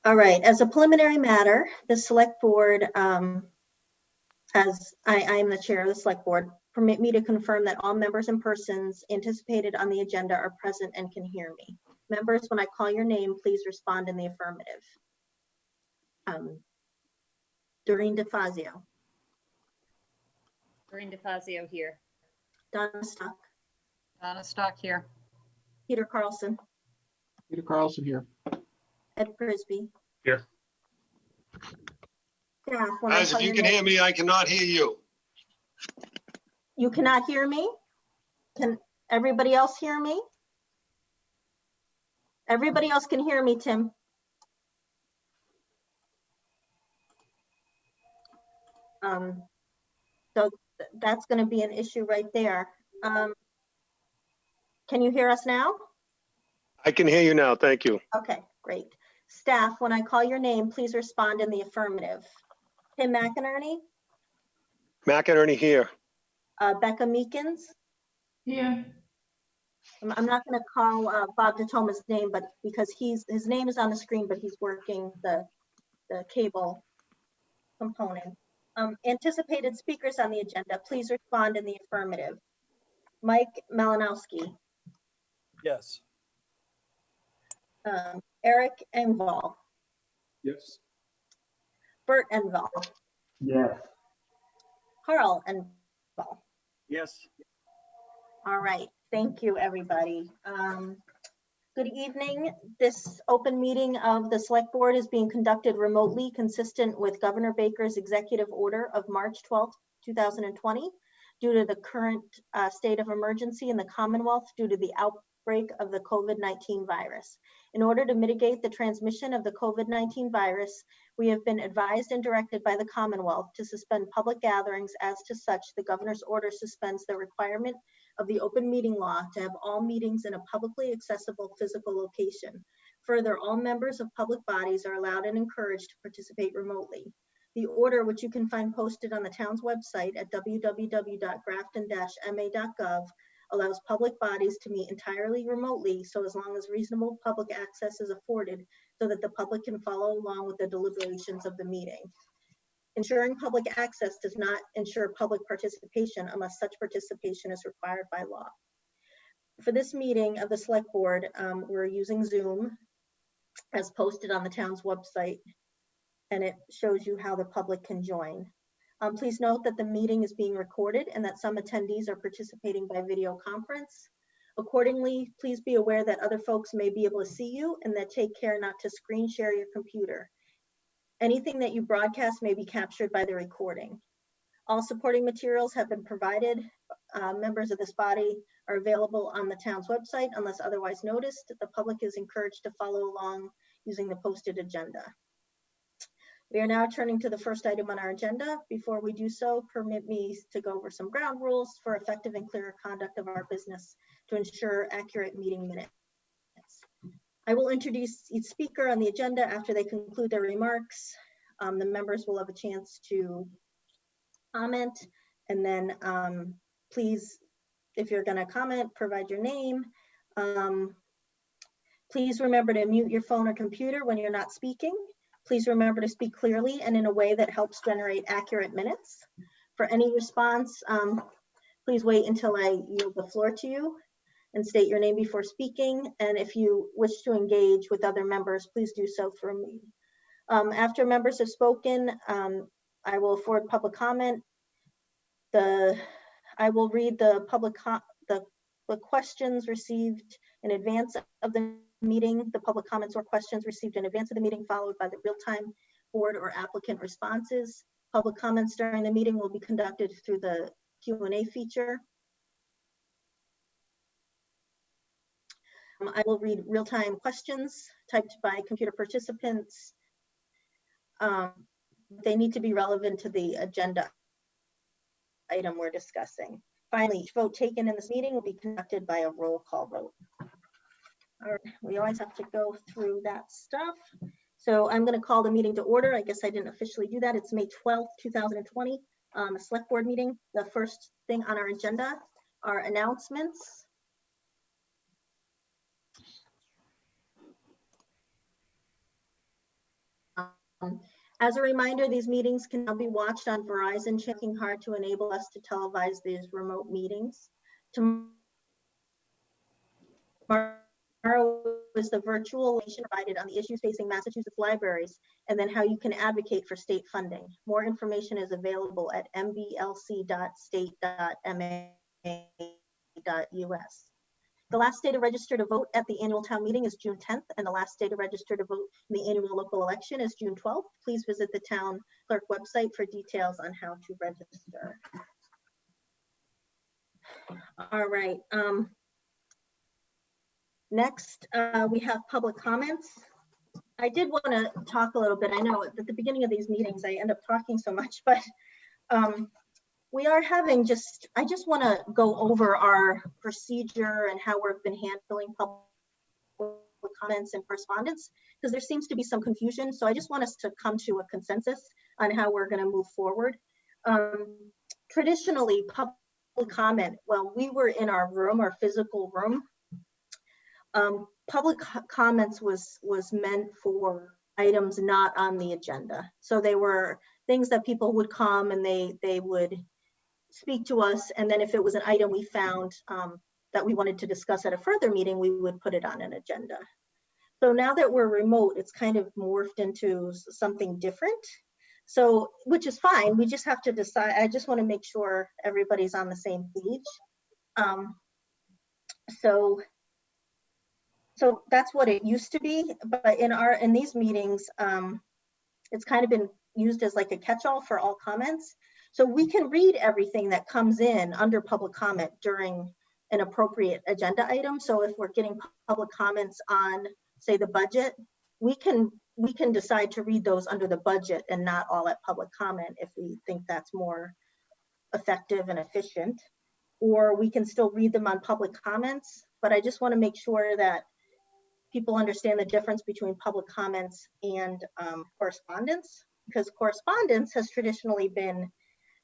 All right, as a preliminary matter, the select board, as I am the chair of the select board, permit me to confirm that all members and persons anticipated on the agenda are present and can hear me. Members, when I call your name, please respond in the affirmative. Doreen DeFazio. Doreen DeFazio here. Donna Stock. Donna Stock here. Peter Carlson. Peter Carlson here. Ed Frisbee. Here. Staff, when I Guys, call if you your can name- hear me, I cannot hear you. You cannot hear me? Can everybody else hear me? Everybody else can hear me, Tim. So that's going to be an issue right there. Can you hear us now? I can hear you now. Thank you. Okay, great. Staff, when I call your name, please respond in the affirmative. Tim McInerney, McInerney here. Becca Meekins. Here. I'm not going to call Bob DeToma's name, but because his name is on the screen, but he's working the cable component. Anticipated speakers on the agenda, please respond in the affirmative. Mike Malinowski, Yes. Eric Engvall, Yes. Bert Engvall, Yes. Carl Engvall. Yes. All right, thank you, everybody. Good evening. This open meeting of the Select Board is being conducted remotely, consistent with Governor Baker's executive order of March 12th, 2020, due to the current state of emergency in the Commonwealth due to the outbreak of the COVID-19 virus. In order to mitigate the transmission of the COVID-19 virus, we have been advised and directed by the Commonwealth to suspend public gatherings. As to such, the governor's order suspends the requirement of the open meeting law to have all meetings in a publicly accessible physical location. Further, all members of public bodies are allowed and encouraged to participate remotely. The order, which you can find posted on the town's website at www.grafton-ma.gov, allows public bodies to meet entirely remotely, so as long as reasonable public access is afforded so that the public can follow along with the deliberations of the meeting. Ensuring public access does not ensure public participation unless such participation is required by law. For this meeting of the Select Board, we're using Zoom as posted on the town's website, and it shows you how the public can join. Please note that the meeting is being recorded and that some attendees are participating by video conference. Accordingly, please be aware that other folks may be able to see you, and that take care not to screen share your computer. Anything that you broadcast may be captured by the recording. All supporting materials have been provided. Members of this body are available on the town's website unless otherwise noticed. The public is encouraged to follow along using the posted agenda. We are now turning to the first item on our agenda. Before we do so, permit me to go over some ground rules for effective and clearer conduct of our business to ensure accurate meeting minutes. I will introduce each speaker on the agenda. After they conclude their remarks, the members will have a chance to comment, and then please, if you're going to comment, provide your name. Please remember to mute your phone or computer when you're not speaking. Please remember to speak clearly and in a way that helps generate accurate minutes. For any response, please wait until I yield the floor to you and state your name before speaking. And if you wish to engage with other members, please do so through me. After members have spoken, I will afford public comment. I will read the questions received in advance of the meeting, the public comments or questions received in advance of the meeting, followed by the real-time board or applicant responses. Public comments during the meeting will be conducted through the Q&A feature. I will read real-time questions typed by computer participants. They need to be relevant to the agenda item we're discussing. Finally, each vote taken in this meeting will be conducted by a roll call vote. All right, we always have to go through that stuff. So I'm going to call the meeting to order. I guess I didn't officially do that. It's May 12th, 2020, a select board meeting. The first thing on our agenda are announcements. As a reminder, these meetings can now be watched on Verizon, checking hard to enable us to televise these remote meetings. Tomorrow is the virtual information provided on the issues facing Massachusetts libraries and then how you can advocate for state funding. More information is available at mblc.state.ma.us. The last day to register to vote at the annual town meeting is June 10th, and the last day to register to vote in the annual local election is June 12th. Please visit the town clerk website for details on how to register. All right. Next, we have public comments. I did want to talk a little bit. I know at the beginning of these meetings, I end up talking so much, but we are having I just want to go over our procedure and how we've been handling public comments and correspondence, because there seems to be some confusion. So I just want us to come to a consensus on how we're going to move forward. Traditionally, public comment, well, we were in our room, our physical room. Public comments was meant for items not on the agenda. So they were things that people would come and they would speak to us, and then if it was an item we found that we wanted to discuss at a further meeting, we would put it on an agenda. So now that we're remote, it's kind of morphed into something different. So, which is fine, we just have to decide. I just want to make sure everybody's on the same page. So that's what it used to be, but in these meetings, it's kind of been used as like a catch-all for all comments. So we can read everything that comes in under public comment during an appropriate agenda item. So if we're getting public comments on, say, the budget, we can decide to read those under the budget and not all at public comment if we think that's more effective and efficient. Or we can still read them on public comments, but I just want to make sure that people understand the difference between public comments and correspondence, because correspondence has traditionally been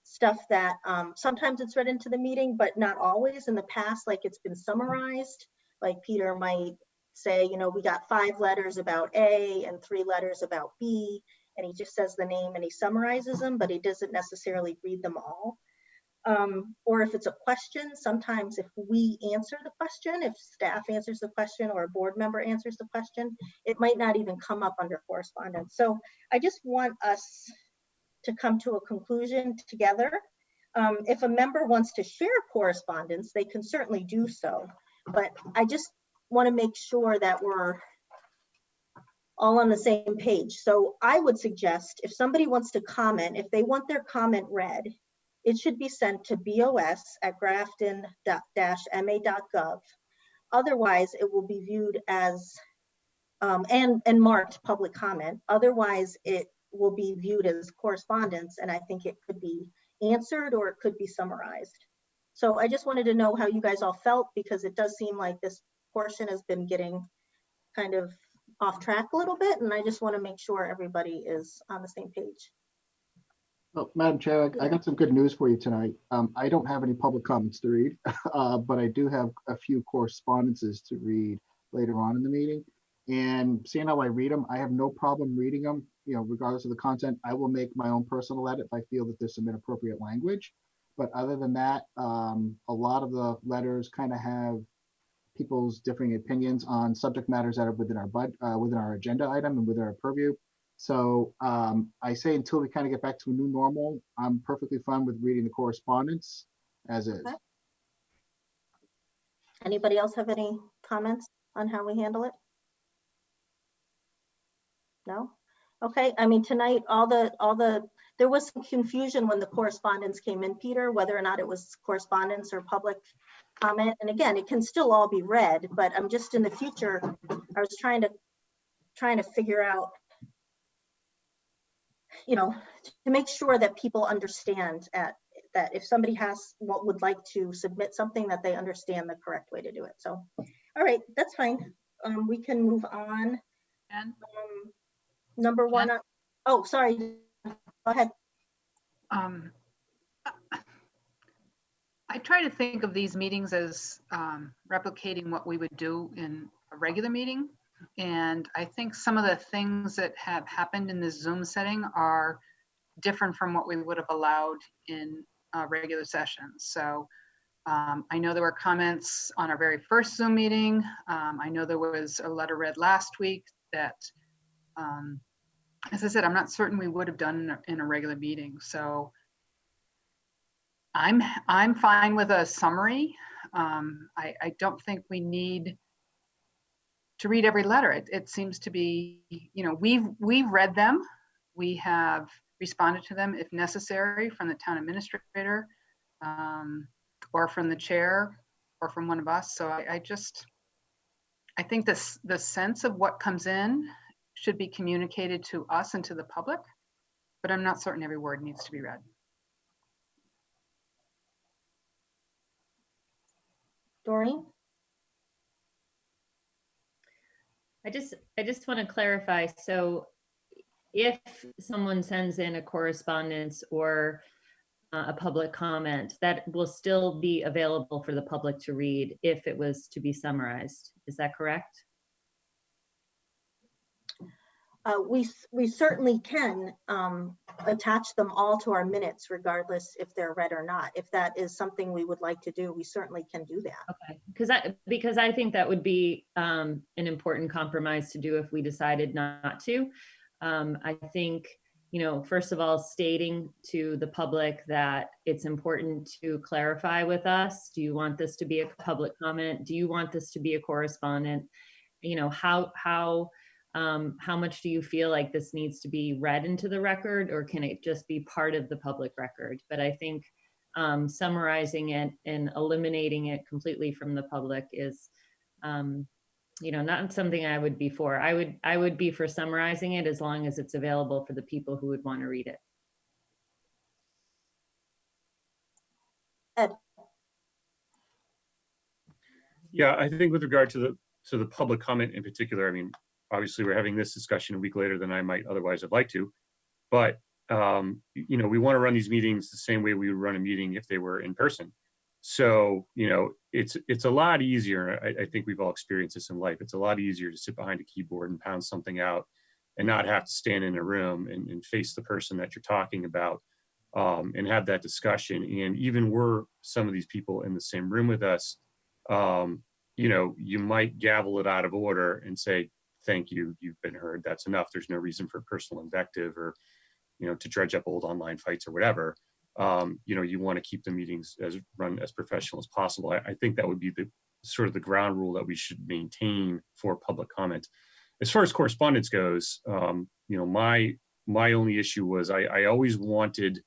stuff that sometimes it's read into the meeting, but not always. In the past, like it's been summarized, like Peter might say, you know, we got 5 letters about A and 3 letters about B, and he just says the name and he summarizes them, but he doesn't necessarily read them all. Or if it's a question, sometimes if we answer the question, if staff answers the question or a board member answers the question, it might not even come up under correspondence. So I just want us to come to a conclusion together. If a member wants to share correspondence, they can certainly do so, but I just want to make sure that we're all on the same page. So I would suggest if somebody wants to comment, if they want their comment read, it should be sent to bos@grafton-ma.gov. Otherwise, it will be viewed as, and marked public comment. Otherwise, it will be viewed as correspondence, and I think it could be answered or it could be summarized. So I just wanted to know how you guys all felt, because it does seem like this portion has been getting kind of off track a little bit, and I just want to make sure everybody is on the same page. Well, Madam Chair, I got some good news for you tonight. I don't have any public comments to read, but I do have a few correspondences to read later on in the meeting. And seeing how I read them, I have no problem reading them, you know, regardless of the content. I will make my own personal edit if I feel that there's some inappropriate language. But other than that, a lot of the letters kind of have people's differing opinions on subject matters that are within our agenda item and within our purview. So I say until we kind of get back to a new normal, I'm perfectly fine with reading the correspondence as is. Okay. Anybody else have any comments on how we handle it? No? Okay, I mean, tonight, there was some confusion when the correspondence came in, Peter, whether or not it was correspondence or public comment. And again, it can still all be read, but I'm just in the future, I was trying to figure out, you know, to make sure that people understand that if somebody would like to submit something, that they understand the correct way to do it. So, all right, that's fine. We can move on. Jen? Number one, oh, sorry, go ahead. Um, I try to think of these meetings as replicating what we would do in a regular meeting. And I think some of the things that have happened in this Zoom setting are different from what we would have allowed in a regular session. So I know there were comments on our very first Zoom meeting. I know there was a letter read last week that, as I said, I'm not certain we would have done in a regular meeting. So I'm fine with a summary. I don't think we need to read every letter. It seems to be, you know, we've read them. We have responded to them if necessary from the town administrator, or from the chair, or from one of us. So I think the sense of what comes in should be communicated to us and to the public, but I'm not certain every word needs to be read. Doreen? I just want to clarify. So if someone sends in a correspondence or a public comment, that will still be available for the public to read if it was to be summarized. Is that correct? We certainly can attach them all to our minutes, regardless if they're read or not. If that is something we would like to do, we certainly can do that. Okay, because I think that would be an important compromise to do if we decided not to. I think, you know, first of all, stating to the public that it's important to clarify with us. Do you want this to be a public comment? Do you want this to be a correspondent? You know, how much do you feel like this needs to be read into the record, or can it just be part of the public record? But I think summarizing it and eliminating it completely from the public is, you know, not something I would be for. I would be for summarizing it as long as it's available for the people who would want to read it. Ed? Yeah, I think with regard to the public comment in particular, I mean, obviously we're having this discussion a week later than I might otherwise have liked to, but you know, we want to run these meetings the same way we would run a meeting if they were in person. So, you know, it's a lot easier. I think we've all experienced this in life. It's a lot easier to sit behind a keyboard and pound something out and not have to stand in a room and face the person that you're talking about, and have that discussion. And even were some of these people in the same room with us, you know, you might gavel it out of order and say, thank you, you've been heard, that's enough. There's no reason for personal invective or, you know, to dredge up old online fights or whatever. You know, you want to keep the meetings run as professional as possible. I think that would be the sort of the ground rule that we should maintain for public comment. As far as correspondence goes, you know, my only issue was I always wanted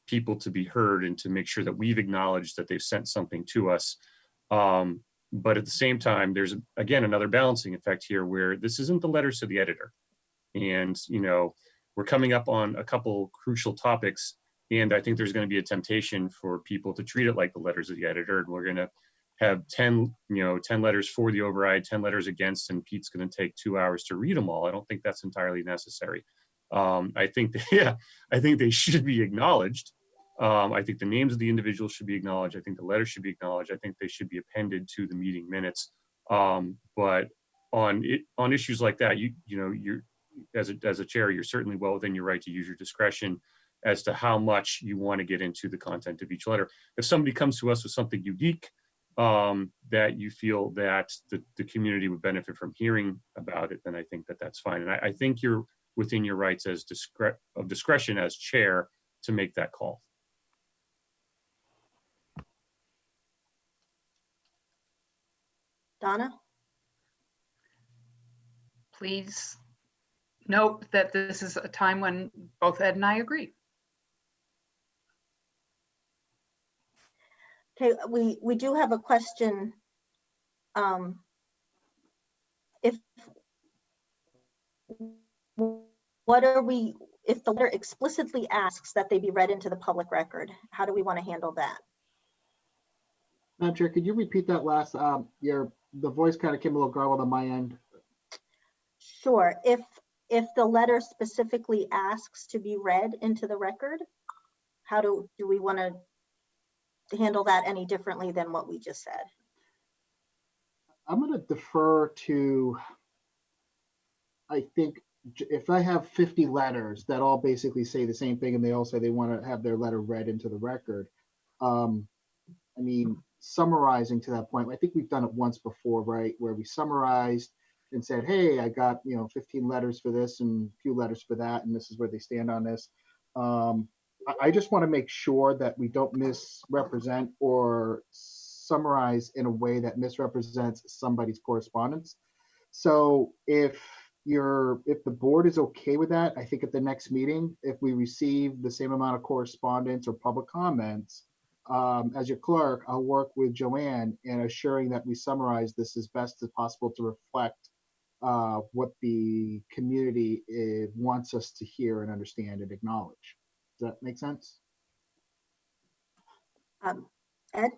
people to be heard and to make sure that we've acknowledged that they've sent something to us. But at the same time, there's, again, another balancing effect here where this isn't the letters to the editor. And, you know, we're coming up on a couple crucial topics, and I think there's going to be a temptation for people to treat it like the letters of the editor. And we're going to have 10 letters for the override, 10 letters against, and Pete's going to take 2 hours to read them all. I don't think that's entirely necessary. I think they should be acknowledged. I think the names of the individuals should be acknowledged. I think the letters should be acknowledged. I think they should be appended to the meeting minutes. But on issues like that, you know, you're as a chair, you're certainly well within your right to use your discretion as to how much you want to get into the content of each letter. If somebody comes to us with something unique that you feel that the community would benefit from hearing about it, then I think that that's fine. And I think you're within your rights as discretion as chair to make that call. Donna? Please note that this is a time when both Ed and I agree. Okay, we do have a question. If, what are we, if the letter explicitly asks that they be read into the public record, how do we want to handle that? Madam Chair, could you repeat that last, the voice kind of came a little garbled on my end. Sure, if the letter specifically asks to be read into the record, how do we want to handle that any differently than what we just said? I'm going to defer to, I think, if I have 50 letters that all basically say the same thing and they all say they want to have their letter read into the record, I mean, summarizing to that point, I think we've done it once before, right? Where we summarized and said, hey, I got, 15 letters for this and a few letters for that, and this is where they stand on this. I just want to make sure that we don't misrepresent or summarize in a way that misrepresents somebody's correspondence. So if the board is okay with that, I think at the next meeting, if we receive the same amount of correspondence or public comments, as your clerk, I'll work with Joanne in assuring that we summarize this as best as possible to reflect what the community wants us to hear and understand and acknowledge. Does that make sense? Ed?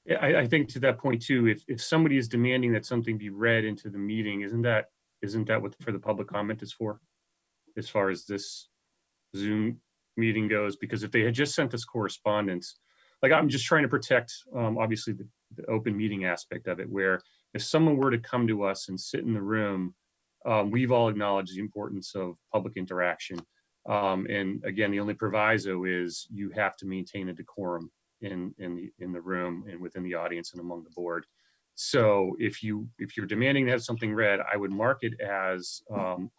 Yeah, I think to that point too, if somebody is demanding that something be read into the meeting, isn't that what for the public comment is for? As far as this Zoom meeting goes, because if they had just sent us correspondence, like I'm just trying to protect obviously the open meeting aspect of it, where if someone were to come to us and sit in the room, we've all acknowledged the importance of public interaction. And again, the only proviso is you have to maintain a decorum in the room and within the audience and among the board. So if you're demanding to have something read, I would mark it as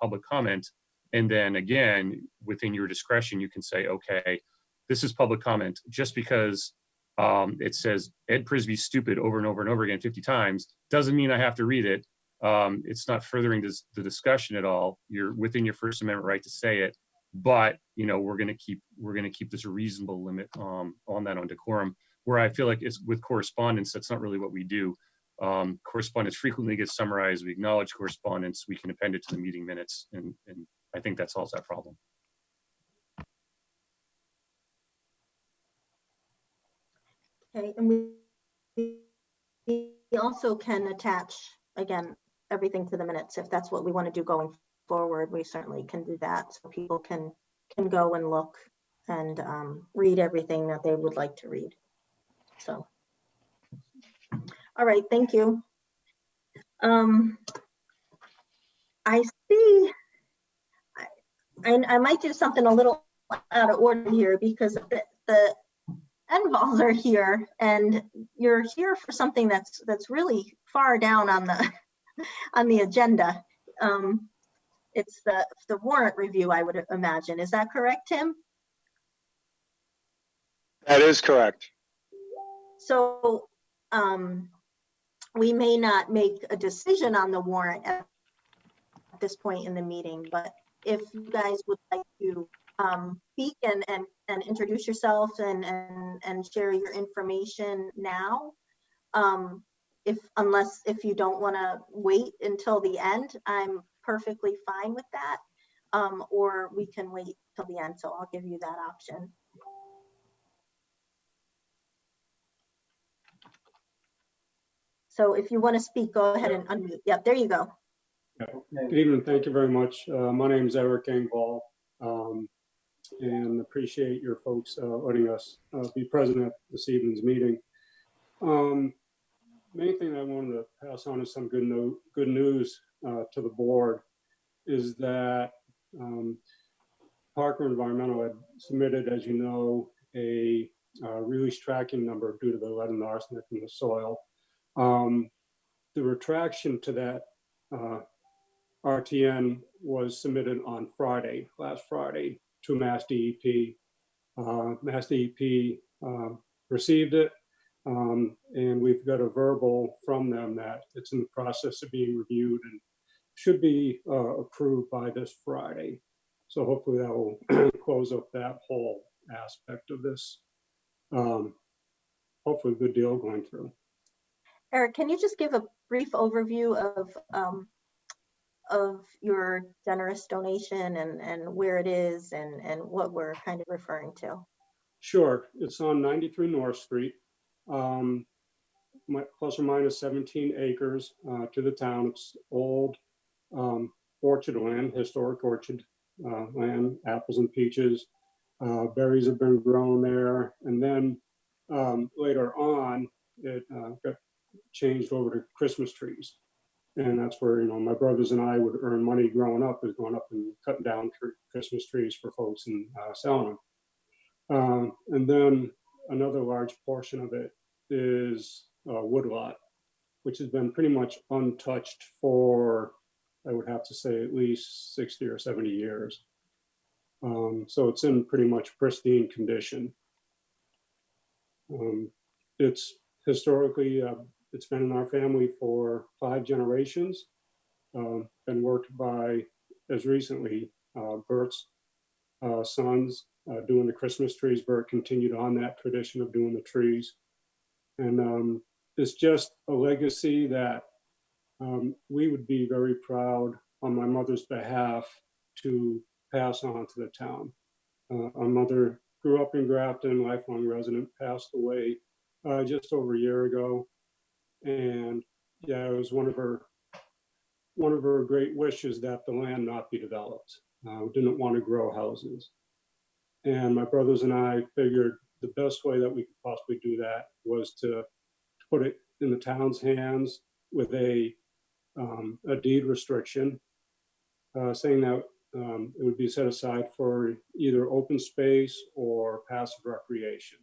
public comment. And then again, within your discretion, you can say, okay, this is public comment. Just because it says Ed Prisby's stupid over and over and over again 50 times, doesn't mean I have to read it. It's not furthering the discussion at all. You're within your First Amendment right to say it, but we're going to keep this a reasonable limit on that, on decorum. Where I feel like it's with correspondence, that's not really what we do. Correspondence frequently gets summarized. We acknowledge correspondence. We can append it to the meeting minutes, and I think that solves that problem. Okay, and we also can attach, again, everything to the minutes. If that's what we want to do going forward, we certainly can do that, so people can go and look and read everything that they would like to read. So, all right, thank you. I see, I might do something a little out of order here, because the Envals are here, and you're here for something that's really far down on the agenda. It's the warrant review, I would imagine. Is that correct, Tim? That is correct. So we may not make a decision on the warrant at this point in the meeting, but if you guys would like to speak and introduce yourself and share your information now, if you don't want to wait until the end, I'm perfectly fine with that. Or we can wait till the end, so I'll give you that option. So if you want to speak, go ahead and unmute. Yep, there you go. Good evening. Thank you very much. My name is Eric Engvall, and appreciate your folks letting us be present at this evening's meeting. Main thing I wanted to pass on is some good news to the board is that Parker Environmental had submitted, as you know, a release tracking number due to the lead and arsenic in the soil. The retraction to that RTN was submitted on Friday, last Friday, to Mass DEP. Mass DEP received it, and we've got a verbal from them that it's in the process of being reviewed and should be approved by this Friday. So hopefully that will close up that whole aspect of this. hopefully a good deal going through. Eric, can you just give a brief overview of your generous donation and where it is and what we're kind of referring to? Sure, it's on 93 North Street, plus or minus 17 acres to the town. It's old orchard land, historic orchard land, apples and peaches. Berries have been grown there. And then later on, it got changed over to Christmas trees. And that's where, my brothers and I would earn money growing up, is going up and cutting down Christmas trees for folks and selling them. And then another large portion of it is a woodlot, which has been pretty much untouched for, I would have to say, at least 60 or 70 years. So it's in pretty much pristine condition. It's historically, it's been in our family for 5 generations, been worked by, as recently, Bert's sons doing the Christmas trees. Bert continued on that tradition of doing the trees. And it's just a legacy that we would be very proud on my mother's behalf to pass on to the town. Our mother grew up in Grafton, lifelong resident, passed away just over a year ago. And yeah, it was one of her great wishes that the land not be developed. Didn't want to grow houses. And my brothers and I figured the best way that we could possibly do that was to put it in the town's hands with a deed restriction, saying that it would be set aside for either open space or passive recreation.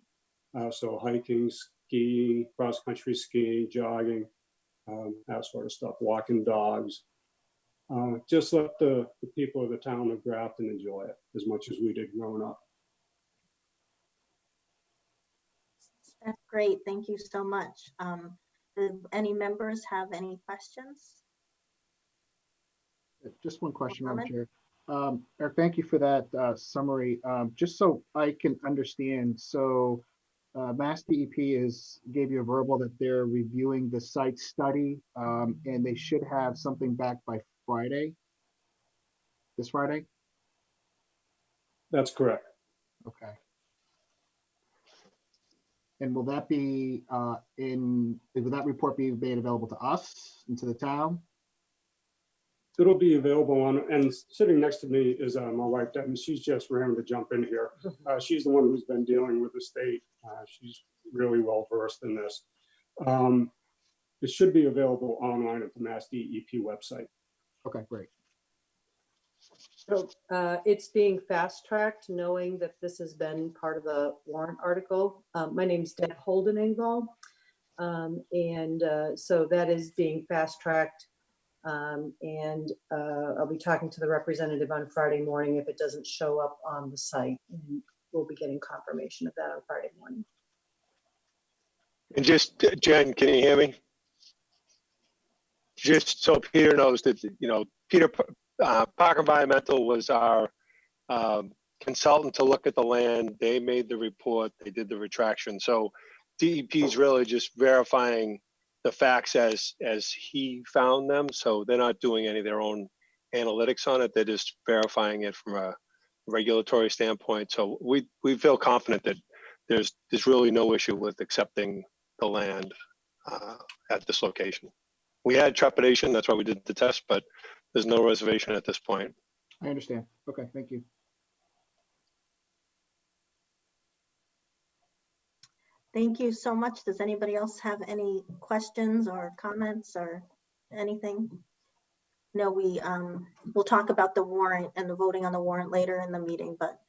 So hiking, skiing, cross-country skiing, jogging, that sort of stuff, walking dogs. Just let the people of the town of Grafton enjoy it as much as we did growing up. That's great. Thank you so much. Do any members have any questions? Just one question, Comment? Madam Chair. Eric, thank you for that summary. Just so I can understand, so Mass DEP gave you a verbal that they're reviewing the site study, and they should have something back by Friday, this Friday? That's correct. Okay. And will that be will that report be made available to us and to the town? It'll be available on, and sitting next to me is my wife, Devin. She's just raring to jump in here. She's the one who's been dealing with the state. She's really well versed in this. It should be available online at the Mass DEP website. Okay, great. So it's being fast tracked, knowing that this has been part of the warrant article. My name's Deb Holden Engvall. So that is being fast tracked. And I'll be talking to the representative on Friday morning if it doesn't show up on the site. And we'll be getting confirmation of that on Friday morning. And just, Jen, can you hear me? Just so Peter knows that, Peter Park Environmental was our consultant to look at the land. They made the report, they did the retraction. So DEP is really just verifying the facts as he found them. So they're not doing any of their own analytics on it. They're just verifying it from a regulatory standpoint. So we feel confident that there's really no issue with accepting the land at this location. We had trepidation, that's why we did the test, but there's no reservation at this point. I understand. Okay, thank you. Thank you so much. Does anybody else have any questions or comments or anything? No, we'll talk about the warrant and the voting on the warrant later in the meeting, but,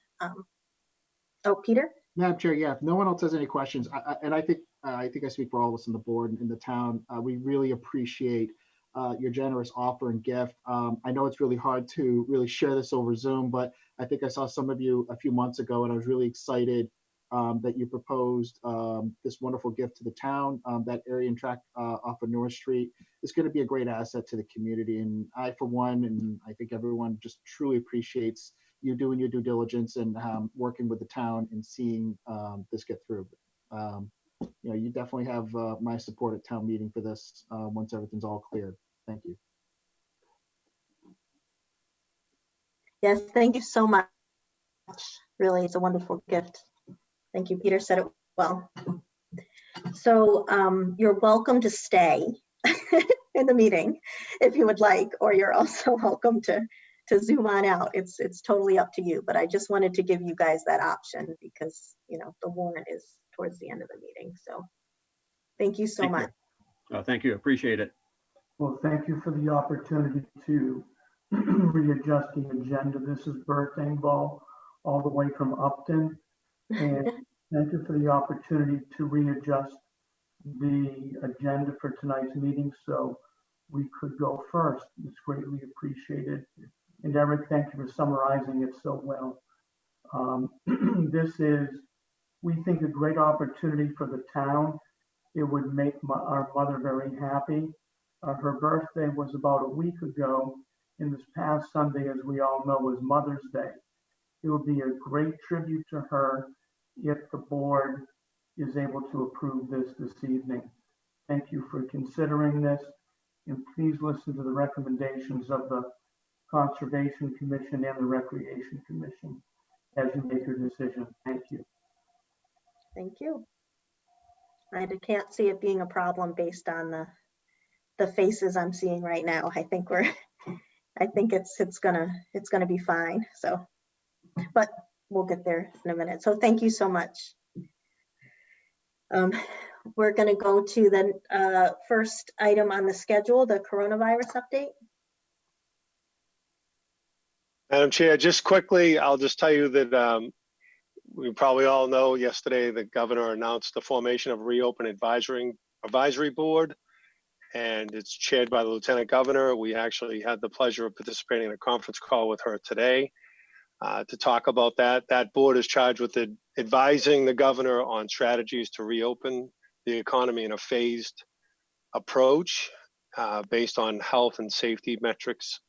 oh, Peter? Madam Chair, yeah, if no one else has any questions, I think I speak for all of us on the board and in the town, we really appreciate your generous offer and gift. I know it's really hard to really share this over Zoom, but I think I saw some of you a few months ago and I was really excited that you proposed this wonderful gift to the town. That area and tract off of North Street is going to be a great asset to the community. And I, for one, and I think everyone just truly appreciates you doing your due diligence and working with the town and seeing this get through. you definitely have my support at town meeting for this once everything's all cleared. Thank you. Yes, thank you so much. Really, it's a wonderful gift. Thank you. Peter said it well. So you're welcome to stay in the meeting if you would like, or you're also welcome to zoom on out. It's totally up to you, but I just wanted to give you guys that option because, the warrant is towards the end of the meeting. So thank you so much. Thank you. Appreciate it. Well, thank you for the opportunity to readjust the agenda. This is Bert Engvall, all the way from Upton. And thank you for the opportunity to readjust the agenda for tonight's meeting so we could go first. It's greatly appreciated. And Eric, thank you for summarizing it so well. This is, we think, a great opportunity for the town. It would make our mother very happy. Her birthday was about a week ago, and this past Sunday, as we all know, was Mother's Day. It would be a great tribute to her if the board is able to approve this evening. Thank you for considering this, and please listen to the recommendations of the Conservation Commission and the Recreation Commission as you make your decision. Thank you. Thank you. I can't see it being a problem based on the faces I'm seeing right now. I think it's gonna be fine. So, but we'll get there in a minute. So thank you so much. We're gonna go to the first item on the schedule, the coronavirus update. Madam Chair, just quickly, I'll just tell you that we probably all know yesterday the governor announced the formation of Reopen Advisory Board, and it's chaired by the Lieutenant Governor. We actually had the pleasure of participating in a conference call with her today to talk about that. That board is charged with advising the governor on strategies to reopen the economy in a phased approach based on health and safety metrics.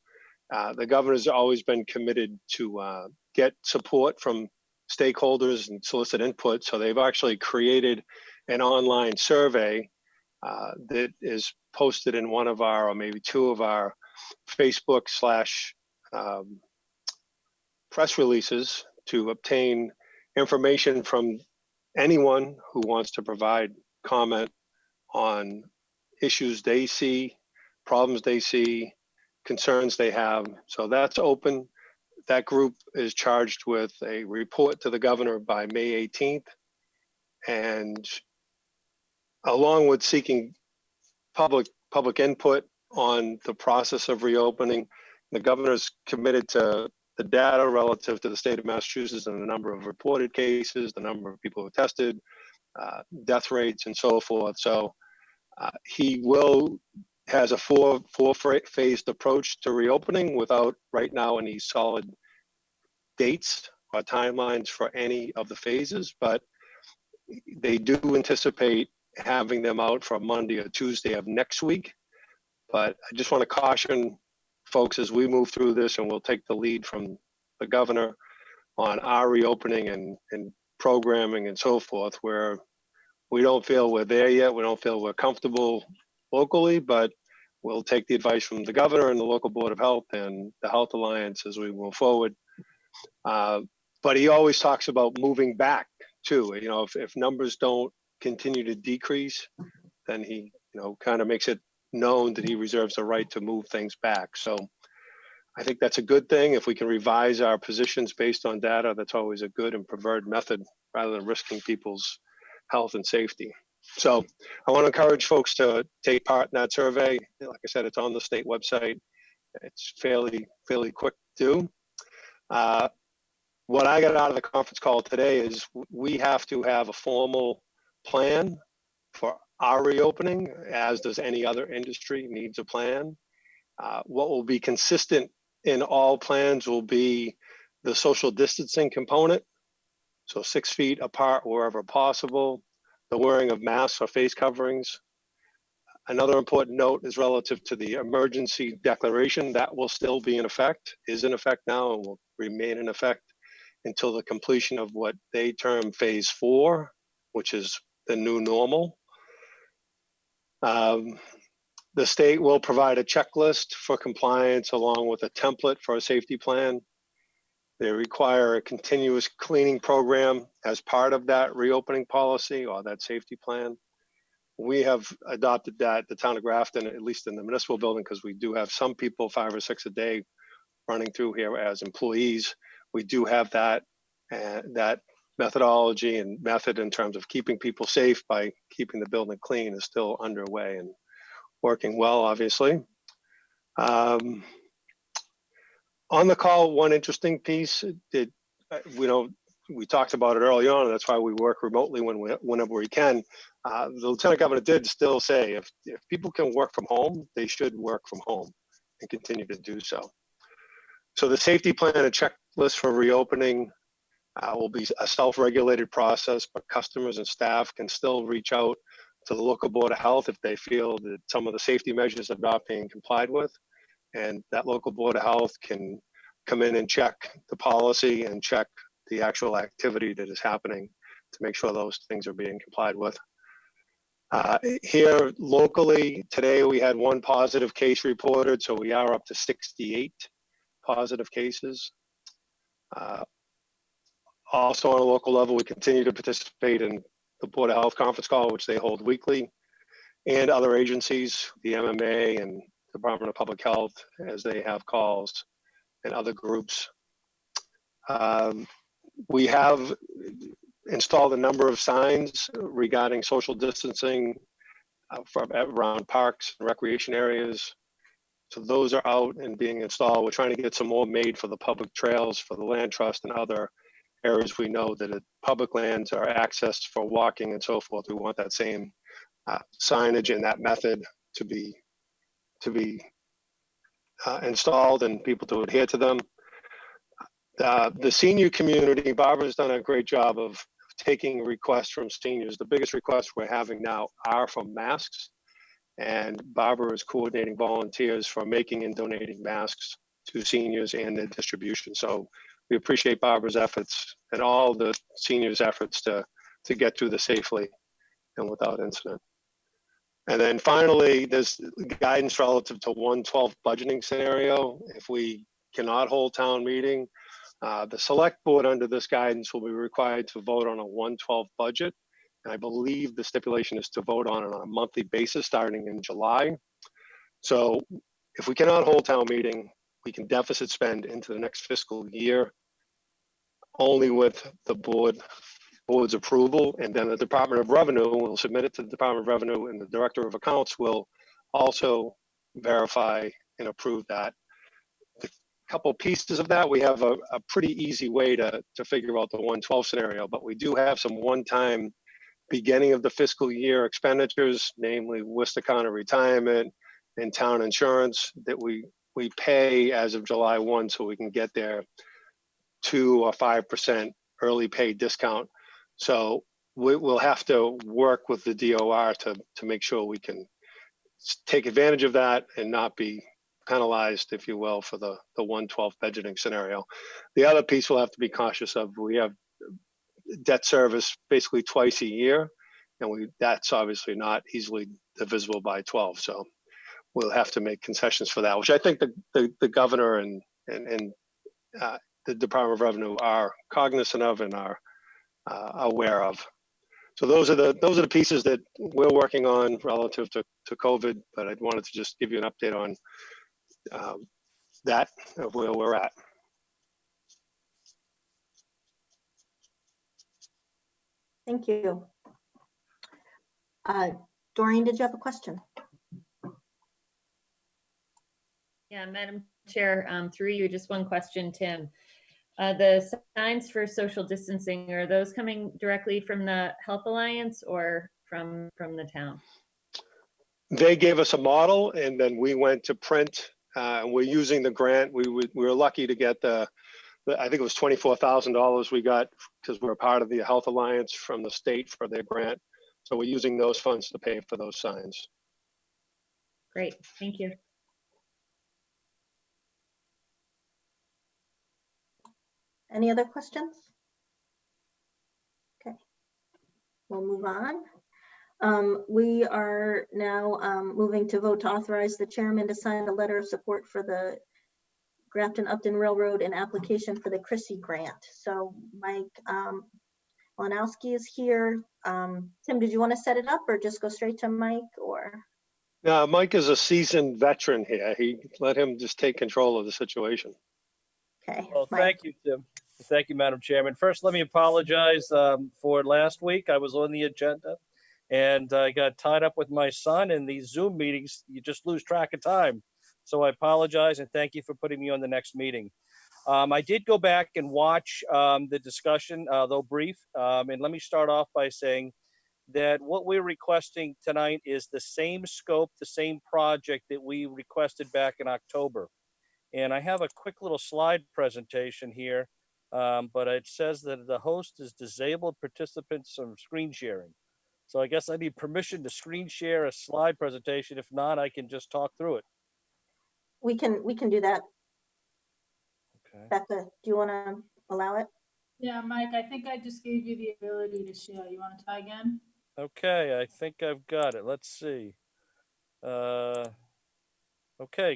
The governor's always been committed to get support from stakeholders and solicit input. So they've actually created an online survey that is posted in one of our, or maybe two of our Facebook / press releases to obtain information from anyone who wants to provide comment on issues they see, problems they see, concerns they have. So that's open. That group is charged with a report to the governor by May 18th. And along with seeking public input on the process of reopening, the governor's committed to the data relative to the state of Massachusetts and the number of reported cases, the number of people who tested, death rates, and so forth. So he has a four-phased approach to reopening without right now any solid dates or timelines for any of the phases, but they do anticipate having them out for Monday or Tuesday of next week. But I just want to caution folks as we move through this, and we'll take the lead from the governor on our reopening and programming and so forth, where we don't feel we're there yet. We don't feel we're comfortable locally, but we'll take the advice from the governor and the local board of health and the Health Alliance as we move forward. But he always talks about moving back too. If numbers don't continue to decrease, then he, kind of makes it known that he reserves the right to move things back. So I think that's a good thing. If we can revise our positions based on data, that's always a good and preferred method rather than risking people's health and safety. So I want to encourage folks to take part in that survey. Like I said, it's on the state website. It's fairly quick to do. What I got out of the conference call today is we have to have a formal plan for our reopening, as does any other industry needs a plan. What will be consistent in all plans will be the social distancing component. So 6 feet apart wherever possible, the wearing of masks or face coverings. Another important note is relative to the emergency declaration that will still be in effect, is in effect now, and will remain in effect until the completion of what they term phase 4, which is the new normal. The state will provide a checklist for compliance along with a template for a safety plan. They require a continuous cleaning program as part of that reopening policy or that safety plan. We have adopted that, the town of Grafton, at least in the municipal building, because we do have some people, 5 or 6 a day, running through here as employees. We do have that methodology and method in terms of keeping people safe by keeping the building clean is still underway and working well, obviously. On the call, one interesting piece, we talked about it early on, and that's why we work remotely whenever we can. The Lieutenant Governor did still say if people can work from home, they should work from home and continue to do so. So the safety plan and checklist for reopening will be a self-regulated process, but customers and staff can still reach out to the local Board of Health if they feel that some of the safety measures are not being complied with. And that local Board of Health can come in and check the policy and check the actual activity that is happening to make sure those things are being complied with. Here locally, today we had 1 positive case reported, so we are up to 68 positive cases. Also on a local level, we continue to participate in the Board of Health conference call, which they hold weekly, and other agencies, the MMA and Department of Public Health, as they have calls, and other groups. We have installed a number of signs regarding social distancing around parks and recreation areas. So those are out and being installed. We're trying to get some more made for the public trails, for the land trust and other areas we know that public lands are accessed for walking and so forth. We want that same signage and that method to be installed and people to adhere to them. The senior community, Barbara's done a great job of taking requests from seniors. The biggest requests we're having now are for masks, and Barbara is coordinating volunteers for making and donating masks to seniors and their distribution. So we appreciate Barbara's efforts and all the seniors' efforts to get through this safely and without incident. And then finally, there's guidance relative to 1/12 budgeting scenario. If we cannot hold town meeting, the select board under this guidance will be required to vote on a 1/12 budget. And I believe the stipulation is to vote on it on a monthly basis starting in July. So if we cannot hold town meeting, we can deficit spend into the next fiscal year only with the board's approval, and then the Department of Revenue will submit it to the Department of Revenue, and the Director of Accounts will also verify and approve that. The couple pieces of that, we have a pretty easy way to figure out the 1/12 scenario, but we do have some one-time beginning of the fiscal year expenditures, namely Worcester County retirement and town insurance that we pay as of July 1, so we can get their 2 or 5% early pay discount. So we'll have to work with the DOR to make sure we can take advantage of that and not be penalized, if you will, for the 1/12 budgeting scenario. The other piece we'll have to be cautious of, we have debt service basically twice a year, and that's obviously not easily divisible by 12. So we'll have to make concessions for that, which I think the governor and the Department of Revenue are cognizant of and are aware of. So those are the pieces that we're working on relative to COVID, but I wanted to just give you an update on that, of where we're at. Thank you. Doreen, did you have a question? Yeah, Madam Chair, through you, just one question, Tim. The signs for social distancing, are those coming directly from the Health Alliance or from the town? They gave us a model, and then we went to print. We're using the grant. We were lucky to get I think it was $24,000 we got because we're part of the Health Alliance from the state for their grant. So we're using those funds to pay for those signs. Great, thank you. Any other questions? Okay. we'll move on. We are now moving to vote to authorize the chairman to sign a letter of support for the Grafton Upton Railroad and application for the Chrissy grant. So Mike Malinowski is here. Tim, did you want to set it up or just go straight to Mike or? Mike is a seasoned veteran here. Let him just take control of the situation. Okay. Well, Mike. thank you, Tim. Thank you, Madam Chairman. First, let me apologize for last week. I was on the agenda and I got tied up with my son, and these Zoom meetings, you just lose track of time. So I apologize and thank you for putting me on the next meeting. I did go back and watch the discussion, though brief. And let me start off by saying that what we're requesting tonight is the same scope, the same project that we requested back in October. And I have a quick little slide presentation here, but it says that the host is disabled participants from screen sharing. So I guess I need permission to screen share a slide presentation. If not, I can just talk through it. We can do that. Okay. Becca, do you want to allow it? Yeah, Mike, I think I just gave you the ability to share. You want to try again? Okay, I think I've got it. Let's see. Okay,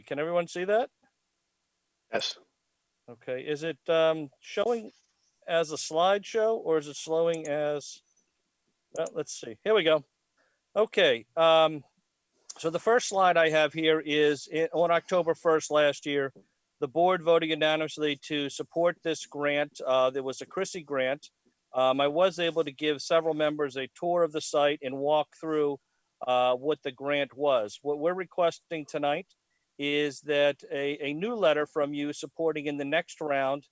can everyone see that? Yes. Okay, is it showing as a slideshow or is it showing as, well, let's see, here we go. Okay, so the first slide I have here is on October 1st last year, the board voted unanimously to support this grant. There was a Chrissy grant. I was able to give several members a tour of the site and walk through what the grant was. What we're requesting tonight is that a new letter from you supporting in the next round,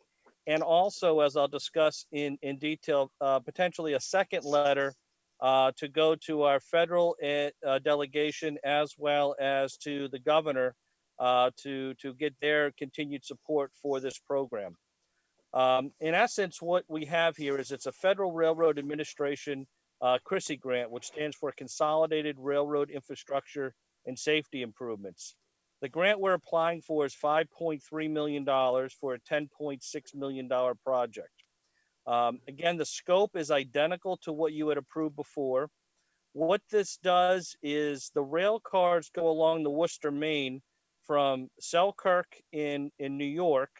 and also, as I'll discuss in detail, potentially a second letter to go to our federal delegation as well as to the governor to get their continued support for this program. In essence, what we have here is it's a Federal Railroad Administration Chrissy grant, which stands for Consolidated Railroad Infrastructure and Safety Improvements. The grant we're applying for is $5.3 million for a $10.6 million project. Again, the scope is identical to what you had approved before. What this does is the rail cars go along the Worcester Main from Selkirk in New York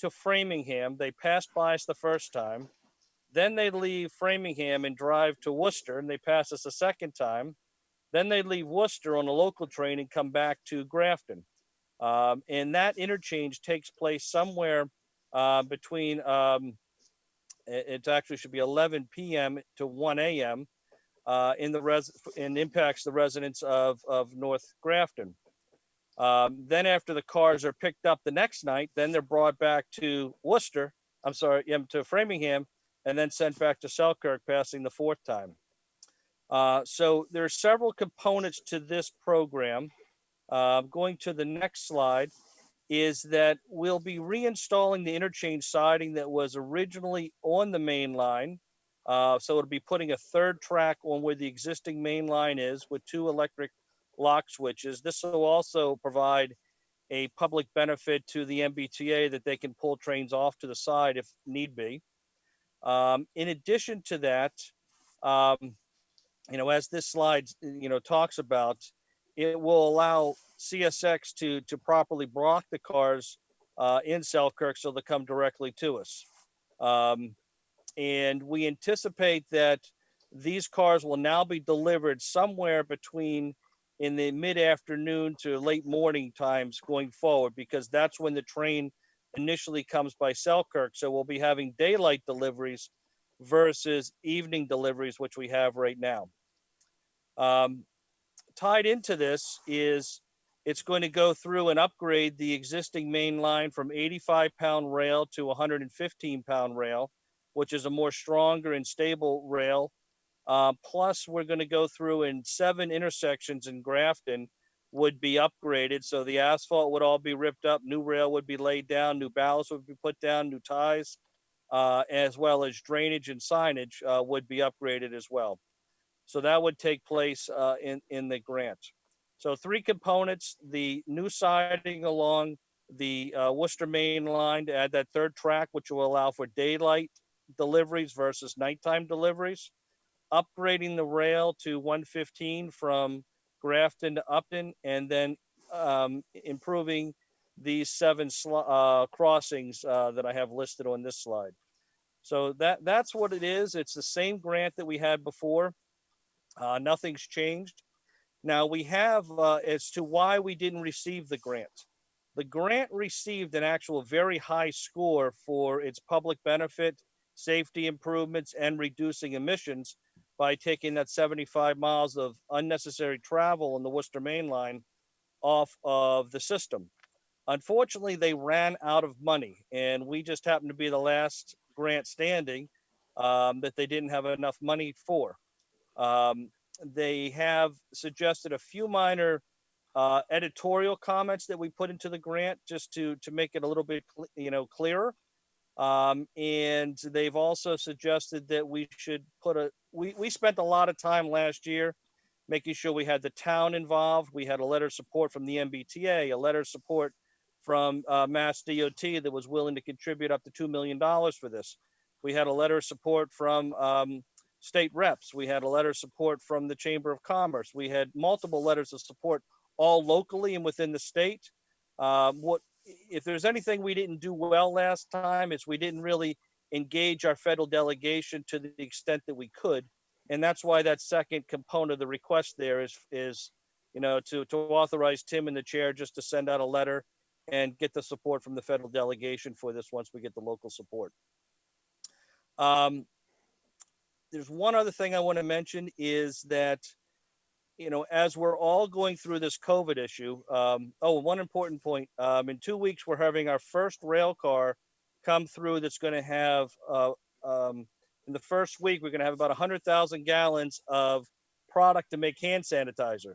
to Framingham. They pass by us the first time. Then they leave Framingham and drive to Worcester, and they pass us a second time. Then they leave Worcester on a local train and come back to Grafton. And that interchange takes place somewhere between, it actually should be 11 p.m. to 1 a.m. And impacts the residents of North Grafton. Then after the cars are picked up the next night, then they're brought back to Worcester, to Framingham, and then sent back to Selkirk, passing the fourth time. So there are several components to this program. Going to the next slide is that we'll be reinstalling the interchange siding that was originally on the main line. So it'll be putting a third track on where the existing main line is with 2 electric lock switches. This will also provide a public benefit to the MBTA that they can pull trains off to the side if need be. In addition to that, as this slide, talks about, it will allow CSX to properly block the cars in Selkirk so they come directly to us. And we anticipate that these cars will now be delivered somewhere between in the mid-afternoon to late morning times going forward, because that's when the train initially comes by Selkirk. So we'll be having daylight deliveries versus evening deliveries, which we have right now. Tied into this is it's going to go through and upgrade the existing main line from 85-pound rail to 115-pound rail, which is a more stronger and stable rail. Plus, we're going to go through in 7 intersections in Grafton would be upgraded. So the asphalt would all be ripped up, new rail would be laid down, new ballast would be put down, new ties, as well as drainage and signage would be upgraded as well. So that would take place in the grant. So 3 components: the new siding along the Worcester Main line to add that third track, which will allow for daylight deliveries versus nighttime deliveries. upgrading the rail to 115 from Grafton to Upton, and then improving these 7 crossings that I have listed on this slide. So that's what it is. It's the same grant that we had before. Nothing's changed. Now we have, as to why we didn't receive the grant. The grant received an actual very high score for its public benefit, safety improvements, and reducing emissions by taking that 75 miles of unnecessary travel on the Worcester Main Line off of the system. Unfortunately, they ran out of money, and we just happened to be the last grant standing that they didn't have enough money for. They have suggested a few minor editorial comments that we put into the grant just to make it a little bit clearer. And they've also suggested that we should put we spent a lot of time last year making sure we had the town involved. We had a letter of support from the MBTA, a letter of support from Mass DOT that was willing to contribute up to $2 million for this. We had a letter of support from state reps. We had a letter of support from the Chamber of Commerce. We had multiple letters of support, all locally and within the state. If there's anything we didn't do well last time, is we didn't really engage our federal delegation to the extent that we could. And that's why that second component of the request there is to authorize Tim and the chair just to send out a letter and get the support from the federal delegation for this once we get the local support. There's one other thing I want to mention is that, as we're all going through this COVID issue, one important point, in 2 weeks, we're having our first rail car come through that's going to have, in the first week, we're going to have about 100,000 gallons of product to make hand sanitizer.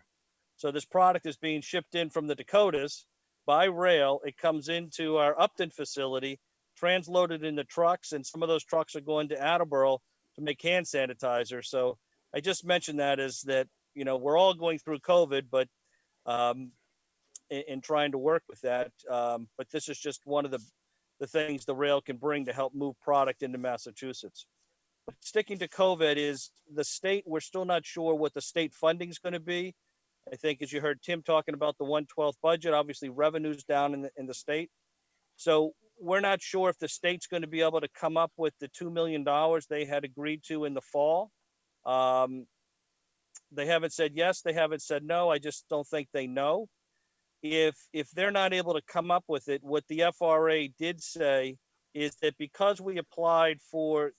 So this product is being shipped in from the Dakotas by rail. It comes into our Upton facility, transloaded into trucks, and some of those trucks are going to Attleboro to make hand sanitizer. So I just mentioned that is that, we're all going through COVID, but in trying to work with that. But this is just one of the things the rail can bring to help move product into Massachusetts. But sticking to COVID is the state, we're still not sure what the state funding is going to be. I think as you heard Tim talking about the 1/12 budget, obviously revenue's down in the state. So we're not sure if the state's going to be able to come up with the $2 million they had agreed to in the fall. They haven't said yes, they haven't said no. I just don't think they know. If they're not able to come up with it, what the FRA did say is that because we applied for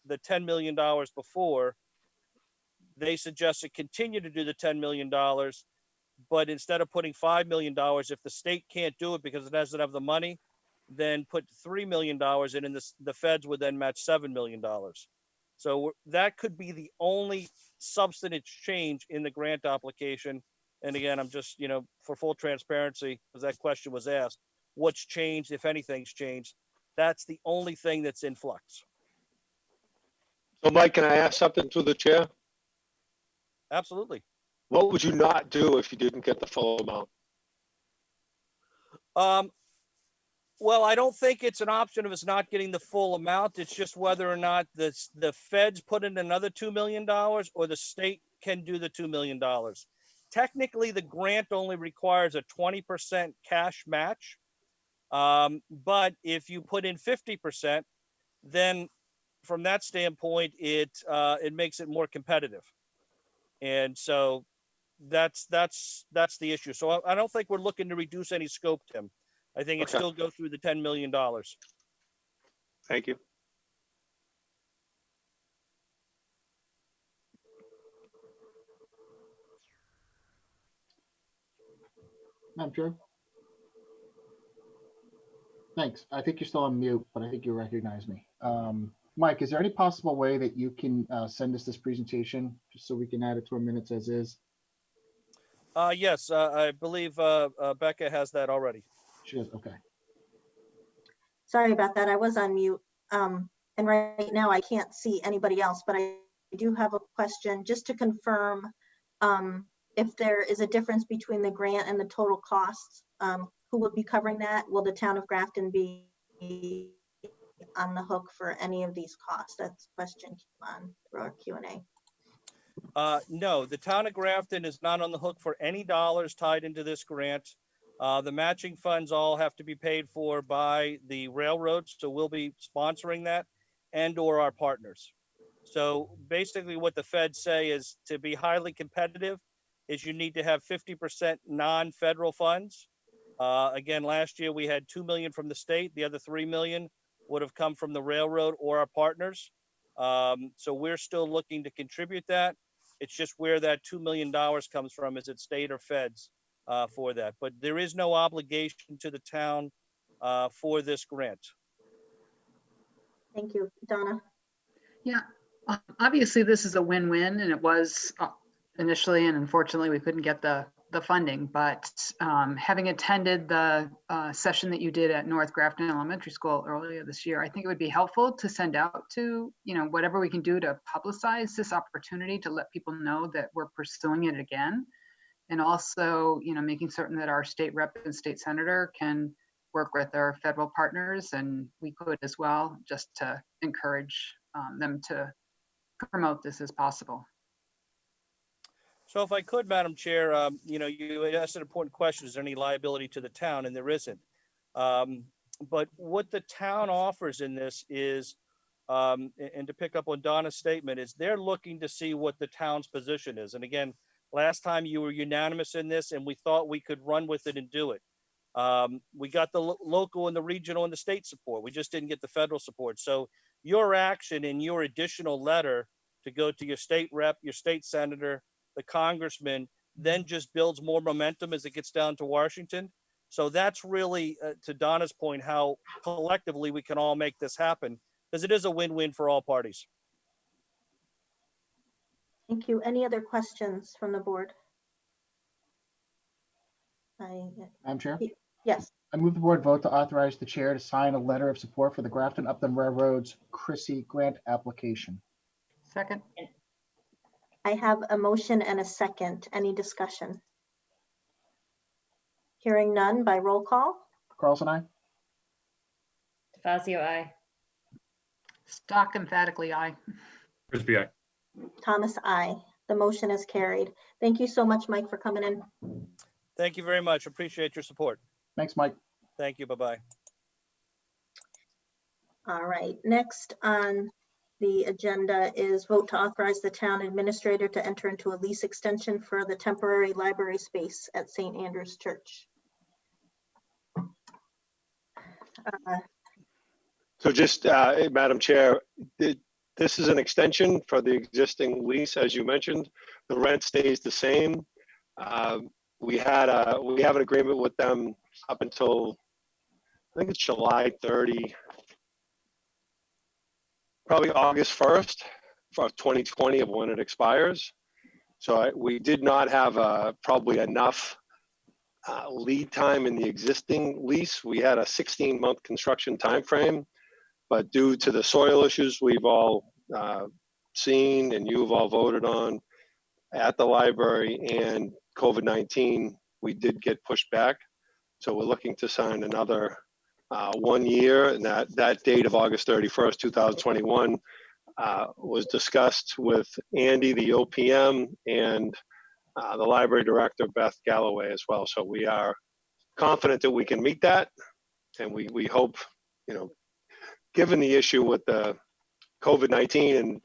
the $10 million before, they suggested continue to do the $10 million, but instead of putting $5 million, if the state can't do it because it doesn't have the money, then put $3 million in, and the feds would then match $7 million. So that could be the only substantive change in the grant application. And again, I'm just, for full transparency, because that question was asked, what's changed, if anything's changed? That's the only thing that's in flux. So Mike, can I ask something through the chair? Absolutely. What would you not do if you didn't get the full amount? Well, I don't think it's an option of us not getting the full amount. It's just whether or not the feds put in another $2 million or the state can do the $2 million. Technically, the grant only requires a 20% cash match. But if you put in 50%, then from that standpoint, it makes it more competitive. And so that's the issue. So I don't think we're looking to reduce any scope, Tim. I think it still go through the $10 million. Thank you. Madam Chair? Thanks. I think you're still on mute, but I think you recognize me. Mike, is there any possible way that you can send us this presentation just so we can add it to our minutes as is? Yes, I believe Becca has that already. She does, okay. Sorry about that. I was on mute. And right now I can't see anybody else, but I do have a question just to confirm if there is a difference between the grant and the total costs. Who will be covering that? Will the town of Grafton be on the hook for any of these costs? That's a question on through our Q&A. No, the town of Grafton is not on the hook for any dollars tied into this grant. The matching funds all have to be paid for by the railroads, so we'll be sponsoring that and or our partners. So basically what the feds say is to be highly competitive is you need to have 50% non-federal funds. Again, last year we had 2 million from the state. The other 3 million would have come from the railroad or our partners. So we're still looking to contribute that. It's just where that $2 million comes from, is it state or feds for that. But there is no obligation to the town for this grant. Thank you. Donna? Yeah, obviously this is a win-win, and it was initially, and unfortunately we couldn't get the funding, but having attended the session that you did at North Grafton Elementary School earlier this year, I think it would be helpful to send out to, whatever we can do to publicize this opportunity, to let people know that we're pursuing it again. And also, making certain that our state rep and state senator can work with our federal partners, and we could as well, just to encourage them to promote this as possible. So if I could, Madam Chair, you asked an important question, is there any liability to the town? And there isn't. But what the town offers in this is, and to pick up on Donna's statement, is they're looking to see what the town's position is. And again, last time you were unanimous in this, and we thought we could run with it and do it. We got the local and the regional and the state support. We just didn't get the federal support. So your action in your additional letter to go to your state rep, your state senator, the congressman, then just builds more momentum as it gets down to Washington. So that's really, to Donna's point, how collectively we can all make this happen, because it is a win-win for all parties. Thank you. Any other questions from the board? Madam Chair? Yes. I move the board vote to authorize the chair to sign a letter of support for the Grafton Upland Railroad's Chrissy grant application. Second. I have a motion and a second. Any discussion? Hearing none, by roll call. Carlson, aye. DeFazio, aye. Stock emphatically aye. Frisbee, aye. Thomas, aye. The motion is carried. Thank you so much, Mike, for coming in. Thank you very much. Appreciate your support. Thanks, Mike. Thank you. Bye-bye. All right, next on the agenda is vote to authorize the town administrator to enter into a lease extension for the temporary library space at St. Andrew's Church. So just, Madam Chair, this is an extension for the existing lease, as you mentioned. The rent stays the same. We have an agreement with them up until, I think it's July 30, probably August 1st for 2020 of when it expires. So we did not have probably enough lead time in the existing lease. We had a 16-month construction timeframe, but due to the soil issues we've all seen and you've all voted on at the library and COVID-19, we did get pushed back. So we're looking to sign another 1 year, and that date of August 31st, 2021 was discussed with Andy, the OPM, and the library director, Beth Galloway, as well. So we are confident that we can meet that. And we hope, given the issue with the COVID-19 and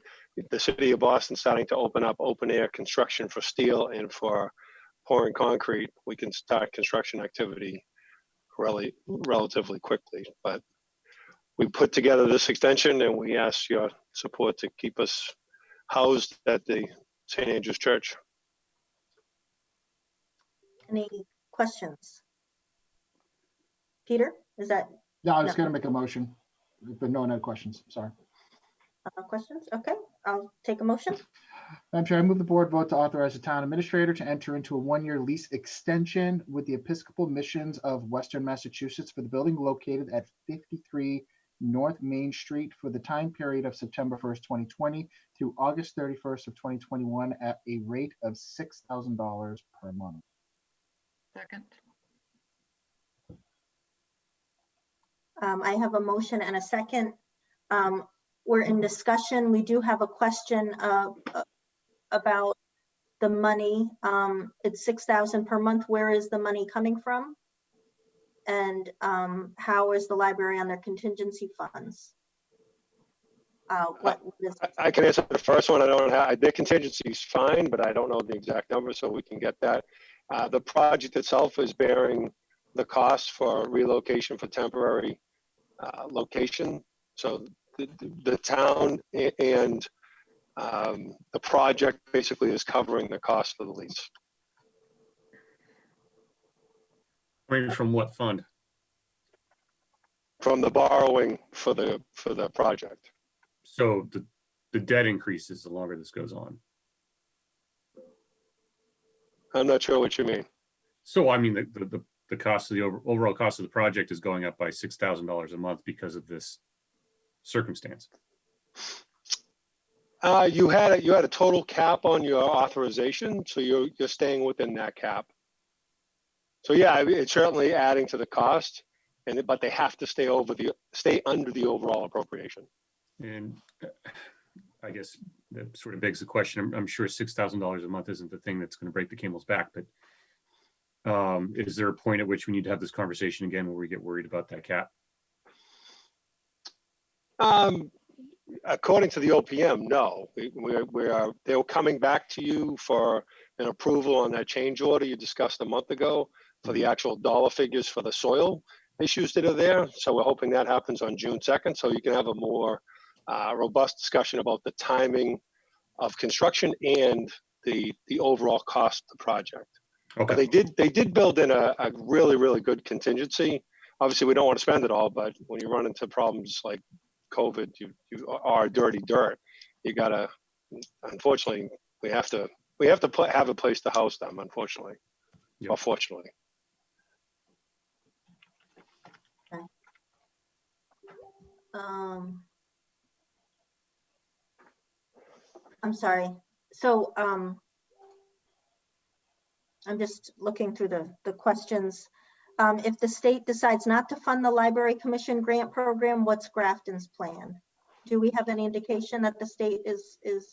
the city of Boston starting to open up open air construction for steel and for pouring concrete, we can start construction activity relatively quickly. But we put together this extension and we ask your support to keep us housed at the St. Andrew's Church. Any questions? Peter, is that? Yeah, I was No. going to make a motion, but no one had questions. Sorry. Questions? Okay, I'll take a motion. Madam Chair, I move the board vote to authorize the town administrator to enter into a 1-year lease extension with the Episcopal Missions of Western Massachusetts for the building located at 53 North Main Street for the time period of September 1st, 2020 through August 31st of 2021 at a rate of $6,000 per month. Second. I have a motion and a second. We're in discussion. We do have a question about the money. It's 6,000 per month. Where is the money coming from? And how is the library on their contingency funds? What is I can answer the first one. I don't have, their contingency is fine, but I don't know the exact number, so we can get that. The project itself is bearing the cost for relocation for temporary location. So the town and the project basically is covering the cost of the lease. Coming from what fund? From the borrowing for the project. So the debt increases the longer this goes on. I'm not sure what you mean. So I mean, the cost of the overall cost of the project is going up by $6,000 a month because of this circumstance. You had a total cap on your authorization, so you're staying within that cap. So yeah, it's certainly adding to the cost, but they have to stay under the overall appropriation. And I guess that sort of begs the question. I'm sure $6,000 a month isn't the thing that's going to break the camel's back, but is there a point at which we need to have this conversation again where we get worried about that cap? According to the OPM, no. They're coming back to you for an approval on that change order you discussed a month ago for the actual dollar figures for the soil issues that are there. So we're hoping that happens on June 2nd, so you can have a more robust discussion about the timing of construction and the overall cost of the project. Okay. But they did build in a really, really good contingency. Obviously, we don't want to spend it all, but when you run into problems like COVID, you are dirty dirt. You gotta, unfortunately, we have to have a place to house them, unfortunately, or fortunately. Okay. I'm sorry. So I'm just looking through the questions. If the state decides not to fund the Library Commission grant program, what's Grafton's plan? Do we have any indication that the state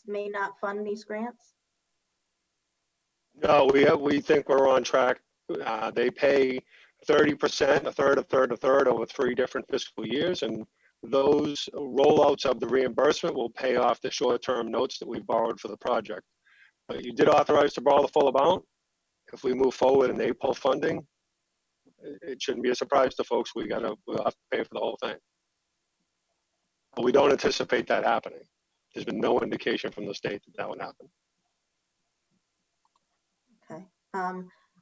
may not fund these grants? No, we think we're on track. They pay 30%, a third over 3 different fiscal years, and those rollouts of the reimbursement will pay off the short-term notes that we borrowed for the project. But you did authorize to borrow the full amount. If we move forward and they pull funding, it shouldn't be a surprise to folks. We'll have to pay for the whole thing. But we don't anticipate that happening. There's been no indication from the state that would happen. Okay.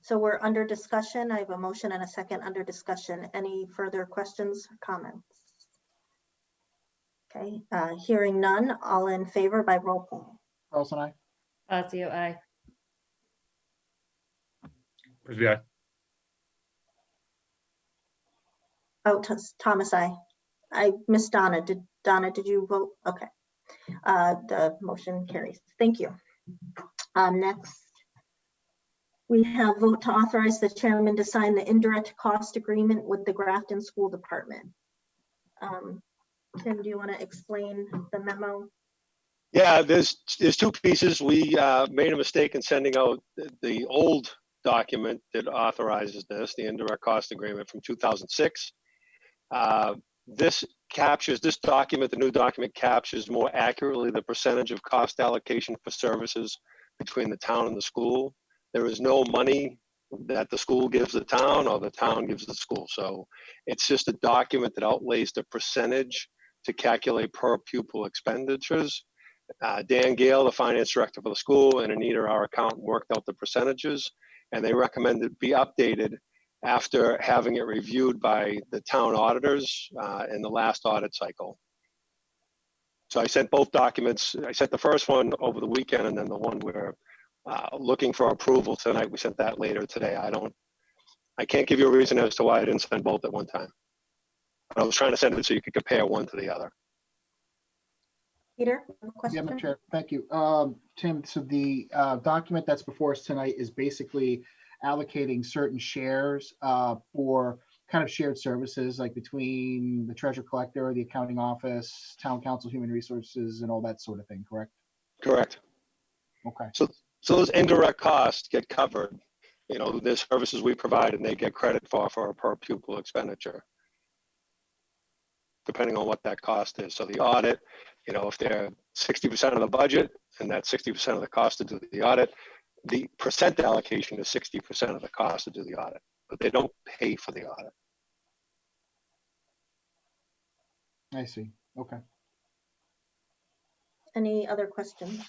So we're under discussion. I have a motion and a second under discussion. Any further questions or comments? Okay. Hearing none. All in favor by roll call. Carlson, aye. Fazio, aye. Frisbee, aye. Oh, Thomas, I missed Donna. Donna, did you vote? Okay. The motion carries. Thank you. Next, we have vote to authorize the chairman to sign the indirect cost agreement with the Grafton School Department. Tim, do you want to explain the memo? Yeah, there's 2 pieces. We made a mistake in sending out the old document that authorizes this, the indirect cost agreement from 2006. This document, the new document, captures more accurately the percentage of cost allocation for services between the town and the school. There is no money that the school gives the town or the town gives the school. So it's just a document that outlays the percentage to calculate per pupil expenditures. Dan Gale, the finance director for the school, and Anita, our accountant, worked out the percentages, and they recommend it be updated after having it reviewed by the town auditors in the last audit cycle. So I sent both documents. I sent the first one over the weekend, and then the one we're looking for approval tonight, we sent that later today. I can't give you a reason as to why I didn't send both at one time. But I was trying to send it so you could compare one to the other. Peter, a question? Yeah, Madam Chair, thank you. Tim, so the document that's before us tonight is basically allocating certain shares for kind of shared services, like between the treasurer collector, the accounting office, town council, human resources, and all that sort of thing, correct? Correct. Okay, So those indirect costs get covered. You know, the services we provide and they get credit for a per pupil expenditure, depending on what that cost is. So the audit, you know, if they're 60% of the budget and that's 60% of the cost to do the audit, the percent allocation is 60% of the cost to do the audit, but they don't pay for the audit. I see. Okay. Any other questions?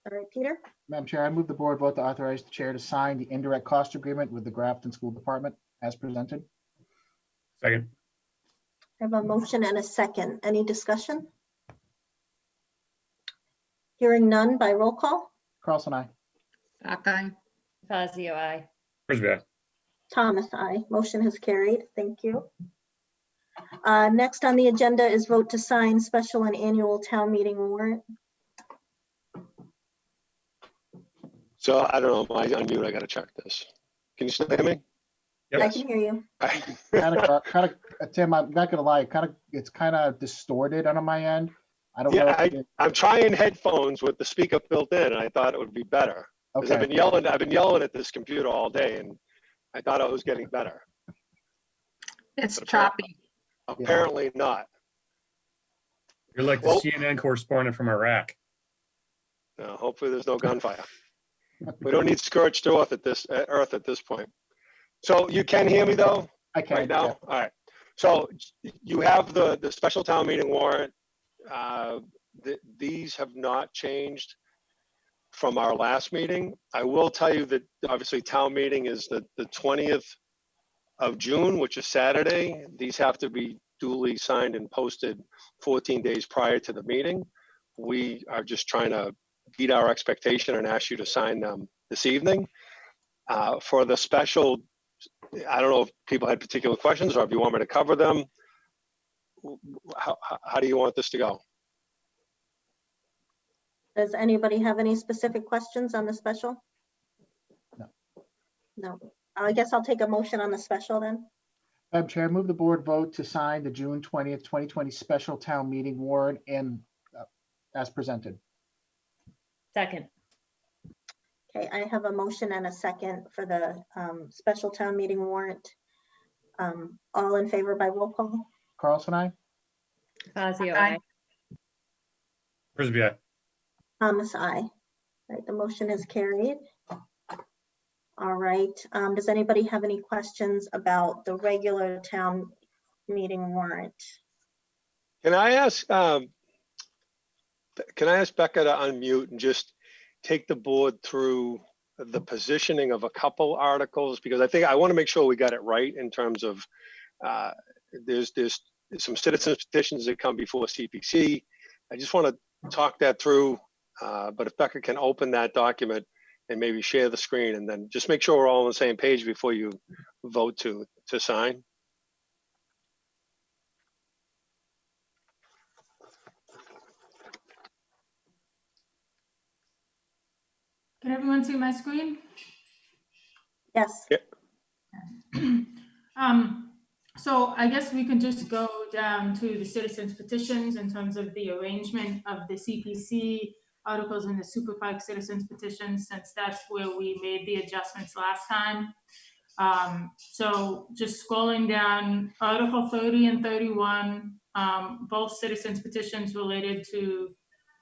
All right, Peter, Madam Chair, I move the board vote to authorize the chair to sign the indirect cost agreement with the Grafton School Department as presented. Second. I have a motion and a second. Any discussion? Hearing none by roll call. Carlson, aye. Back aye. Fazio, aye. Frisbee, aye. Thomas, aye. Motion has carried. Thank you. Next on the agenda is vote to sign special and annual town meeting warrant. So I don't know, I unmute, I gotta check this. Can you still hear me? Yep. I can hear you. Tim, I'm not gonna lie, it's kind of distorted on my end. I don't know. Yeah, I'm trying headphones with the speaker built in and I thought it would be better. Because I've Okay, been yelling at this computer all day and I thought I was getting better. It's But choppy. Apparently not. You're like the Well- CNN correspondent from Iraq. No, hopefully there's no gunfire. We don't need scorched earth at this point. So you can hear me though, I can. right now? yeah. All right. So you have the special town meeting warrant. These have not changed from our last meeting. I will tell you that obviously town meeting is the 20th of June, which is Saturday. These have to be duly signed and posted 14 days prior to the meeting. We are just trying to beat our expectation and ask you to sign them this evening. For the special, I don't know if people had particular questions or if you want me to cover them. How do you want this to go? Does anybody have any specific questions on the special? No. No. I guess I'll take a motion on the special then. Madam Chair, I move the board vote to sign the June 20th, 2020 special town meeting warrant and as presented. Second. Okay, I have a motion and a second for the special town meeting warrant. All in favor by roll call? Carlson, aye. Fazio, Aye. aye. Frisbee, aye. Thomas, aye. Right, the motion is carried. All right, does anybody have any questions about the regular town meeting warrant? Can I ask Becca to unmute and just take the board through the positioning of a couple articles? Because I think I want to make sure we got it right in terms of there's some citizens petitions that come before CPC. I just want to talk that through, but if Becca can open that document and maybe share the screen and then just make sure we're all on the same page before you vote to sign. Can everyone see my screen? Yes. So I guess we can just go down to the citizens petitions in terms of the arrangement of the CPC articles and the Super PAC citizens petitions, since that's where we made the adjustments last time. So just scrolling down, Article 30 and 31, both citizens petitions related to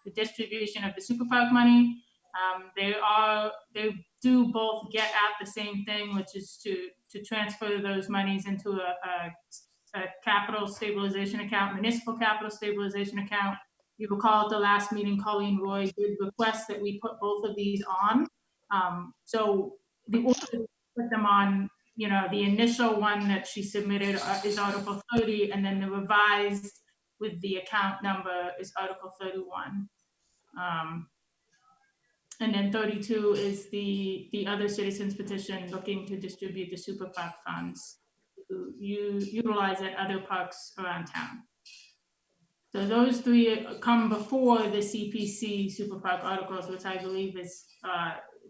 the distribution of the Super PAC money. They do both get at the same thing, which is to transfer those monies into a capital stabilization account, municipal capital stabilization account. You recall at the last meeting, Colleen Roy did request that we put both of these on. So the order to put them on, you know, the initial one that she submitted is Article 30, and then the revised with the account number is Article 31. And then 32 is the other citizens petition looking to distribute the Super PAC funds you utilize at other parks around town. So those three come before the CPC Super PAC articles, which I believe is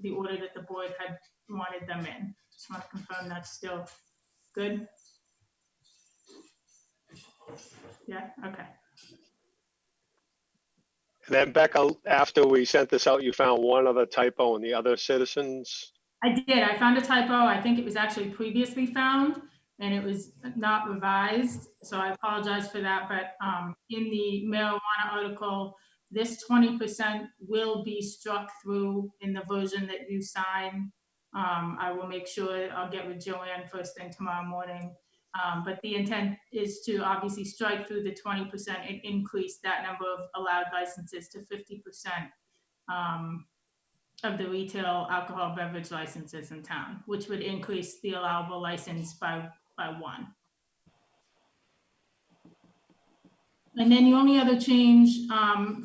the order that the board had wanted them in. Just want to confirm that's still good. Yeah, okay. And then Becca, after we sent this out, you found one other typo in the other citizens. I did. I found a typo. I think it was actually previously found and it was not revised. So I apologize for that. But in the marijuana article, this 20% will be struck through in the version that you sign. I will make sure I'll get with Joanne first thing tomorrow morning. But the intent is to obviously strike through the 20% and increase that number of allowed licenses to 50%. Of the retail alcohol beverage licenses in town, which would increase the allowable license by one. And then the only other change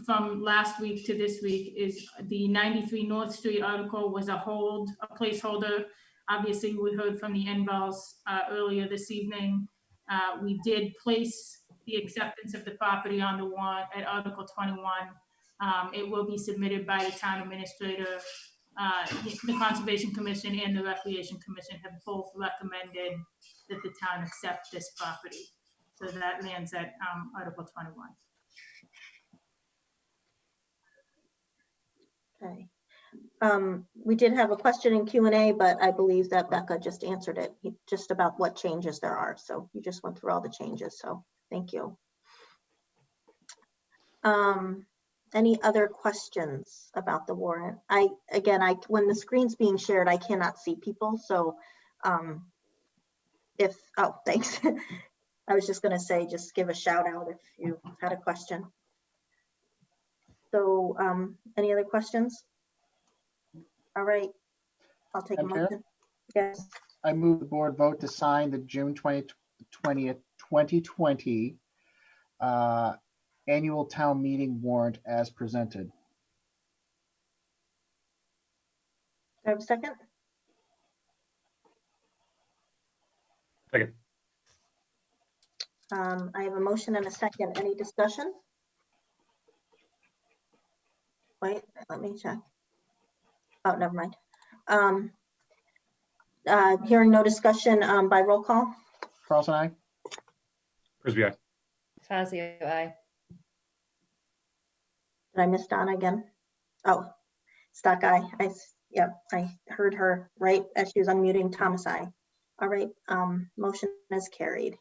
from last week to this week is the 93 North Street article was a placeholder. Obviously, we heard from the NVALs earlier this evening. We did place the acceptance of the property on the warrant at Article 21. It will be submitted by the town administrator. The Conservation Commission and the Recreation Commission have both recommended that the town accept this property. So that lands at Article 21. Okay. We did have a question in Q&A, but I believe that Becca just answered it, just about what changes there are. So you just went through all the changes. So thank you. Any other questions about the warrant? When the screen's being shared, I cannot see people. So thanks. I was just gonna say, just give a shout out if you had a question. So any other questions? All right, I'll take a motion. Yes. I move the board vote to sign the June 20th, 2020 annual town meeting warrant as presented. Do I have a second? Second. I have a motion and a second. Any discussion? Wait, let me check. Oh, never mind. Hearing no discussion by roll call. Carlson, aye. Frisbee, aye. Fazio, aye. Did I miss Donna again? Oh, Stock eye. I heard her right as she was unmuting. Thomas eye. All right, motion is carried.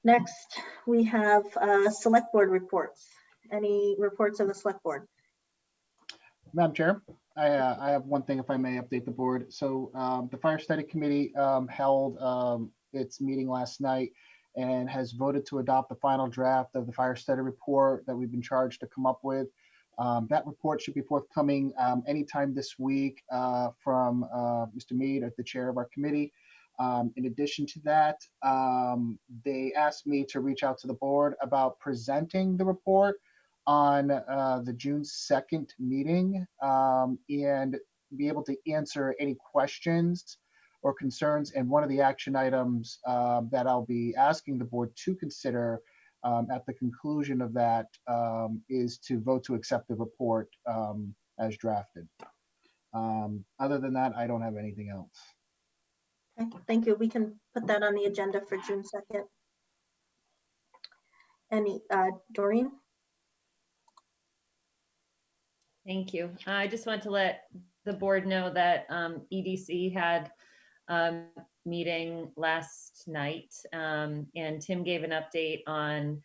Next, we have select board reports. Any reports of the select board? Madam Chair, I have one thing, if I may update the board. So the Fire Study Committee held its meeting last night and has voted to adopt the final draft of the fire study report that we've been charged to come up with. That report should be forthcoming anytime this week from Mr. Mead, the chair of our committee. In addition to that, they asked me to reach out to the board about presenting the report on the June 2nd meeting and be able to answer any questions or concerns. And one of the action items that I'll be asking the board to consider at the conclusion of that is to vote to accept the report as drafted. Other than that, I don't have anything else. Okay, thank you. We can put that on the agenda for June 2nd. Any, Doreen? Thank you. I just want to let the board know that EDC had a meeting last night and Tim gave an update on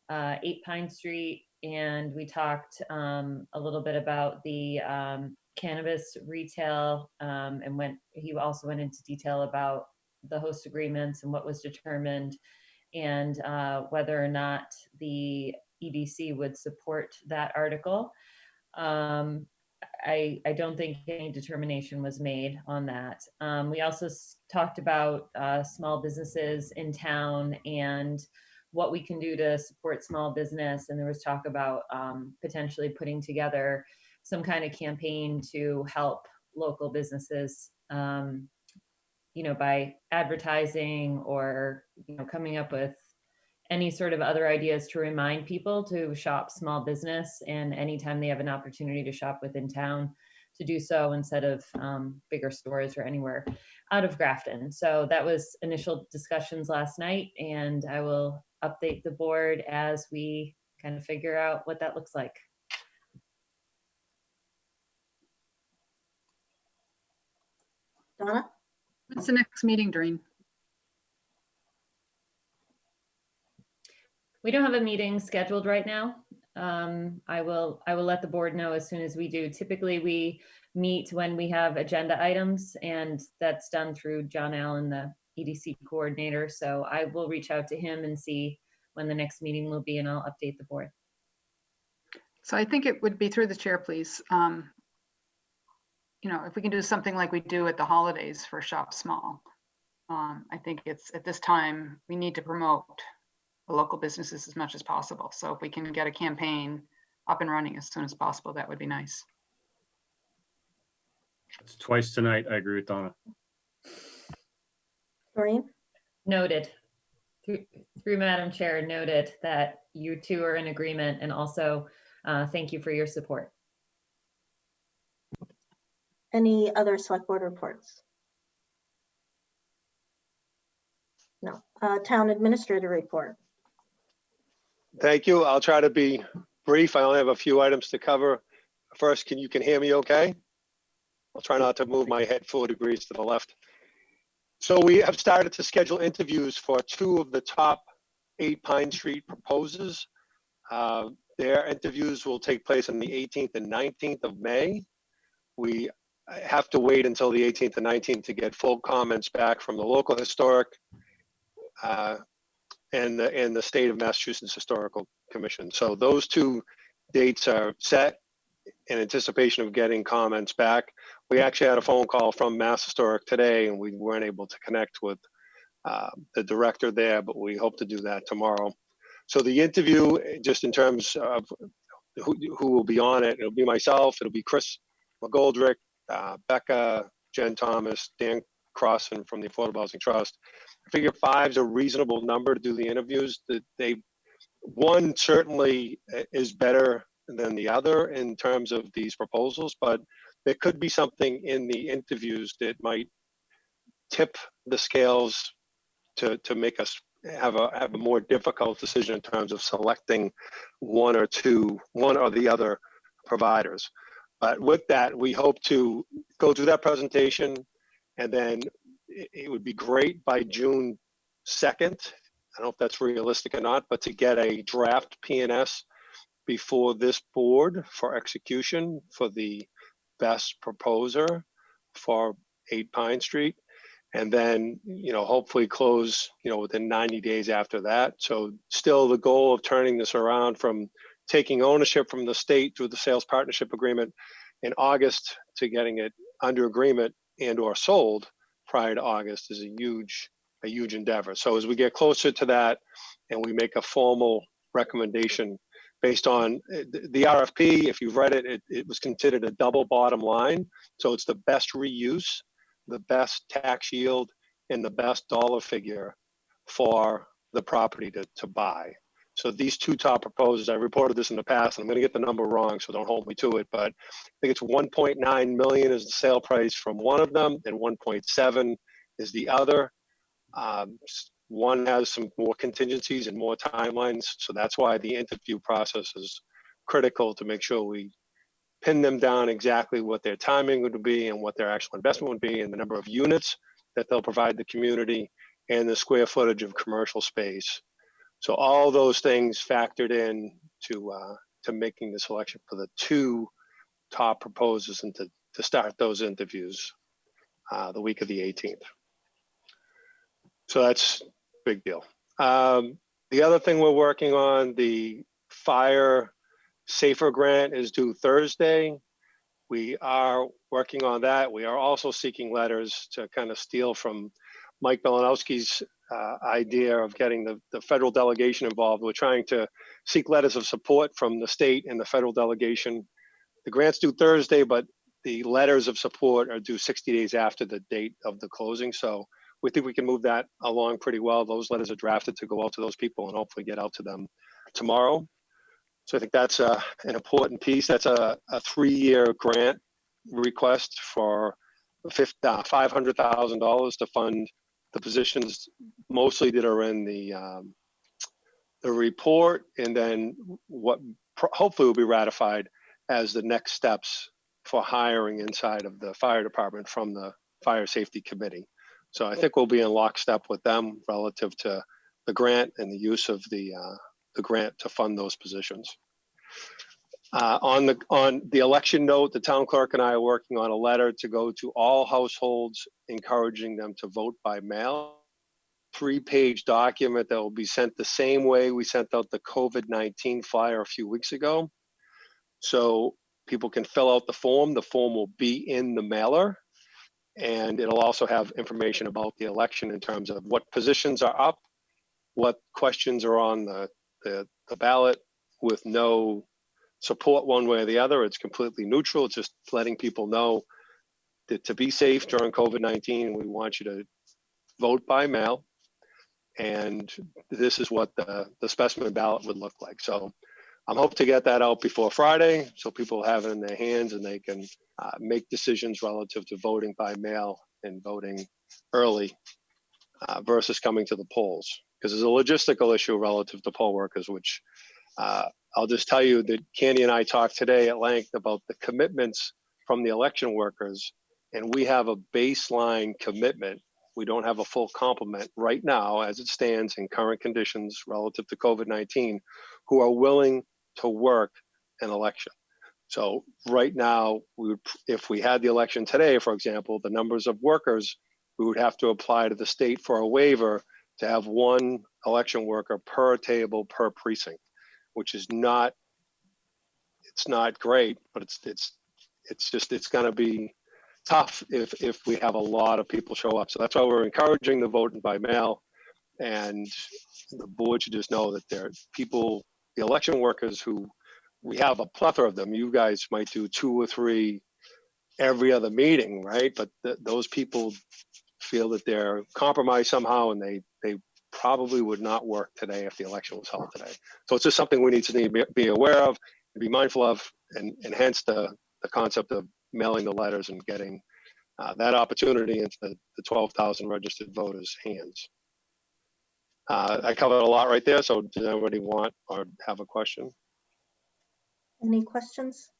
8 Pine Street, and we talked a little bit about the cannabis retail and he also went into detail about the host agreements and what was determined and whether or not the EDC would support that article. I don't think any determination was made on that. We also talked about small businesses in town and what we can do to support small business. And there was talk about potentially putting together some kind of campaign to help local businesses, by advertising or, coming up with any sort of other ideas to remind people to shop small business, and anytime they have an opportunity to shop within town, to do so instead of bigger stores or anywhere out of Grafton. So that was initial discussions last night, and I will update the board as we kind of figure out what that looks like. Donna? What's the next meeting, Doreen? We don't have a meeting scheduled right now. I will let the board know as soon as we do. Typically, we meet when we have agenda items, and that's done through John Allen, the EDC coordinator. So I will reach out to him and see when the next meeting will be, and I'll update the board. So I think it would be through the chair, please. You know, if we can do something like we do at the holidays for Shop Small. I think it's at this time, we need to promote the local businesses as much as possible. So if we can get a campaign up and running as soon as possible, that would be nice. It's twice tonight. I agree with Donna. Doreen? Noted. Through Madam Chair, noted that you two are in agreement, and also thank you for your support. Any other select board reports? No. Town administrator report. Thank you. I'll try to be brief. I only have a few items to cover. First, you can hear me okay? I'll try not to move my head 4 degrees to the left. So we have started to schedule interviews for 2 of the top 8 Pine Street proposers. Their interviews will take place on the 18th and 19th of May. We have to wait until the 18th and 19th to get full comments back from the local historic and the state of Massachusetts Historical Commission. So those 2 dates are set in anticipation of getting comments back. We actually had a phone call from Mass Historic today, and we weren't able to connect with the director there, but we hope to do that tomorrow. So the interview, just in terms of who will be on it, it'll be myself, it'll be Chris McGoldrick, Becca, Jen Thomas, Dan Crossan from the Affordable Housing Trust. I figure 5 is a reasonable number to do the interviews. That one certainly is better than the other in terms of these proposals, but there could be something in the interviews that might tip the scales to make us have a more difficult decision in terms of selecting one or the other providers. But with that, we hope to go through that presentation, and then it would be great by June 2nd. I don't know if that's realistic or not, but to get a draft P&S before this board for execution for the best proposer for 8 Pine Street. And then, hopefully close, within 90 days after that. So still the goal of turning this around from taking ownership from the state through the sales partnership agreement in August to getting it under agreement and or sold prior to August is a huge endeavor. So as we get closer to that and we make a formal recommendation based on the RFP, if you've read it, it was considered a double bottom line. So it's the best reuse, the best tax yield, and the best dollar figure for the property to buy. So these 2 top proposals, I reported this in the past, and I'm gonna get the number wrong, so don't hold me to it, but I think it's 1.9 million is the sale price from one of them, and 1.7 is the other. One has some more contingencies and more timelines, so that's why the interview process is critical to make sure we pin them down exactly what their timing would be and what their actual investment would be and the number of units that they'll provide the community and the square footage of commercial space. So all those things factored in to making the selection for the 2 top proposers and to start those interviews the week of the 18th. So that's a big deal. The other thing we're working on, the Fire Safer grant is due Thursday. We are working on that. We are also seeking letters to kind of steal from Mike Belanowski's idea of getting the federal delegation involved. We're trying to seek letters of support from the state and the federal delegation. The grant's due Thursday, but the letters of support are due 60 days after the date of the closing. So we think we can move that along pretty well. Those letters are drafted to go out to those people and hopefully get out to them tomorrow. So I think that's an important piece. That's a 3-year grant request for $500,000 to fund the positions mostly that are in the the report and then what hopefully will be ratified as the next steps for hiring inside of the fire department from the Fire Safety Committee. So I think we'll be in lockstep with them relative to the grant and the use of the grant to fund those positions. On the election note, the town clerk and I are working on a letter to go to all households, encouraging them to vote by mail. 3-page document that will be sent the same way we sent out the COVID-19 flyer a few weeks ago. So people can fill out the form. The form will be in the mailer, and it'll also have information about the election in terms of what positions are up, what questions are on the ballot, with no support one way or the other. It's completely neutral. It's just letting people know that to be safe during COVID-19, we want you to vote by mail. And this is what the specimen ballot would look like. So I'm hoping to get that out before Friday so people have it in their hands and they can make decisions relative to voting by mail and voting early versus coming to the polls. Because there's a logistical issue relative to poll workers, which I'll just tell you that Candy and I talked today at length about the commitments from the election workers, and we have a baseline commitment. We don't have a full complement right now as it stands in current conditions relative to COVID-19 who are willing to work an election. So right now, if we had the election today, for example, the numbers of workers, we would have to apply to the state for a waiver to have one election worker per table per precinct, which is not, it's not great, but it's going to be tough if we have a lot of people show up. So that's why we're encouraging the voting by mail, and the board should just know that there are people, the election workers who, we have a plethora of them. You guys might do 2 or 3 every other meeting, right? But those people feel that they're compromised somehow, and they probably would not work today if the election was held today. So it's just something we need to be aware of and be mindful of, and hence the concept of mailing the letters and getting that opportunity into the 12,000 registered voters' hands. I covered a lot right there, so does anybody want or have a question? Any questions?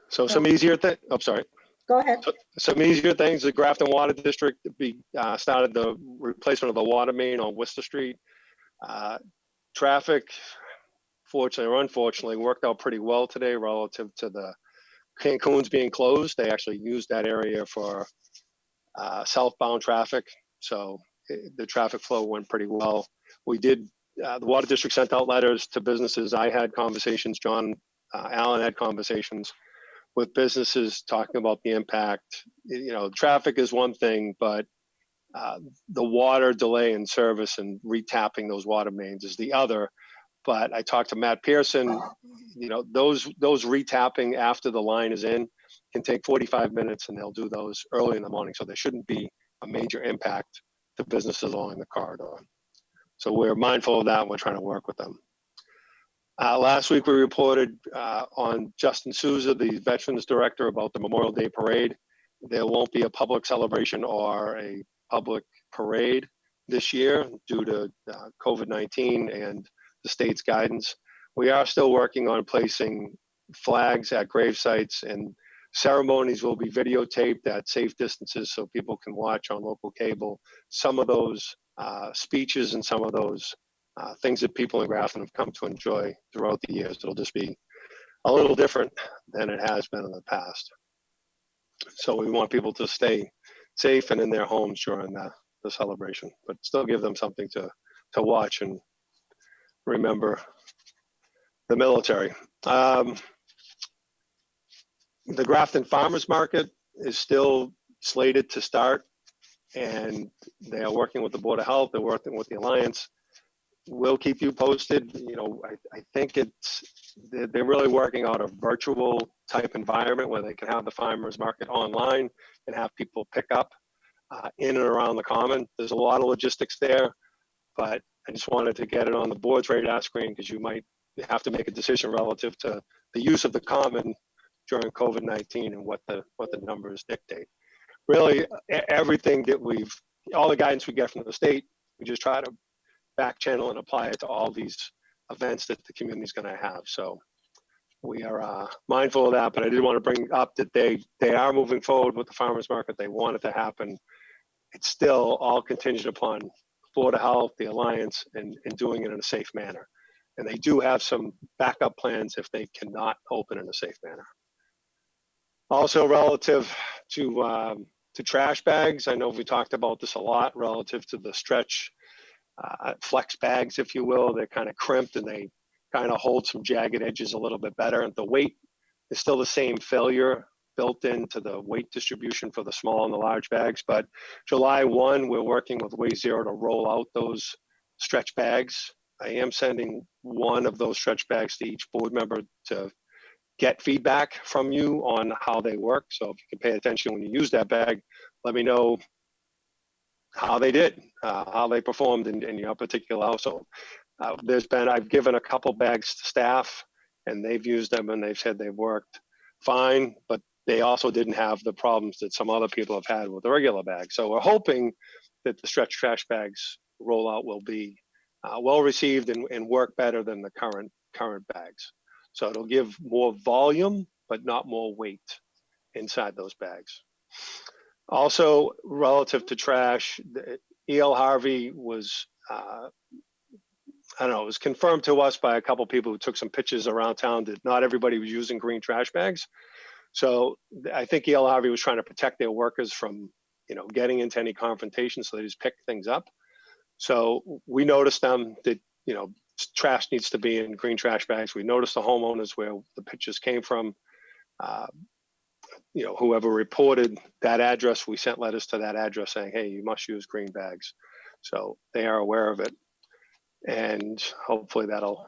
So some easier thing, I'm sorry. Go ahead. Some easier things, the Grafton Water District started the replacement of the water main on Worcester Street. Traffic, fortunately or unfortunately, worked out pretty well today relative to the Cancun's being closed. They actually used that area for southbound traffic. So the traffic flow went pretty well. We did, the Water District sent out letters to businesses. I had conversations, John Allen had conversations with businesses talking about the impact. You know, traffic is one thing, but the water delay in service and retapping those water mains is the other. But I talked to Matt Pearson, you know, those retapping after the line is in can take 45 minutes, and they'll do those early in the morning. So there shouldn't be a major impact to businesses along the corridor. So we're mindful of that, and we're trying to work with them. Last week, we reported on Justin Souza, the Veterans Director, about the Memorial Day Parade. There won't be a public celebration or a public parade this year due to COVID-19 and the state's guidance. We are still working on placing flags at grave sites, and ceremonies will be videotaped at safe distances so people can watch on local cable some of those speeches and some of those things that people in Grafton have come to enjoy throughout the years. It'll just be a little different than it has been in the past. So we want people to stay safe and in their homes during the celebration, but still give them something to watch and remember the military. The Grafton Farmers Market is still slated to start, and they are working with the Board of Health. They're working with the Alliance. We'll keep you posted. You know, I think they're really working out a virtual type environment where they can have the farmers market online and have people pick up in and around the common. There's a lot of logistics there, but I just wanted to get it on the board's radar screen because you might have to make a decision relative to the use of the common during COVID-19 and what the numbers dictate. Really, everything that all the guidance we get from the state We just try to back channel and apply it to all these events that the community is going to have. So we are mindful of that, but I did want to bring up that they are moving forward with the farmers market. They want it to happen. It's still all contingent upon Florida Health, the Alliance, and doing it in a safe manner. And they do have some backup plans if they cannot open in a safe manner. Also, relative to trash bags, I know we talked about this a lot relative to the stretch flex bags, if you will. They're kind of crimped and they kind of hold some jagged edges a little bit better. And the weight is still the same failure built into the weight distribution for the small and the large bags. But July 1, we're working with WayZero to roll out those stretch bags. I am sending one of those stretch bags to each board member to get feedback from you on how they work. So if you can pay attention when you use that bag, let me know how they did, how they performed in your particular household. I've given a couple bags to staff and they've used them and they've said they've worked fine, but they also didn't have the problems that some other people have had with the regular bags. So we're hoping that the stretch trash bags rollout will be well received and work better than the current bags. So it'll give more volume, but not more weight inside those bags. Also, relative to trash, E.L. Harvey was, it was confirmed to us by a couple people who took some pictures around town that not everybody was using green trash bags. So I think E.L. Harvey was trying to protect their workers from, getting into any confrontation, so they just picked things up. So we noticed them that, trash needs to be in green trash bags. We noticed the homeowners where the pictures came from. Whoever reported that address, we sent letters to that address saying, hey, you must use green bags. So they are aware of it. And hopefully that'll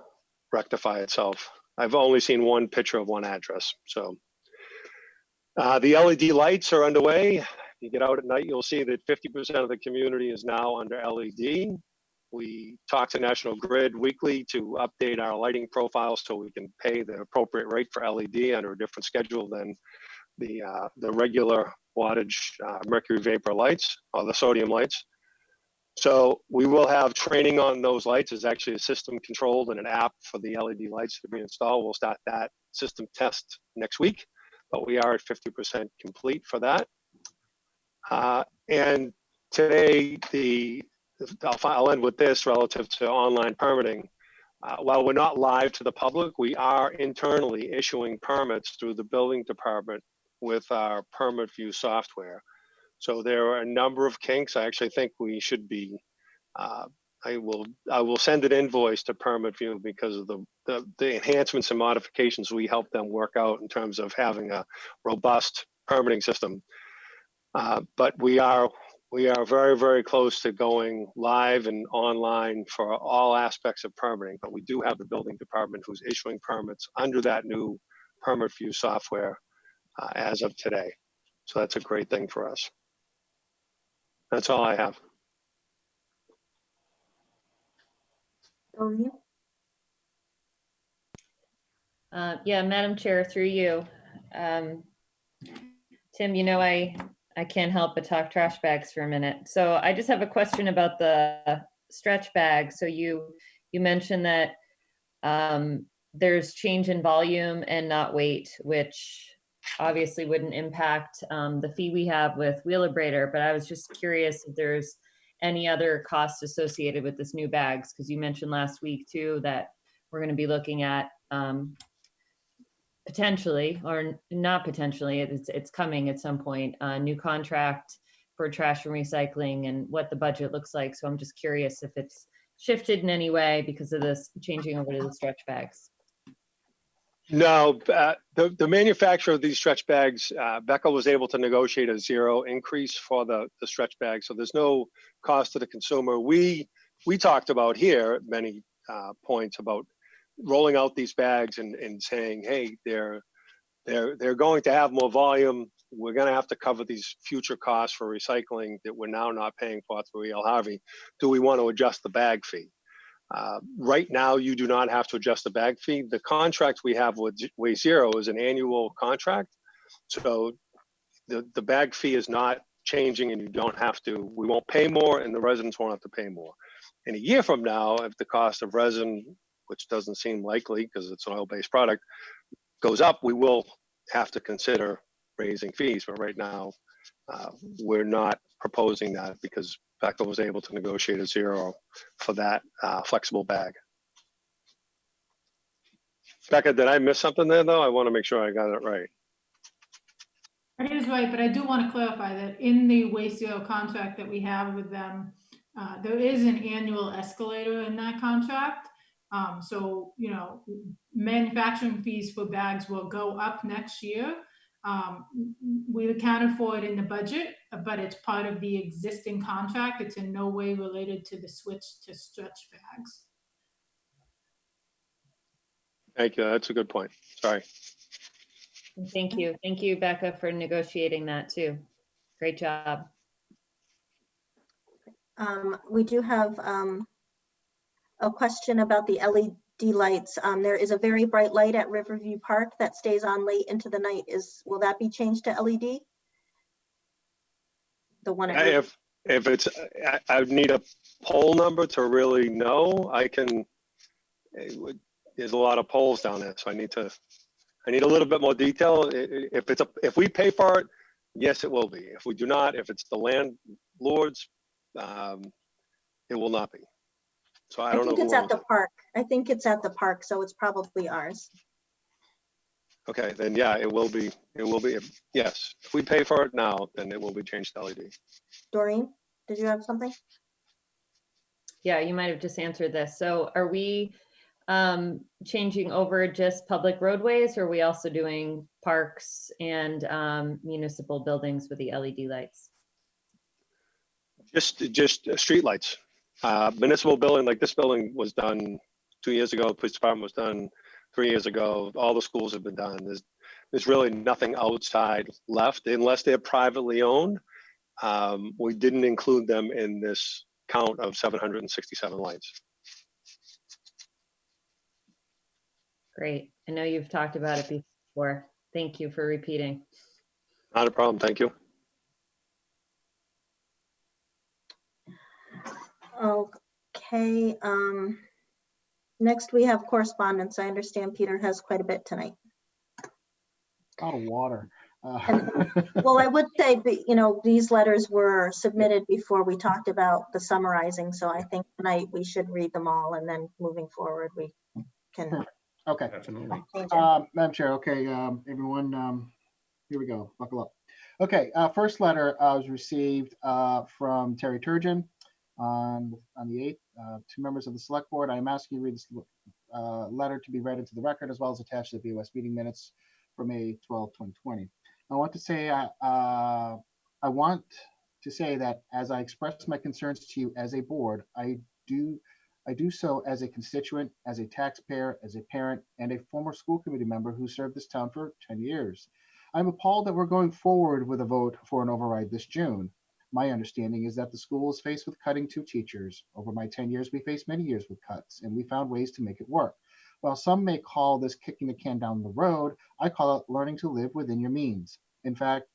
rectify itself. I've only seen one picture of one address. So the LED lights are underway. If you get out at night, you'll see that 50% of the community is now under LED. We talk to National Grid weekly to update our lighting profiles so we can pay the appropriate rate for LED under a different schedule than the regular wattage mercury vapor lights or the sodium lights. So we will have training on those lights. There's actually a system controlled and an app for the LED lights to be installed. We'll start that system test next week, but we are at 50% complete for that. And today, I'll end with this relative to online permitting. While we're not live to the public, we are internally issuing permits through the building department with our Permit View software. So there are a number of kinks. I actually think we should be, I will send an invoice to Permit View because of the enhancements and modifications we help them work out in terms of having a robust permitting system. But we are very, very close to going live and online for all aspects of permitting, but we do have the building department who's issuing permits under that new Permit View software as of today. So that's a great thing for us. That's all I have. Yeah, Madam Chair, through you. Tim, I can't help but talk trash bags for a minute. So I just have a question about the stretch bag. So you mentioned that there's change in volume and not weight, which obviously wouldn't impact the fee we have with Wheelabrator, but I was just curious if there's any other costs associated with this new bags, because you mentioned last week too that we're going to be looking at potentially, or not potentially, it's coming at some point, a new contract for trash and recycling and what the budget looks like. So I'm just curious if it's shifted in any way because of this changing over to the stretch bags. No, the manufacturer of these stretch bags, Bechtel was able to negotiate a zero increase for the stretch bag. So there's no cost to the consumer. We talked about here at many points about rolling out these bags and saying, hey, they're going to have more volume. We're going to have to cover these future costs for recycling that we're now not paying for through E.L. Harvey. Do we want to adjust the bag fee? Right now, you do not have to adjust the bag fee. The contract we have with WayZero is an annual contract. So the bag fee is not changing and you don't have to, we won't pay more and the residents won't have to pay more. in a year from now, if the cost of resin, which doesn't seem likely because it's an oil-based product, goes up, we will have to consider raising fees. But right now, we're not proposing that because Becca was able to negotiate a zero for that flexible bag. Becca, did I miss something there though? I want to make sure I got it right. It is right, but I do want to clarify that in the waste zero contract that we have with them, there is an annual escalator in that contract. So, you know, manufacturing fees for bags will go up next year. We accounted for it in the budget, but it's part of the existing contract. It's in no way related to the switch to stretch bags. Thank you. That's a good point. Sorry. Thank you. Thank you, Becca, for negotiating that too. Great job. We do have a question about the LED lights. There is a very bright light at Riverview Park that stays on late into the night. Will that be changed to LED? The one at If it's, I would need a poll number to really know. There's a lot of polls down there, so I need a little bit more detail. If we pay for it, yes, it will be. If we do not, if it's the landlord's, it will not be. So I don't know. I think it's at the park. I think it's at the park, so it's probably ours. Okay, then yeah, it will be. It will be. Yes, if we pay for it now, then it will be changed to LED. Doreen, did you have something? Yeah, you might have just answered this. So are we changing over just public roadways, or are we also doing parks and municipal buildings with the LED lights? Just street lights. Municipal building, like this building was done 2 years ago. The police department was done 3 years ago. All the schools have been done. There's really nothing outside left unless they're privately owned. We didn't include them in this count of 767 lights. Great. I know you've talked about it before. Thank you for repeating. Not a problem. Thank you. Okay. Next we have correspondence. I understand Peter has quite a bit tonight. A lot of water. Well, I would say, you know, these letters were submitted before we talked about the summarizing, so I think tonight we should read them all, and then moving forward we can. Okay. Definitely. Madam Chair, okay, everyone, here we go, buckle up. Okay, first letter was received from Terry Turgeon on the 8th, to members of the Select Board. I'm asking you to read this letter to be read into the record as well as attached to the BOS meeting minutes for May 12, 2020. I want to say that as I express my concerns to you as a board, I do so as a constituent, as a taxpayer, as a parent, and a former school committee member who served this town for 10 years. I'm appalled that we're going forward with a vote for an override this June. My understanding is that the school is faced with cutting 2 teachers. Over my 10 years, we faced many years with cuts, and we found ways to make it work. While some may call this kicking the can down the road, I call it learning to live within your means. In fact,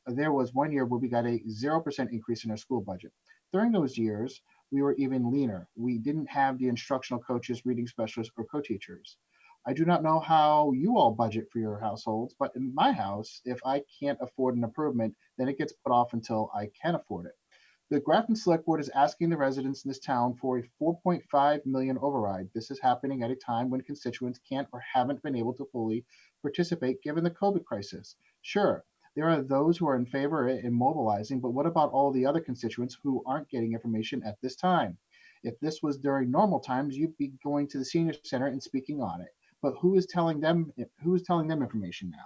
there was 1 year where we got a 0% increase in our school budget. During those years, we were even leaner. We didn't have the instructional coaches, reading specialists, or co-teachers. I do not know how you all budget for your households, but in my house, if I can't afford an improvement, then it gets put off until I can afford it. The Grafton Select Board is asking the residents in this town for a $4.5 million override. This is happening at a time when constituents can't or haven't been able to fully participate given the COVID crisis. Sure, there are those who are in favor of it and mobilizing, but what about all the other constituents who aren't getting information at this time? If this was during normal times, you'd be going to the senior center and speaking on it. But who is telling them information now?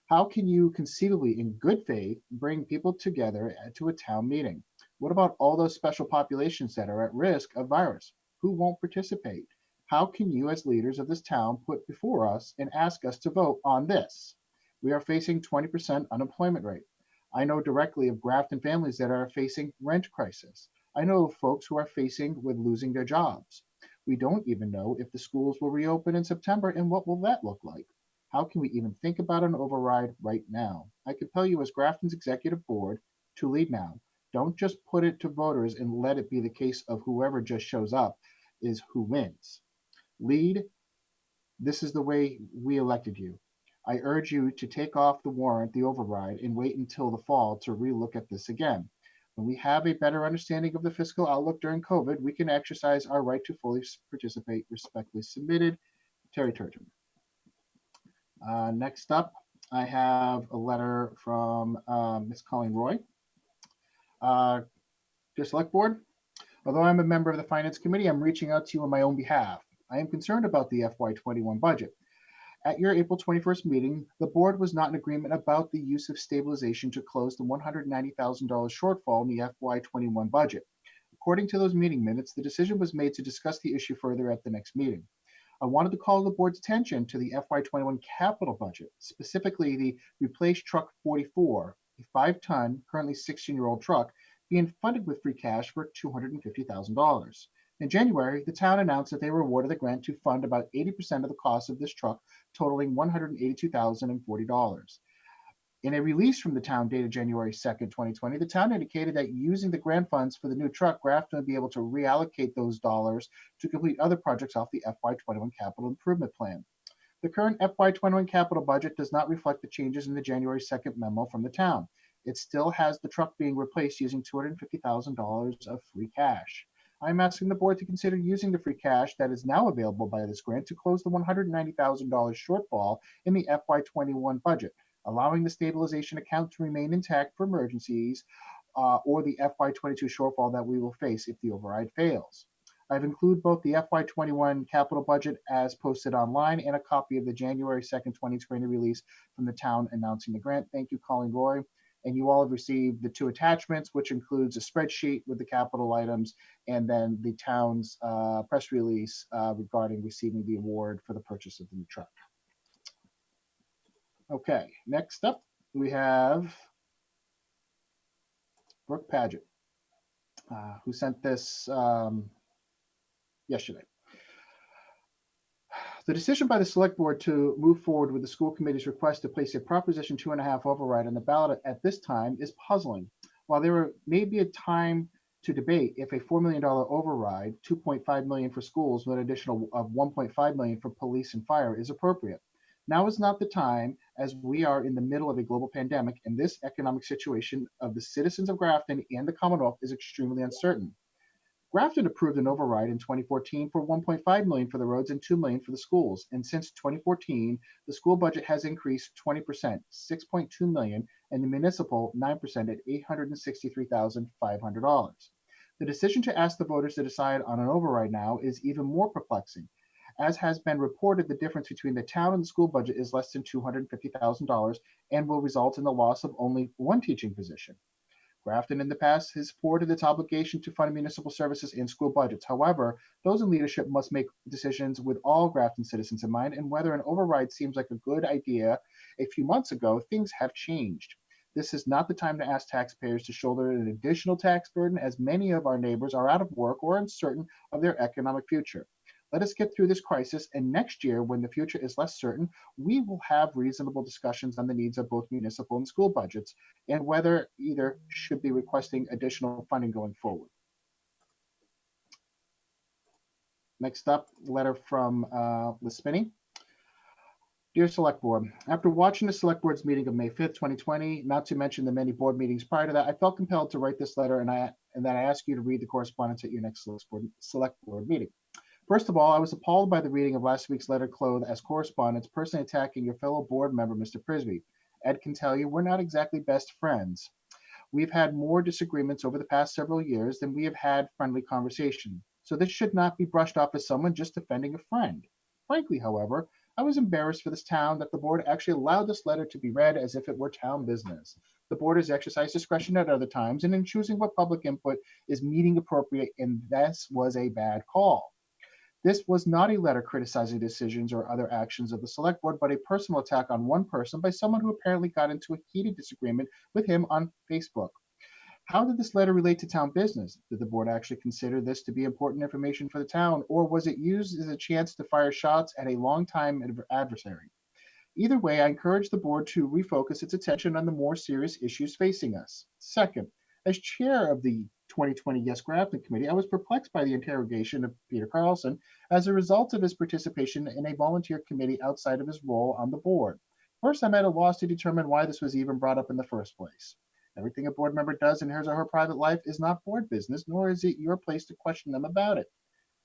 How can you conceivably, in good faith, bring people together to a town meeting? What about all those special populations that are at risk of virus? Who won't participate? How can you, as leaders of this town, put before us and ask us to vote on this? We are facing 20% unemployment rate. I know directly of Grafton families that are facing rent crisis. I know of folks who are facing with losing their jobs. We don't even know if the schools will reopen in September, and what will that look like? How can we even think about an override right now? I can tell you as Grafton's executive board, to lead now, Don't just put it to voters and let it be the case of whoever just shows up is who wins. Lead, this is the way we elected you. I urge you to take off the warrant, the override, and wait until the fall to relook at this again. When we have a better understanding of the fiscal outlook during COVID, we can exercise our right to fully participate. Respectfully submitted, Terry Turgeon. Next up, I have a letter from Ms. Colleen Roy. Dear Select Board, although I'm a member of the Finance Committee, I'm reaching out to you on my own behalf. I am concerned about the FY21 budget. At your April 21st meeting, the board was not in agreement about the use of stabilization to close the $190,000 shortfall in the FY21 budget. According to those meeting minutes, the decision was made to discuss the issue further at the next meeting. I wanted to call the board's attention to the FY21 capital budget, specifically the Replace Truck 44, a 5-ton, currently 16-year-old truck, being funded with free cash for $250,000. In January, the town announced that they were awarded the grant to fund about 80% of the cost of this truck, totaling $182,040. In a release from the town dated January 2nd, 2020, the town indicated that using the grant funds for the new truck, Grafton would be able to reallocate those dollars to complete other projects off the FY21 capital improvement plan. The current FY21 capital budget does not reflect the changes in the January 2nd memo from the town. It still has the truck being replaced using $250,000 of free cash. I'm asking the board to consider using the free cash that is now available by this grant to close the $190,000 shortfall in the FY21 budget, allowing the stabilization account to remain intact for emergencies or the FY22 shortfall that we will face if the override fails. I've included both the FY21 capital budget as posted online and a copy of the January 2nd, 2020 release from the town announcing the grant. Thank you, Colleen Roy. And you all have received the 2 attachments, which includes a spreadsheet with the capital items and then the town's press release regarding receiving the award for the purchase of the new truck. Okay, next up, we have Brooke Paget, who sent this yesterday. The decision by the Select Board to move forward with the school committee's request to place a Proposition 2.5 override on the ballot at this time is puzzling. While there may be a time to debate if a $4 million override, $2.5 million for schools with an additional of $1.5 million for police and fire is appropriate. Now is not the time, as we are in the middle of a global pandemic, and this economic situation of the citizens of Grafton and the Commonwealth is extremely uncertain. Grafton approved an override in 2014 for $1.5 million for the roads and $2 million for the schools. And since 2014, the school budget has increased 20%, $6.2 million, and the municipal 9% at $863,500. The decision to ask the voters to decide on an override now is even more perplexing. As has been reported, the difference between the town and the school budget is less than $250,000 and will result in the loss of only 1 teaching position. Grafton in the past has supported its obligation to fund municipal services and school budgets. However, those in leadership must make decisions with all Grafton citizens in mind, and whether an override seems like a good idea a few months ago, things have changed. This is not the time to ask taxpayers to shoulder an additional tax burden, as many of our neighbors are out of work or uncertain of their economic future. Let us get through this crisis, and next year, when the future is less certain, we will have reasonable discussions on the needs of both municipal and school budgets and whether either should be requesting additional funding going forward. Next up, letter from Liz Spinney. Dear Select Board, after watching the Select Board's meeting of May 5th, 2020, not to mention the many board meetings prior to that, I felt compelled to write this letter, and then I ask you to read the correspondence at your next Select Board meeting. First of all, I was appalled by the reading of last week's letter clothed as correspondence, personally attacking your fellow board member, Mr. Prisby. Ed can tell you we're not exactly best friends. We've had more disagreements over the past several years than we have had friendly conversation. So this should not be brushed off as someone just defending a friend. Frankly, however, I was embarrassed for this town that the board actually allowed this letter to be read as if it were town business. The board has exercised discretion at other times and in choosing what public input is meeting appropriate, and this was a bad call. This was not a letter criticizing decisions or other actions of the Select Board, but a personal attack on one person by someone who apparently got into a heated disagreement with him on Facebook. How did this letter relate to town business? Did the board actually consider this to be important information for the town, or was it used as a chance to fire shots at a longtime adversary? Either way, I encourage the board to refocus its attention on the more serious issues facing us. Second, As chair of the 2020 Yes Grafton Committee, I was perplexed by the interrogation of Peter Carlson as a result of his participation in a volunteer committee outside of his role on the board. First, I'm at a loss to determine why this was even brought up in the first place. Everything a board member does in his or her private life is not board business, nor is it your place to question them about it.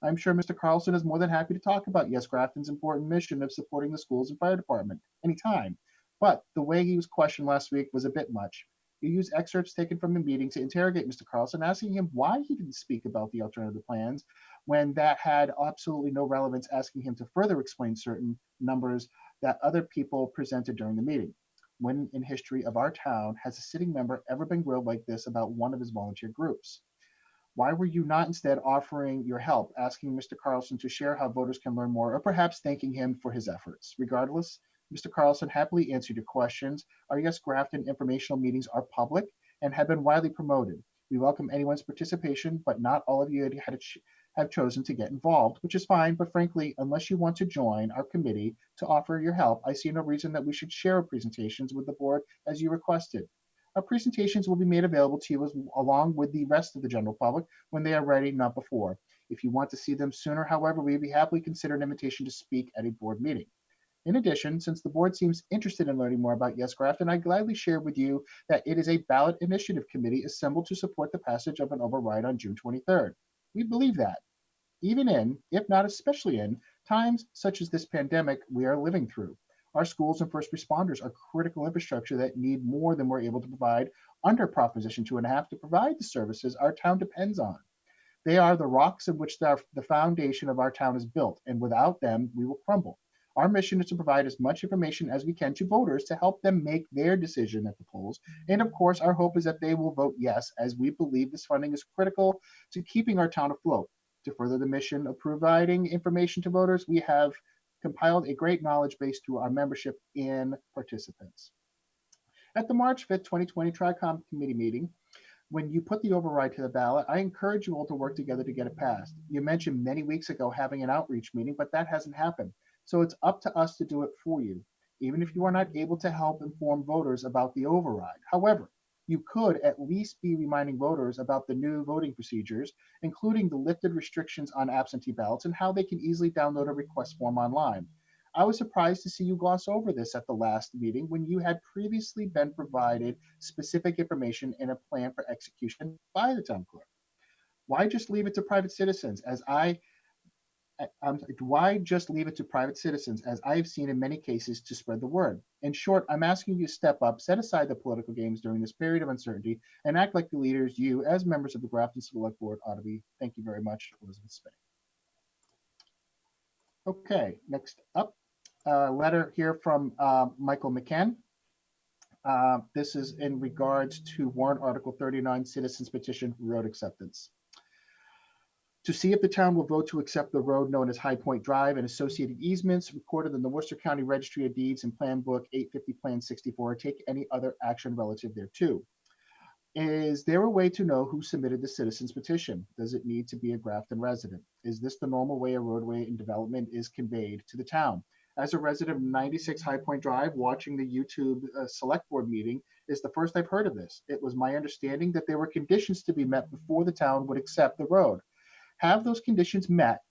I'm sure Mr. Carlson is more than happy to talk about Yes Grafton's important mission of supporting the schools and fire department anytime. But the way he was questioned last week was a bit much. You use excerpts taken from the meeting to interrogate Mr. Carlson, asking him why he didn't speak about the alternative plans when that had absolutely no relevance, asking him to further explain certain numbers that other people presented during the meeting. When in history of our town has a sitting member ever been grilled like this about one of his volunteer groups? Why were you not instead offering your help, asking Mr. Carlson to share how voters can learn more, or perhaps thanking him for his efforts? Regardless, Mr. Carlson happily answered your questions. Our Yes Grafton informational meetings are public and have been widely promoted. We welcome anyone's participation, but not all of you have chosen to get involved, which is fine, but frankly, unless you want to join our committee to offer your help, I see no reason that we should share our presentations with the board as you requested. Our presentations will be made available to you along with the rest of the general public when they are ready, not before. If you want to see them sooner, however, we'd be happily consider an invitation to speak at a board meeting. In addition, since the board seems interested in learning more about Yes Grafton, I gladly share with you that it is a ballot initiative committee assembled to support the passage of an override on June 23rd. We believe that, even in, if not especially in, times such as this pandemic we are living through. Our schools and first responders are critical infrastructure that need more than we're able to provide under Proposition 2.5 to provide the services our town depends on. They are the rocks in which the foundation of our town is built, and without them, we will crumble. Our mission is to provide as much information as we can to voters to help them make their decision at the polls. And of course, our hope is that they will vote yes, as we believe this funding is critical to keeping our town afloat. To further the mission of providing information to voters, we have compiled a great knowledge base through our membership and participants. At the March 5th, 2020 TRICOM committee meeting, when you put the override to the ballot, I encourage you all to work together to get it passed. You mentioned many weeks ago having an outreach meeting, but that hasn't happened. So it's up to us to do it for you, even if you are not able to help inform voters about the override. However, you could at least be reminding voters about the new voting procedures, including the lifted restrictions on absentee ballots and how they can easily download a request form online. I was surprised to see you gloss over this at the last meeting when you had previously been provided specific information and a plan for execution by the town clerk. Why just leave it to private citizens why just leave it to private citizens, as I have seen in many cases, to spread the word? In short, I'm asking you to step up, set aside the political games during this period of uncertainty, and act like the leaders you, as members of the Grafton Select Board, ought to be. Thank you very much, Elizabeth Spinney. Okay, next up, a letter here from Michael McCann. This is in regards to warrant Article 39, Citizens Petition Road Acceptance. To see if the town will vote to accept the road known as High Point Drive and associated easements recorded in the Worcester County Registry of Deeds and Plan Book 850 Plan 64, or take any other action relative thereto. Is there a way to know who submitted the citizens petition? Does it need to be a Grafton resident? Is this the normal way a roadway in development is conveyed to the town? As a resident of 96 High Point Drive, watching the YouTube Select Board meeting is the first I've heard of this. It was my understanding that there were conditions to be met before the town would accept the road. Have those conditions met?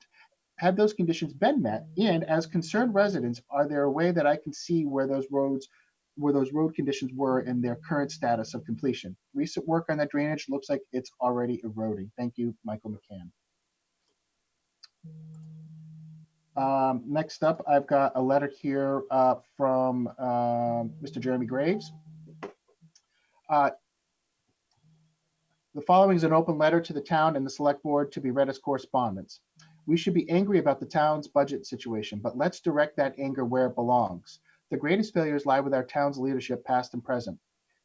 Have those conditions been met? And as concerned residents, are there a way that I can see where those road conditions were in their current status of completion? Recent work on that drainage looks like it's already eroding. Thank you, Michael McCann. Next up, I've got a letter here from Mr. Jeremy Graves. The following is an open letter to the town and the select board to be read as correspondence. We should be angry about the town's budget situation, but let's direct that anger where it belongs. The greatest failures lie with our town's leadership, past and present.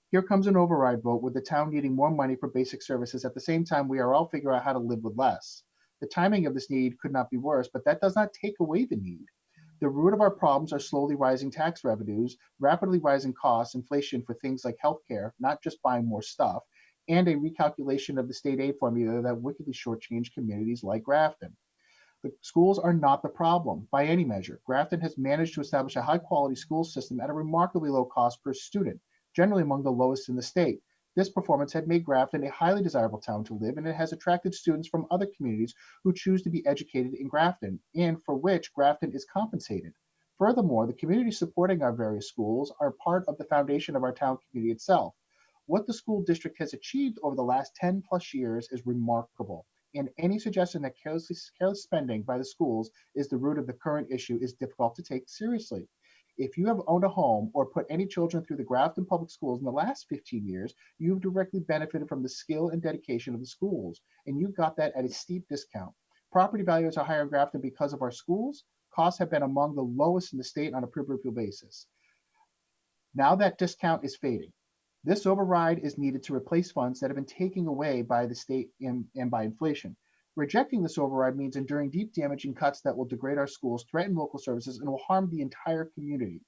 Here comes an override vote with the town needing more money for basic services. At the same time, we are all figuring out how to live with less. The timing of this need could not be worse, but that does not take away the need. The root of our problems are slowly rising tax revenues, rapidly rising costs, inflation for things like healthcare, not just buying more stuff, and a recalculation of the state aid formula that wickedly shortchanged communities like Grafton. The schools are not the problem by any measure. Grafton has managed to establish a high-quality school system at a remarkably low cost per student, generally among the lowest in the state. This performance had made Grafton a highly desirable town to live, and it has attracted students from other communities who choose to be educated in Grafton, and for which Grafton is compensated. Furthermore, the community supporting our various schools are part of the foundation of our town community itself. What the school district has achieved over the last 10 plus years is remarkable, and any suggestion that careless spending by the schools is the root of the current issue is difficult to take seriously. If you have owned a home or put any children through the Grafton Public Schools in the last 15 years, you've directly benefited from the skill and dedication of the schools, and you got that at a steep discount. Property values are higher in Grafton because of our schools. Costs have been among the lowest in the state on a per pupil basis. Now that discount is fading. This override is needed to replace funds that have been taken away by the state and by inflation. Rejecting this override means enduring deep damaging cuts that will degrade our schools, threaten local services, and will harm the entire community.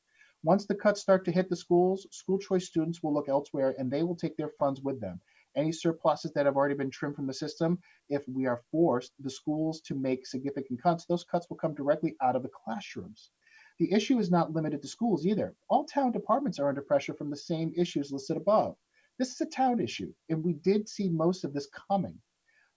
Once the cuts start to hit the schools, school choice students will look elsewhere and they will take their funds with them. Any surpluses that have already been trimmed from the system, if we are forced the schools to make significant cuts, those cuts will come directly out of the classrooms. The issue is not limited to schools either. All town departments are under pressure from the same issues listed above. This is a town issue, and we did see most of this coming.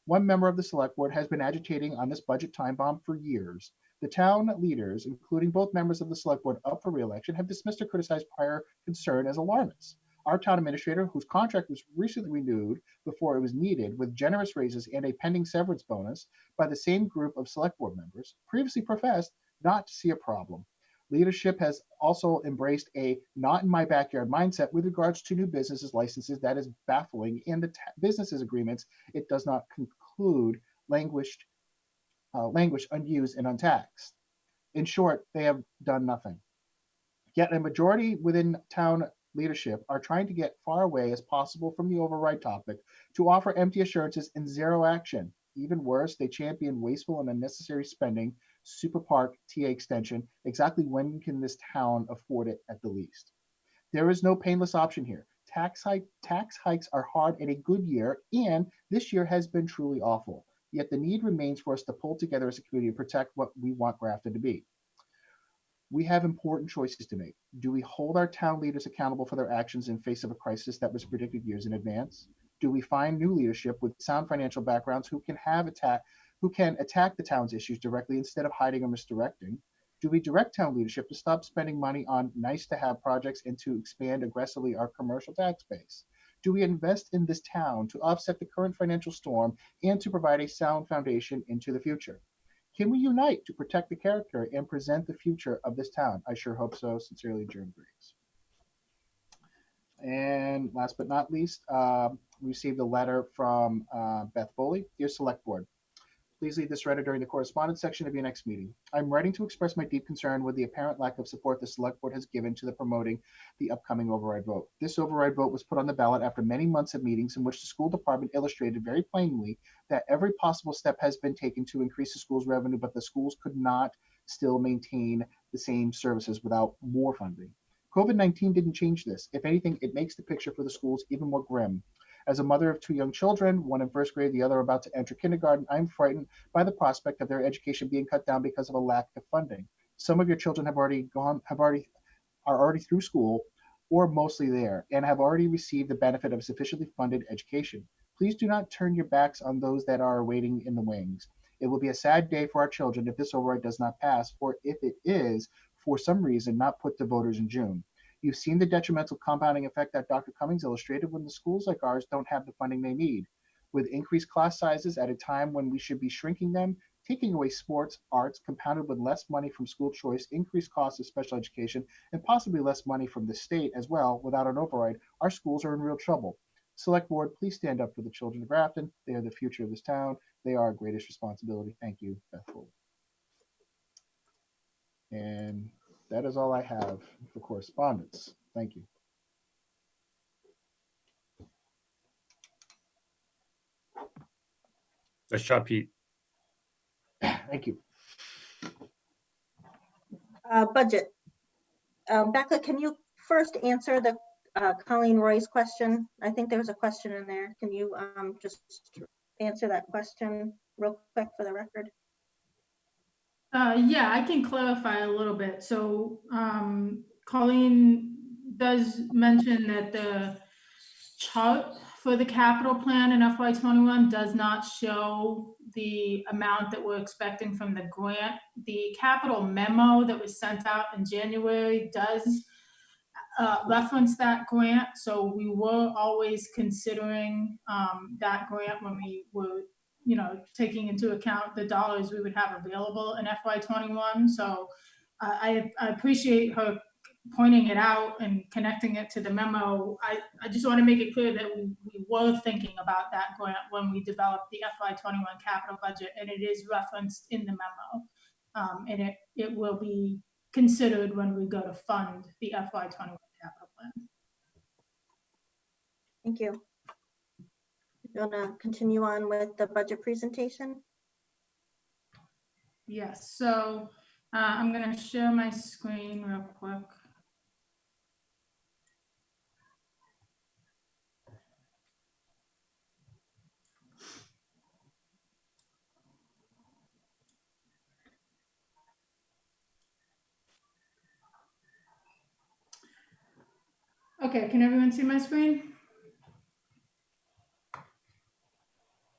One member of the select board has been agitating on this budget time bomb for years. The town leaders, including both members of the select board up for re-election, have dismissed or criticized prior concern as alarmist. Our town administrator, whose contract was recently renewed before it was needed with generous raises and a pending severance bonus by the same group of select board members, previously professed not to see a problem. Leadership has also embraced a not in my backyard mindset with regards to new businesses licenses that is baffling, and the businesses agreements it does not conclude language unused and untaxed. In short, they have done nothing. Yet a majority within town leadership are trying to get far away as possible from the override topic to offer empty assurances and zero action. Even worse, they champion wasteful and unnecessary spending. Super Park TA extension. Exactly when can this town afford it at the least? There is no painless option here. Tax hikes are hard in a good year, and this year has been truly awful. Yet the need remains for us to pull together as a community to protect what we want Grafton to be. We have important choices to make. Do we hold our town leaders accountable for their actions in face of a crisis that was predicted years in advance? Do we find new leadership with sound financial backgrounds who can attack the town's issues directly instead of hiding or misdirecting? Do we direct town leadership to stop spending money on nice-to-have projects and to expand aggressively our commercial tax base? Do we invest in this town to offset the current financial storm and to provide a sound foundation into the future? Can we unite to protect the character and present the future of this town? I sure hope so. Sincerely, Jerome Graves. And last but not least, we received a letter from Beth Foley. Dear Select Board, please leave this letter during the correspondence section of your next meeting. I'm writing to express my deep concern with the apparent lack of support the Select Board has given to the promoting the upcoming override vote. This override vote was put on the ballot after many months of meetings in which the school department illustrated very plainly that every possible step has been taken to increase the school's revenue, but the schools could not still maintain the same services without more funding. COVID-19 didn't change this. If anything, it makes the picture for the schools even more grim. As a mother of two young children, one in first grade, the other about to enter kindergarten, I'm frightened by the prospect of their education being cut down because of a lack of funding. Some of your children are already through school or mostly there and have already received the benefit of a sufficiently funded education. Please do not turn your backs on those that are waiting in the wings. It will be a sad day for our children if this override does not pass, or if it is, for some reason, not put to voters in June. You've seen the detrimental compounding effect that Dr. Cummings illustrated when the schools like ours don't have the funding they need. With increased class sizes at a time when we should be shrinking them, taking away sports, arts, compounded with less money from school choice, increased costs of special education, and possibly less money from the state as well, without an override, our schools are in real trouble. Select Board, please stand up for the children of Grafton. They are the future of this town. They are our greatest responsibility. Thank you, Beth Foley. And that is all I have for correspondence. Thank you. Nice job, Pete. Thank you. Budget. Becca, can you first answer the Colleen Roy's question? I think there was a question in there. Can you just answer that question real quick for the record? Yeah, I can clarify a little bit. So Colleen does mention that chart for the capital plan in FY21 does not show the amount that we're expecting from the grant. The capital memo that was sent out in January does reference that grant. So we were always considering that grant when we were, taking into account the dollars we would have available in FY21. So I appreciate her pointing it out and connecting it to the memo. I just want to make it clear that we were thinking about that grant when we developed the FY21 capital budget, and it is referenced in the memo. And it will be considered when we go to fund the FY21 capital plan. Thank you. You want to continue on with the budget presentation? Yes, so I'm going to share my screen real quick. Okay, can everyone see my screen?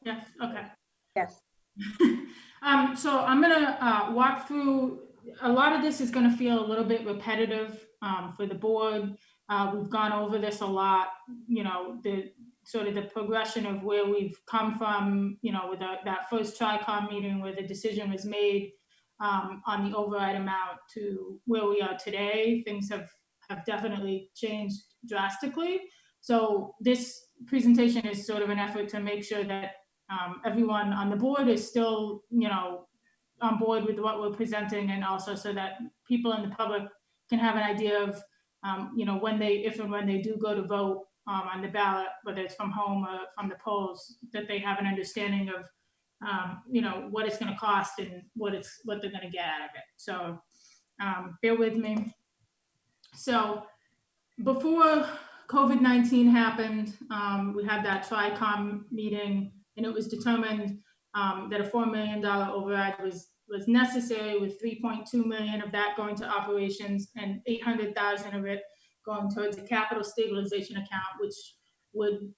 Yes, okay. Yes. So I'm gonna walk through, a lot of this is gonna feel a little bit repetitive for the board. We've gone over this a lot, the sort of the progression of where we've come from, with that first TRICOM meeting where the decision was made on the override amount to where we are today. Things have definitely changed drastically. So this presentation is sort of an effort to make sure that everyone on the board is still, on board with what we're presenting, and also so that people in the public can have an idea of, if and when they do go to vote on the ballot, whether it's from home or from the polls, that they have an understanding of, what it's going to cost and what they're going to get out of it. So bear with me. So before COVID-19 happened, we had that TRICOM meeting, and it was determined that a $4 million override was necessary, with $3.2 million of that going to operations and $800,000 of it going towards a capital stabilization account, which would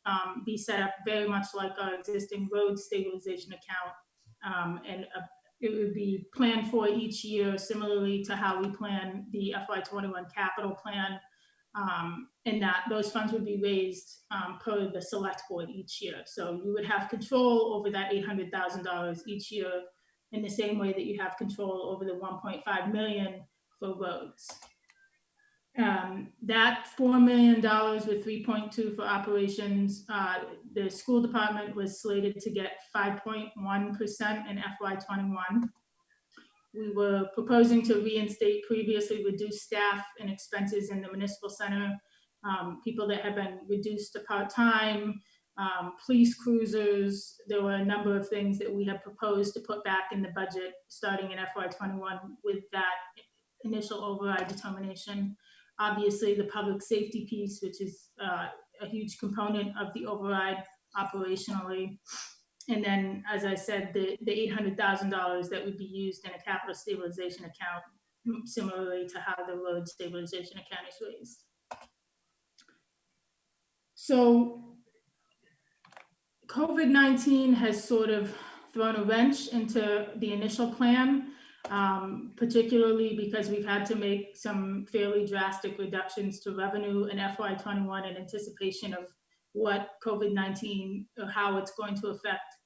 be set up very much like our existing road stabilization account. And it would be planned for each year, similarly to how we plan the FY21 capital plan. And that those funds would be raised per the select board each year. So you would have control over that $800,000 each year in the same way that you have control over the $1.5 million for roads. That $4 million with 3.2 for operations, the school department was slated to get 5.1% in FY21. We were proposing to reinstate previously reduced staff and expenses in the municipal center, people that have been reduced to part-time, police cruisers. There were a number of things that we had proposed to put back in the budget starting in FY21 with that initial override determination. Obviously, the public safety piece, which is a huge component of the override operationally. And then, as I said, the $800,000 that would be used in a capital stabilization account, similarly to how the road stabilization account is raised. So COVID-19 has sort of thrown a wrench into the initial plan, particularly because we've had to make some fairly drastic reductions to revenue in FY21 in anticipation of what COVID-19, or how it's going to affect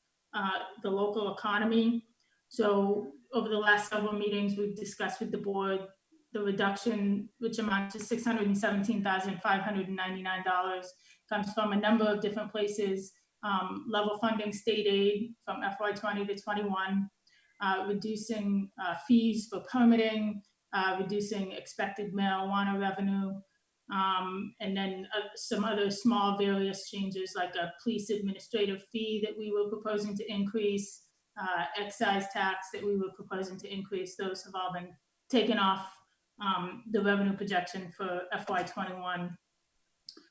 the local economy. So over the last several meetings, we've discussed with the board the reduction, which amounts to $617,599, comes from a number of different places. Level funding state aid from FY20 to 21, reducing fees for permitting, reducing expected marijuana revenue, and then some other small various changes like a police administrative fee that we were proposing to increase, excise tax that we were proposing to increase. Those have all been taken off the revenue projection for FY21.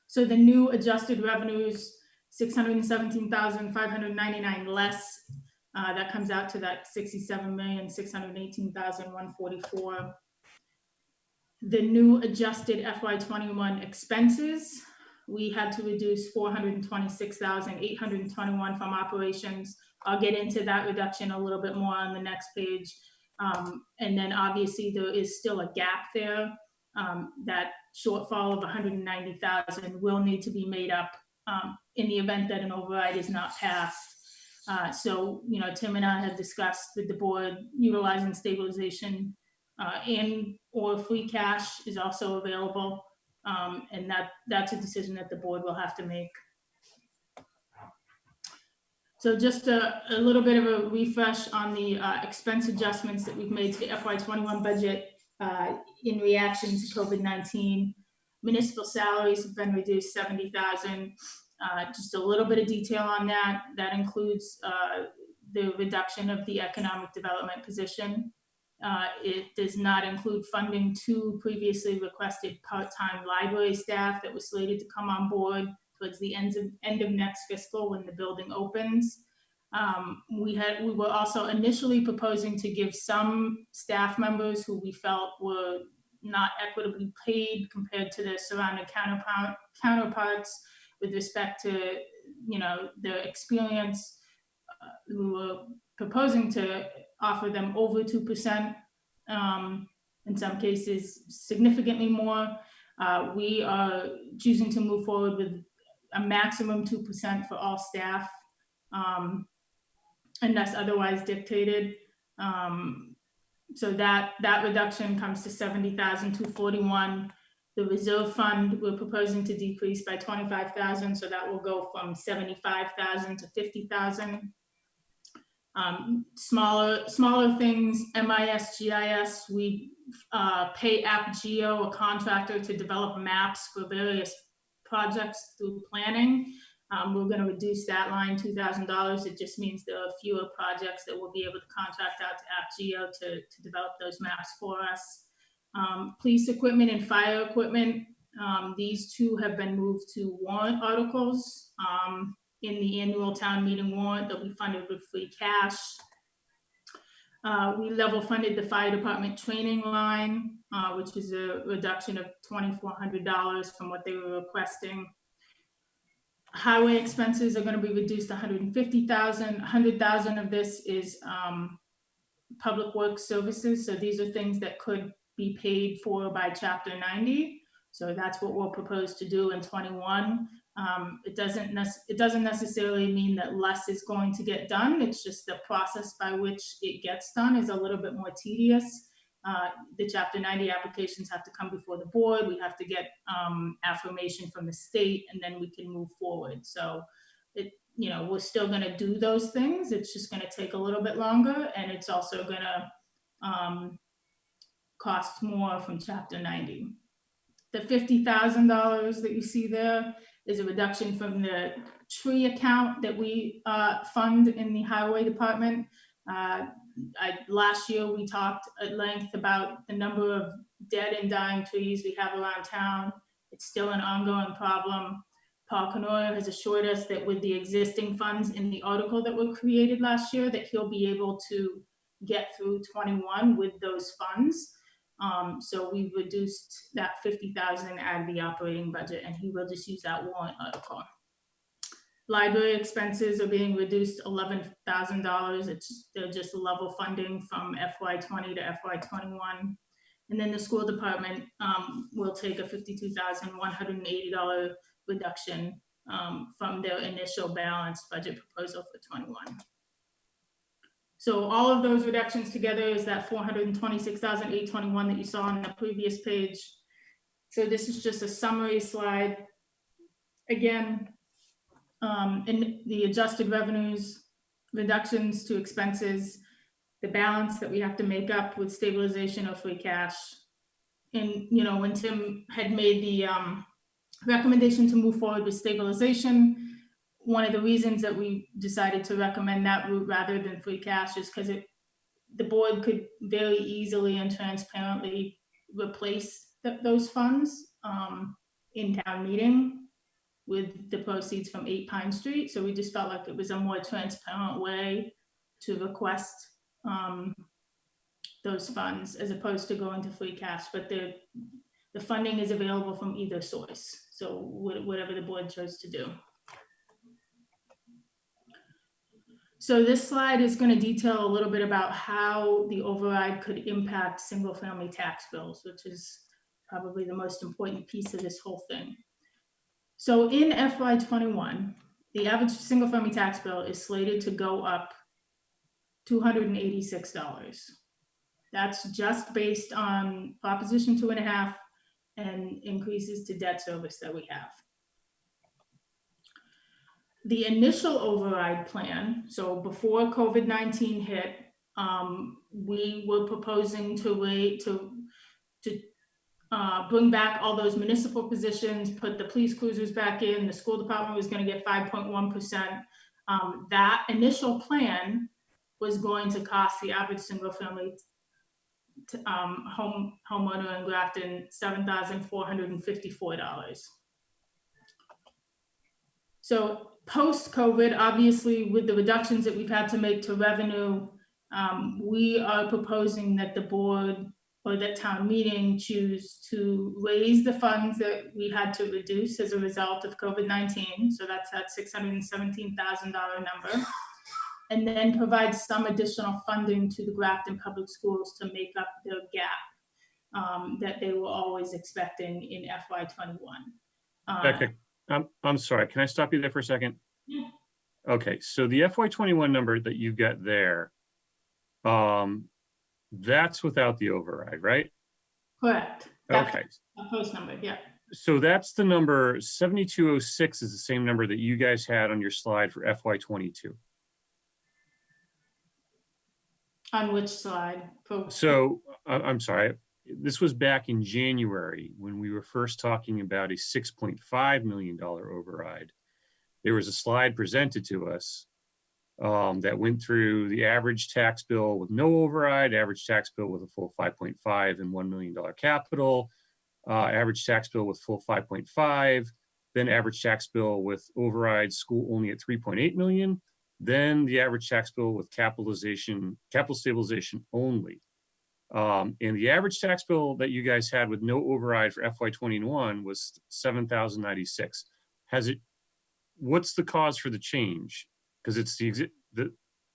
So the new adjusted revenues, $617,599 less. That comes out to that $67,618,144. The new adjusted FY21 expenses we had to reduce 426,821 from operations. I'll get into that reduction a little bit more on the next page. And then obviously there is still a gap there. That shortfall of 190,000 will need to be made up in the event that an override is not passed. So, you know, Tim and I have discussed with the board utilizing stabilization and or free cash is also available. And that's a decision that the board will have to make. So just a little bit of a refresh on the expense adjustments that we've made to the FY21 budget in reaction to COVID-19. Municipal salaries have been reduced 70,000. Just a little bit of detail on that. That includes the reduction of the economic development position. It does not include funding to previously requested part-time library staff that was slated to come on board towards the end of next fiscal when the building opens. We were also initially proposing to give some staff members who we felt were not equitably paid compared to their surrounding counterparts with respect to, you know, their experience. We were proposing to offer them over 2%, in some cases significantly more. We are choosing to move forward with a maximum 2% for all staff, unless otherwise dictated. So that reduction comes to 70,241. The reserve fund, we're proposing to decrease by 25,000, so that will go from 75,000 to 50,000. Smaller things, MIS, GIS, we pay AppGeo, a contractor, to develop maps for various projects through planning. We're going to reduce that line $2,000. It just means there are fewer projects that we'll be able to contract out to AppGeo to develop those maps for us. Police equipment and fire equipment, these two have been moved to warrant articles. In the annual town meeting warrant, they'll be funded with free cash. We level funded the fire department training line, which is a reduction of $2,400 from what they were requesting. Highway expenses are going to be reduced to 150,000. 100,000 of this is public works services. So these are things that could be paid for by Chapter 90. So that's what we'll propose to do in 21. It doesn't necessarily mean that less is going to get done. It's just the process by which it gets done is a little bit more tedious. The Chapter 90 applications have to come before the board. We have to get affirmation from the state, and then we can move forward. So, we're still going to do those things. It's just going to take a little bit longer, and it's also going to cost more from Chapter 90. The $50,000 that you see there is a reduction from the tree account that we fund in the highway department. Last year we talked at length about the number of dead and dying trees we have around town. It's still an ongoing problem. Paul Canoia has assured us that with the existing funds in the article that were created last year, that he'll be able to get through 21 with those funds. So we've reduced that 50,000 out of the operating budget, and he will just use that warrant article. Library expenses are being reduced $11,000. They're just level funding from FY20 to FY21. And then the school department will take a $52,180 reduction from their initial balanced budget proposal for 21. So all of those reductions together is that 426,821 that you saw on the previous page. So this is just a summary slide. Again, in the adjusted revenues, reductions to expenses, the balance that we have to make up with stabilization or free cash. And, when Tim had made the recommendation to move forward with stabilization, one of the reasons that we decided to recommend that route rather than free cash is because the board could very easily and transparently replace those funds in town meeting with the proceeds from 8 Pine Street. So we just felt like it was a more transparent way to request those funds as opposed to going to free cash. But The funding is available from either source, so whatever the board chose to do. So this slide is going to detail a little bit about how the override could impact single-family tax bills, which is probably the most important piece of this whole thing. So in FY21, the average single-family tax bill is slated to go up $286. That's just based on Proposition 2.5 and increases to debt service that we have. The initial override plan, so before COVID-19 hit, we were proposing to bring back all those municipal positions, put the police cruisers back in, the school department was going to get 5.1%. That initial plan was going to cost the average single family homeowner in Grafton $7,454. So post-COVID, obviously, with the reductions that we've had to make to revenue, we are proposing that the board or that town meeting choose to raise the funds that we had to reduce as a result of COVID-19. So that's that $617,000 number. And then provide some additional funding to the Grafton Public Schools to make up the gap that they were always expecting in FY21. Becca, I'm sorry, can I stop you there for a second? Yeah. Okay, so the FY21 number that you get there, that's without the override, right? Correct. That's Okay. a post number, yeah. So that's the number 7206 is the same number that you guys had on your slide for FY22. On which slide? So I'm sorry, this was back in January when we were first talking about a $6.5 million override. There was a slide presented to us that went through the average tax bill with no override, average tax bill with a full 5.5 and $1 million capital, average tax bill with full 5.5, then average tax bill with override school only at 3.8 million, then the average tax bill with capital stabilization only. And the average tax bill that you guys had with no override for FY21 was $7,096. What's the cause for the change? Because it's the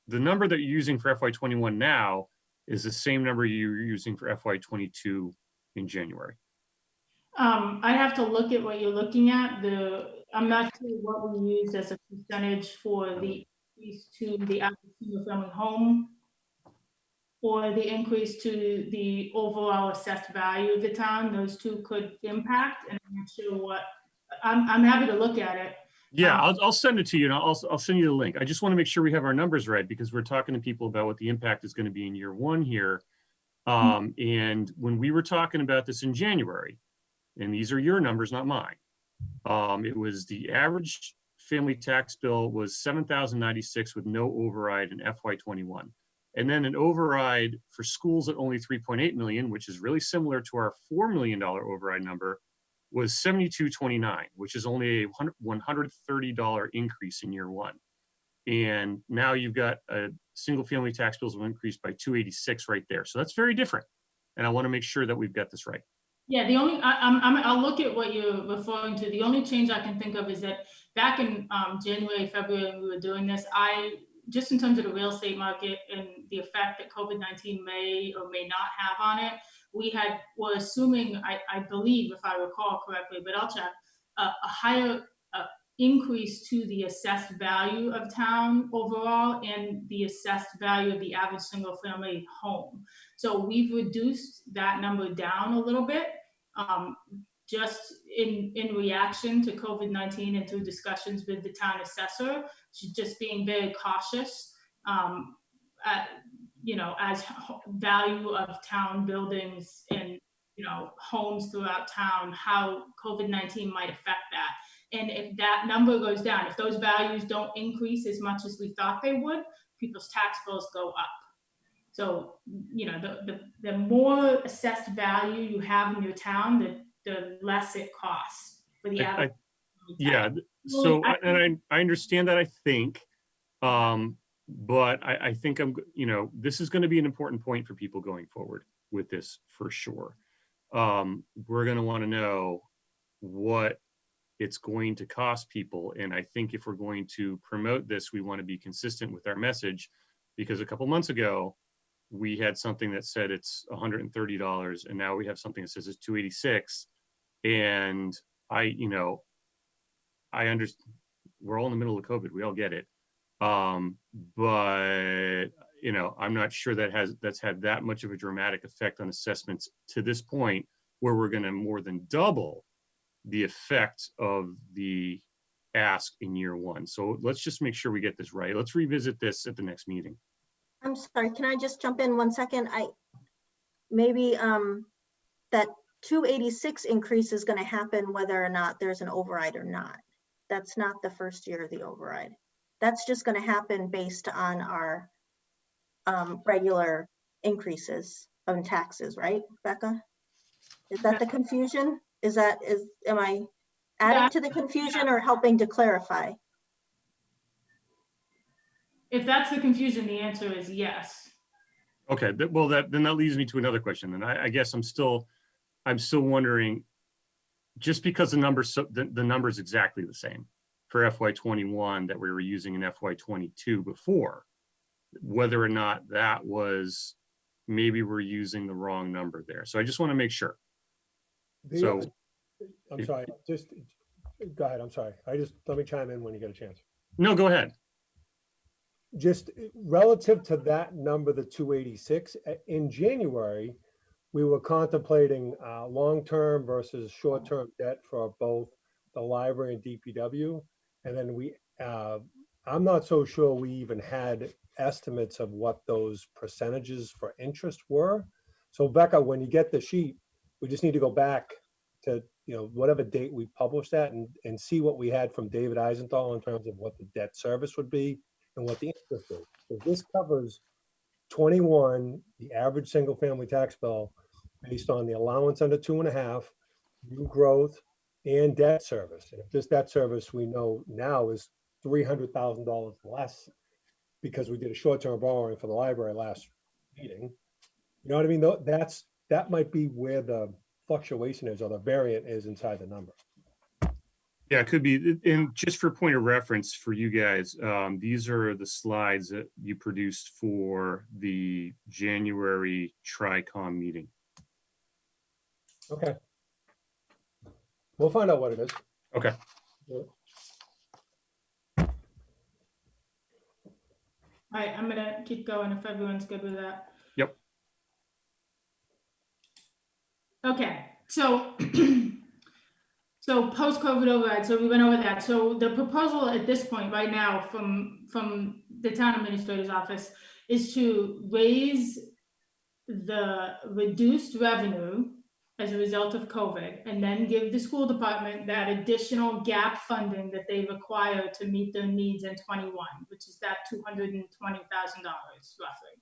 number that you're using for FY21 now is the same number you were using for FY22 in January. I have to look at what you're looking at. I'm not sure what we used as a percentage for the increase to the average single family home or the increase to the overall assessed value of the town. Those two could impact, and I'm not sure what. I'm happy to look at it. Yeah, I'll send it to you, and I'll send you the link. I just want to make sure we have our numbers right because we're talking to people about what the impact is going to be in year one here. And when we were talking about this in January, and these are your numbers, not mine, it was the average family tax bill was $7,096 with no override in FY21. And then an override for schools at only 3.8 million, which is really similar to our $4 million override number, was 7229, which is only a $130 increase in year one. And now you've got a single family tax bills will increase by 286 right there. So that's very different. And I want to make sure that we've got this right. Yeah, the only, I'll look at what you're referring to. The only change I can think of is that back in January, February, when we were doing this, just in terms of the real estate market and the effect that COVID-19 may or may not have on it, we're assuming, I believe, if I recall correctly, but I'll check, a higher increase to the assessed value of town overall and the assessed value of the average single family home. So we've reduced that number down a little bit, just in reaction to COVID-19 and through discussions with the town assessor, just being very cautious, as value of town buildings and, homes throughout town, how COVID-19 might affect that. And if that number goes down, if those values don't increase as much as we thought they would, people's tax bills go up. So, the more assessed value you have in your town, the less it costs for the average. Yeah, so I understand that, I think, but I think this is going to be an important point for people going forward with this for sure. we're going to want to know what it's going to cost people. And I think if we're going to promote this, we want to be consistent with our message, because a couple months ago, we had something that said it's $130, and now we have something that says it's $286. And I understand we're all in the middle of COVID. We all get it. But I'm not sure that's had that much of a dramatic effect on assessments to this point, where we're going to more than double the effect of the ask in year one. So let's just make sure we get this right. Let's revisit this at the next meeting. I'm sorry, can I just jump in 1 second? Maybe that 286 increase is going to happen whether or not there's an override or not. That's not the first year of the override. That's just going to happen based on our regular increases of taxes, right, Becca? Is that the confusion? Am I adding to the confusion or helping to clarify? If that's the confusion, the answer is yes. Okay, well, then that leads me to another question. Then I guess I'm still wondering, just because the number is exactly the same for FY21 that we were using in FY22 before, whether or not that was, maybe we're using the wrong number there. So I just want to make sure. I'm sorry, just go ahead. I'm sorry. Let me chime in when you get a chance. No, go ahead. Just relative to that number, the 286, in January, we were contemplating long-term versus short-term debt for both the library and DPW. And then I'm not so sure we even had estimates of what those percentages for interest were. So Becca, when you get the sheet, we just need to go back to whatever date we published that and see what we had from David Eisenthal in terms of what the debt service would be and what the interest is. So this covers 21, the average single family tax bill based on the allowance under 2.5, new growth, and debt service. And if this debt service we know now is $300,000 less because we did a short-term borrowing for the library last meeting, you know what I mean? That might be where the fluctuation is, or the variant is inside the number. Yeah, it could be. And just for point of reference for you guys, these are the slides that you produced for the January TRICOM meeting. Okay. We'll find out what it is. Okay. Yeah. All right, I'm gonna keep going if everyone's good with that. Yep. Okay, so so post-COVID override, so we went over that. So the proposal at this point right now from the town administrator's office is to raise the reduced revenue as a result of COVID, and then give the school department that additional gap funding that they require to meet their needs in 21, which is that $220,000 roughly.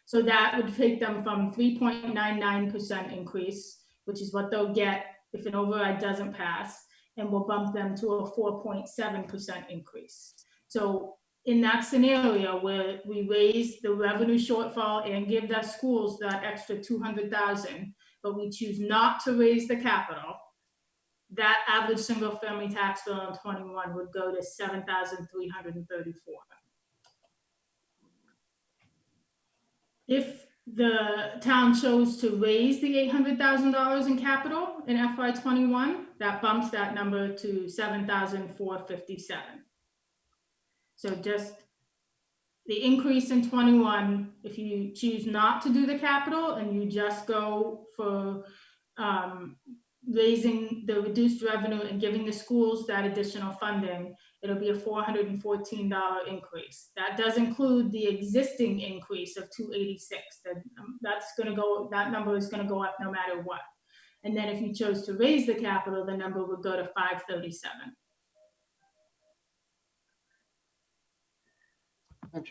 So that would take them from 3.99% increase, which is what they'll get if an override doesn't pass, and we'll bump them to a 4.7% increase. So in that scenario where we raise the revenue shortfall and give the schools that extra 200,000, but we choose not to raise the capital, that average single family tax bill in 21 would go to $7,334. If the town chose to raise the $800,000 in capital in FY21, that bumps that number to $7,457. So just the increase in 21, if you choose not to do the capital and you just go for raising the reduced revenue and giving the schools that additional funding, it'll be a $414 increase. That does include the existing increase of 286. That number is gonna go up no matter what. And then if you chose to raise the capital, the number would go to 537.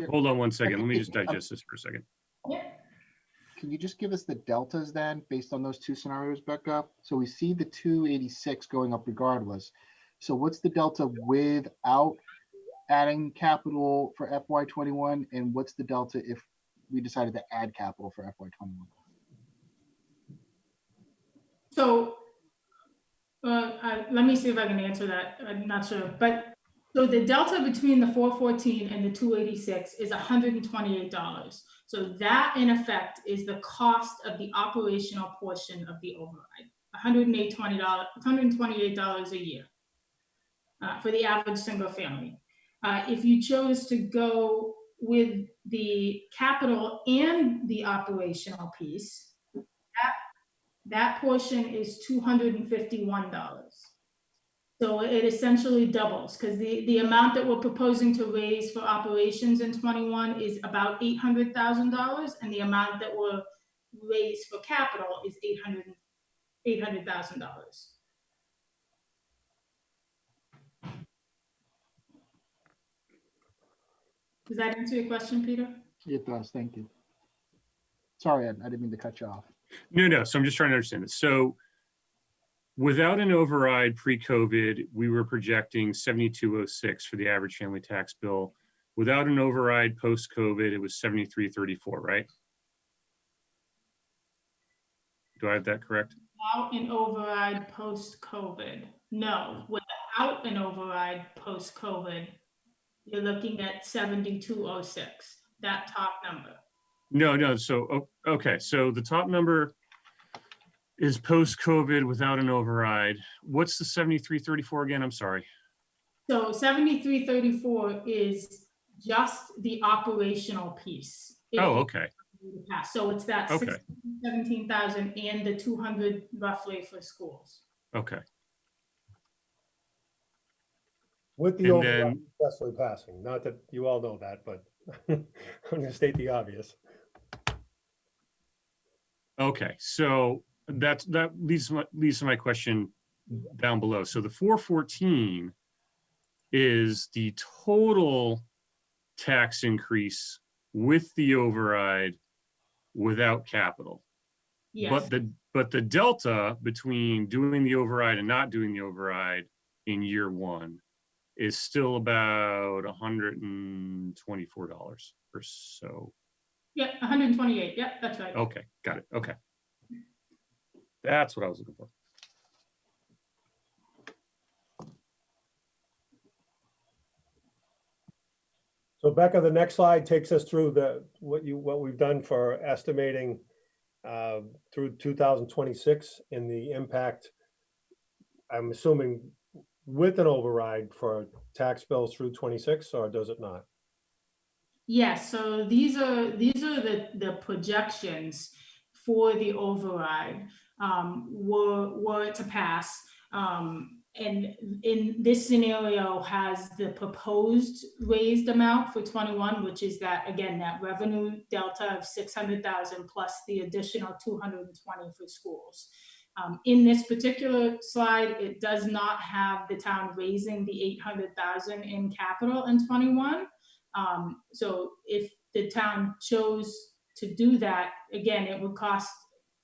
Hold on one second. Let me just digest this for a second. Yeah. Can you just give us the deltas then, based on those two scenarios, Becca? So we see the 286 going up regardless. So what's the delta without adding capital for FY21? And what's the delta if we decided to add capital for FY21? So, let me see if I can answer that. I'm not sure, but so the delta between the 414 and the 286 is $128. So that in effect is the cost of the operational portion of the override, $128 a year for the average single family. If you chose to go with the capital and the operational piece, that portion is $251. So it essentially doubles because the amount that we're proposing to raise for operations in 21 is about $800,000, and the amount that we're raised for capital is $800,000. Does that answer your question, Peter? It does, thank you. Sorry, I didn't mean to cut you off. No. So I'm just trying to understand this. So without an override pre-COVID, we were projecting 7206 for the average family tax bill. Without an override post-COVID, it was 7334, right? Do I have that correct? Without an override post-COVID. No, without an override post-COVID, you're looking at 7206, that top number. No. So, okay. So the top number is post-COVID without an override. What's the 7334 again? I'm sorry. So 7334 is just the operational piece. Oh, okay. So it's that Okay. 17,000 and the 200 roughly for schools. Okay. With the And override then- successfully passing, not that you all know that, but I'm gonna state the obvious. Okay, so that leads to my question down below. So the 414 is the total tax increase with the override without capital. Yes. But the delta between doing the override and not doing the override in year one is still about $124 or so. Yeah, 128. Yeah, that's right. Okay, got it. Okay. That's what I was looking for. So Becca, the next slide takes us through what we've done for estimating through 2026 in the impact, I'm assuming with an override for tax bills through 26, or does it not? Yes, so these are the projections for the override were it to pass. And in this scenario has the proposed raised amount for 21, which is that, again, that revenue delta of 600,000 plus the additional 220 for schools. In this particular slide, it does not have the town raising the 800,000 in capital in 21. So if the town chose to do that, again, it would cost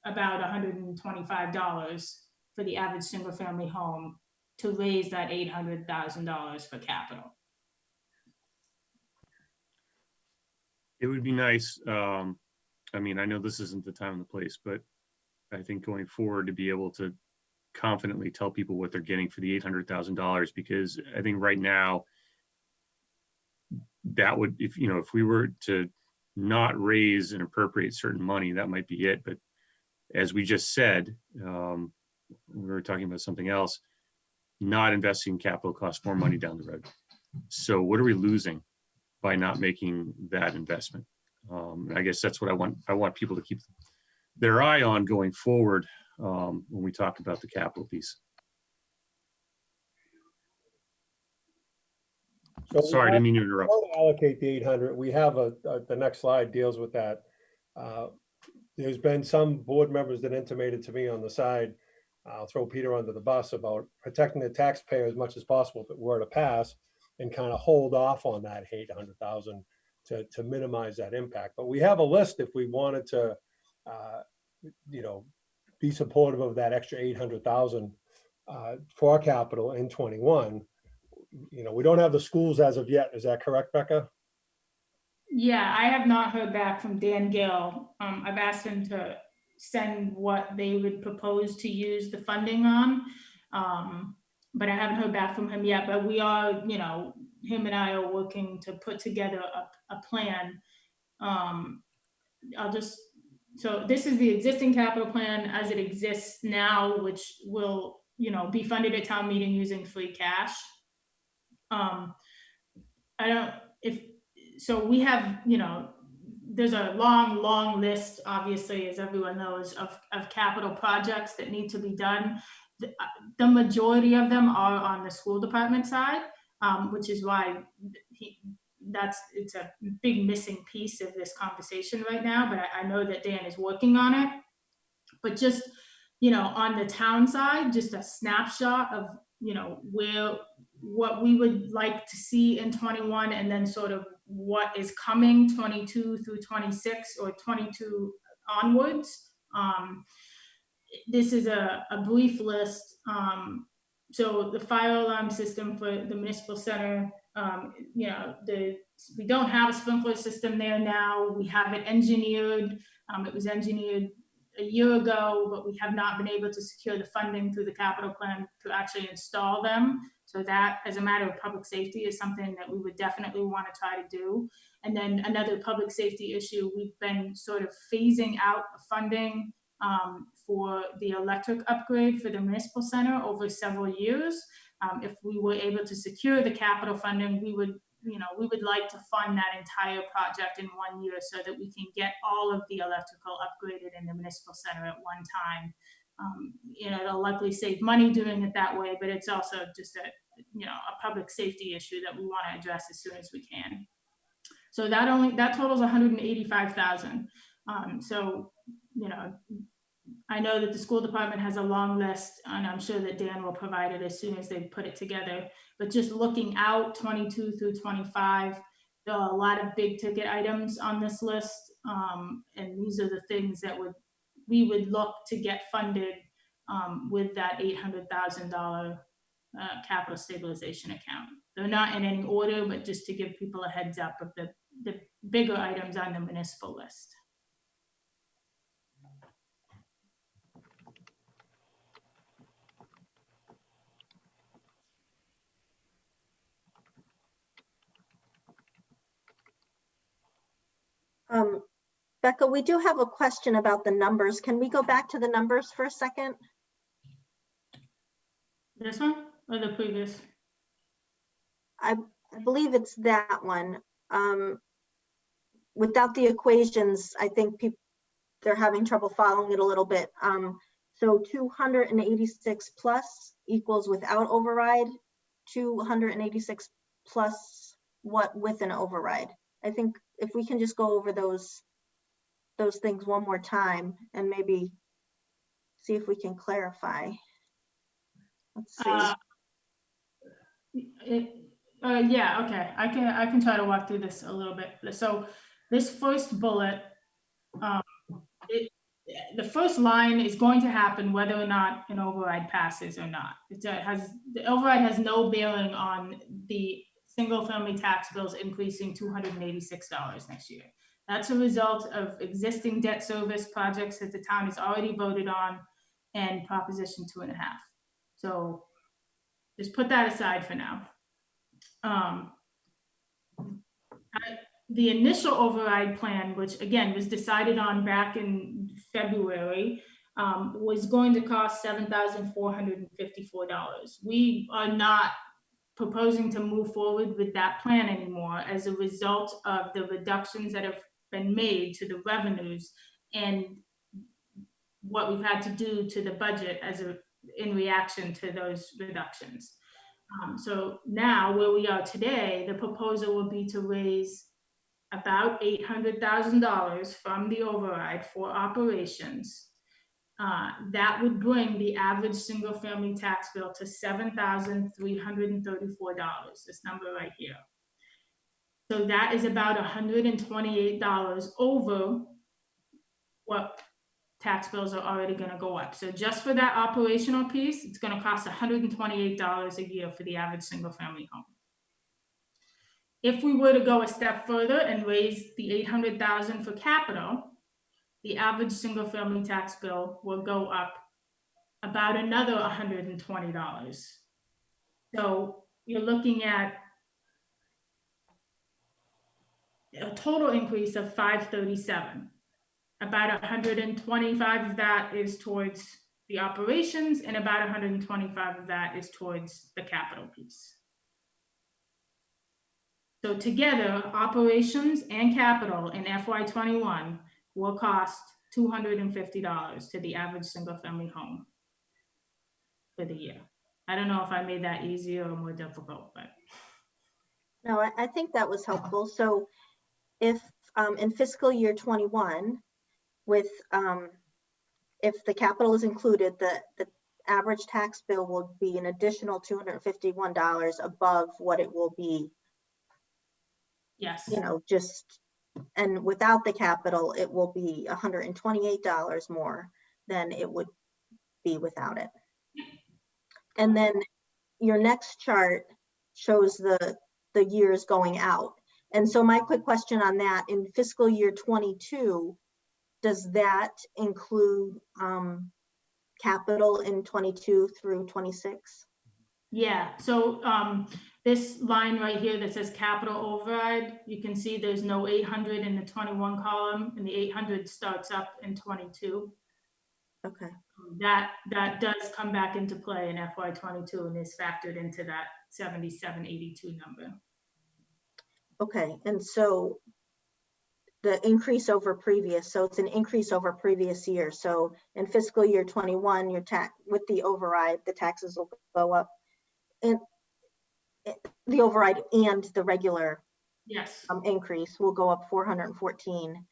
about $125 for the average single family home to raise that $800,000 for capital. It would be nice. I mean, I know this isn't the time and the place, but I think going forward to be able to confidently tell people what they're getting for the $800,000, because I think right now that would, if we were to not raise and appropriate certain money, that might be it. But as we just said, we were talking about something else. Not investing in capital costs more money down the road. So what are we losing by not making that investment? I guess that's what I want. I want people to keep their eye on going forward when we talk about the capital piece. So sorry, I didn't mean to interrupt. To allocate the 800, we have the next slide deals with that. There's been some board members that intimated to me on the side, I'll throw Peter under the bus, about protecting the taxpayer as much as possible if it were to pass, and kind of hold off on that 800,000 to minimize that impact. But we have a list if we wanted to, be supportive of that extra 800,000 for capital in 21. We don't have the schools as of yet. Is that correct, Becca? Yeah, I have not heard back from Dan Gill. I've asked him to send what they would propose to use the funding on. But I haven't heard back from him yet, but we are, you know, him and I are working to put together a plan. So this is the existing capital plan as it exists now, which will, you know, be funded at town meeting using free cash. So we have, you know, there's a long list, obviously, as everyone knows, of capital projects that need to be done. The majority of them are on the school department side, which is why it's a big missing piece of this conversation right now, but I know that Dan is working on it. But just, you know, on the town side, just a snapshot of, you know, what we would like to see in 21, and then sort of what is coming 22 through 26 or 22 onwards. This is a brief list. So the fire alarm system for the municipal center, you know, we don't have a sprinkler system there now. We have it engineered. It was engineered a year ago, but we have not been able to secure the funding through the capital plan to actually install them. So that, as a matter of public safety, is something that we would definitely want to try to do. And then another public safety issue, we've been sort of phasing out funding for the electric upgrade for the municipal center over several years. If we were able to secure the capital funding, we would like to fund that entire project in 1 year so that we can get all of the electrical upgraded in the municipal center at one time. You know, it'll likely save money doing it that way, but it's also just a public safety issue that we want to address as soon as we can. So that totals 185,000. So, you know, I know that the school department has a long list, and I'm sure that Dan will provide it as soon as they put it together. But just looking out 22 through 25, there are a lot of big ticket items on this list. And these are the things that we would look to get funded with that $800,000 capital stabilization account. They're not in any order, but just to give people a heads up of the bigger items on the municipal list. Becca, we do have a question about the numbers. Can we go back to the numbers for a second? This one or the previous? I believe it's that one. Without the equations, I think they're having trouble following it a little bit. So 286 plus equals without override, 286 plus what with an override. I think if we can just go over those things one more time and maybe see if we can clarify. Let's see. Yeah, okay. I can try to walk through this a little bit. So this first bullet, the first line is going to happen whether or not an override passes or not. The override has no bearing on the single family tax bills increasing $286 next year. That's a result of existing debt service projects that the town has already voted on and Proposition 2.5. So just put that aside for now. The initial override plan, which again was decided on back in February, was going to cost $7,454. We are not proposing to move forward with that plan anymore as a result of the reductions that have been made to the revenues and what we've had to do to the budget in reaction to those reductions. So now where we are today, the proposal will be to raise about $800,000 from the override for operations. That would bring the average single family tax bill to $7,334, this number right here. So that is about $128 over what tax bills are already going to go up. So just for that operational piece, it's going to cost $128 a year for the average single family home. If we were to go a step further and raise the $800,000 for capital, the average single-family tax bill will go up about another $120. So you're looking at a total increase of $537. About 125 of that is towards the operations, and about 125 of that is towards the capital piece. So together, operations and capital in FY21 will cost $250 to the average single-family home for the year. I don't know if I made that easier or more difficult, but. No, I think that was helpful. So if in fiscal year 21, with if the capital is included, the average tax bill will be an additional $251 above what it will be. Yes. You know, just, and without the capital, it will be $128 more than it would be without it. And then your next chart shows the years going out. And so my quick question on that, in fiscal year 22, does that include capital in 22 through 26? Yeah, so this line right here that says capital override, you can see there's no 800 in the 21 column, and the 800 starts up in 22. Okay. That does come back into play in FY22 and is factored into that 7782 number. Okay, and so the increase over previous, so it's an increase over previous year. So in fiscal year 21, your tax with the override, the taxes will go up, and the override and the regular yes increase will go up 414.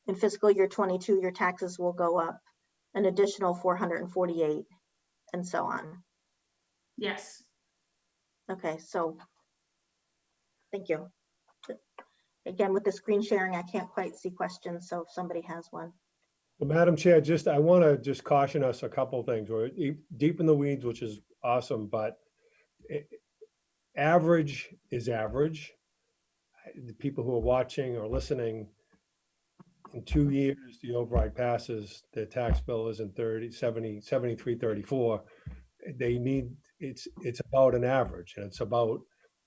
In fiscal year 22, your taxes will go up an additional 448, and so on. Yes. Okay, so thank you. Again, with the screen sharing, I can't quite see questions, so if somebody has one. Well, Madam Chair, I want to just caution us a couple of things. We're deep in the weeds, which is awesome, but average is average. The people who are watching or listening, in 2 years, the override passes, the tax bill is in 7334. They need, it's about an average, and it's about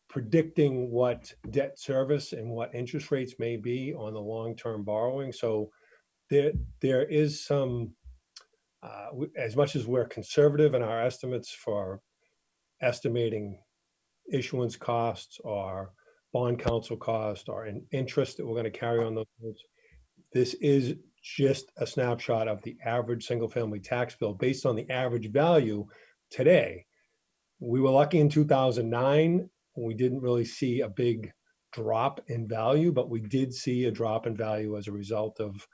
predicting what debt service and what interest rates may be on the long-term borrowing. So there is some, as much as we're conservative in our estimates for estimating issuance costs or bond counsel cost or an interest that we're going to carry on those notes, this is just a snapshot of the average single-family tax bill based on the average value today. We were lucky in 2009. We didn't really see a big drop in value, but we did see a drop in value as a result of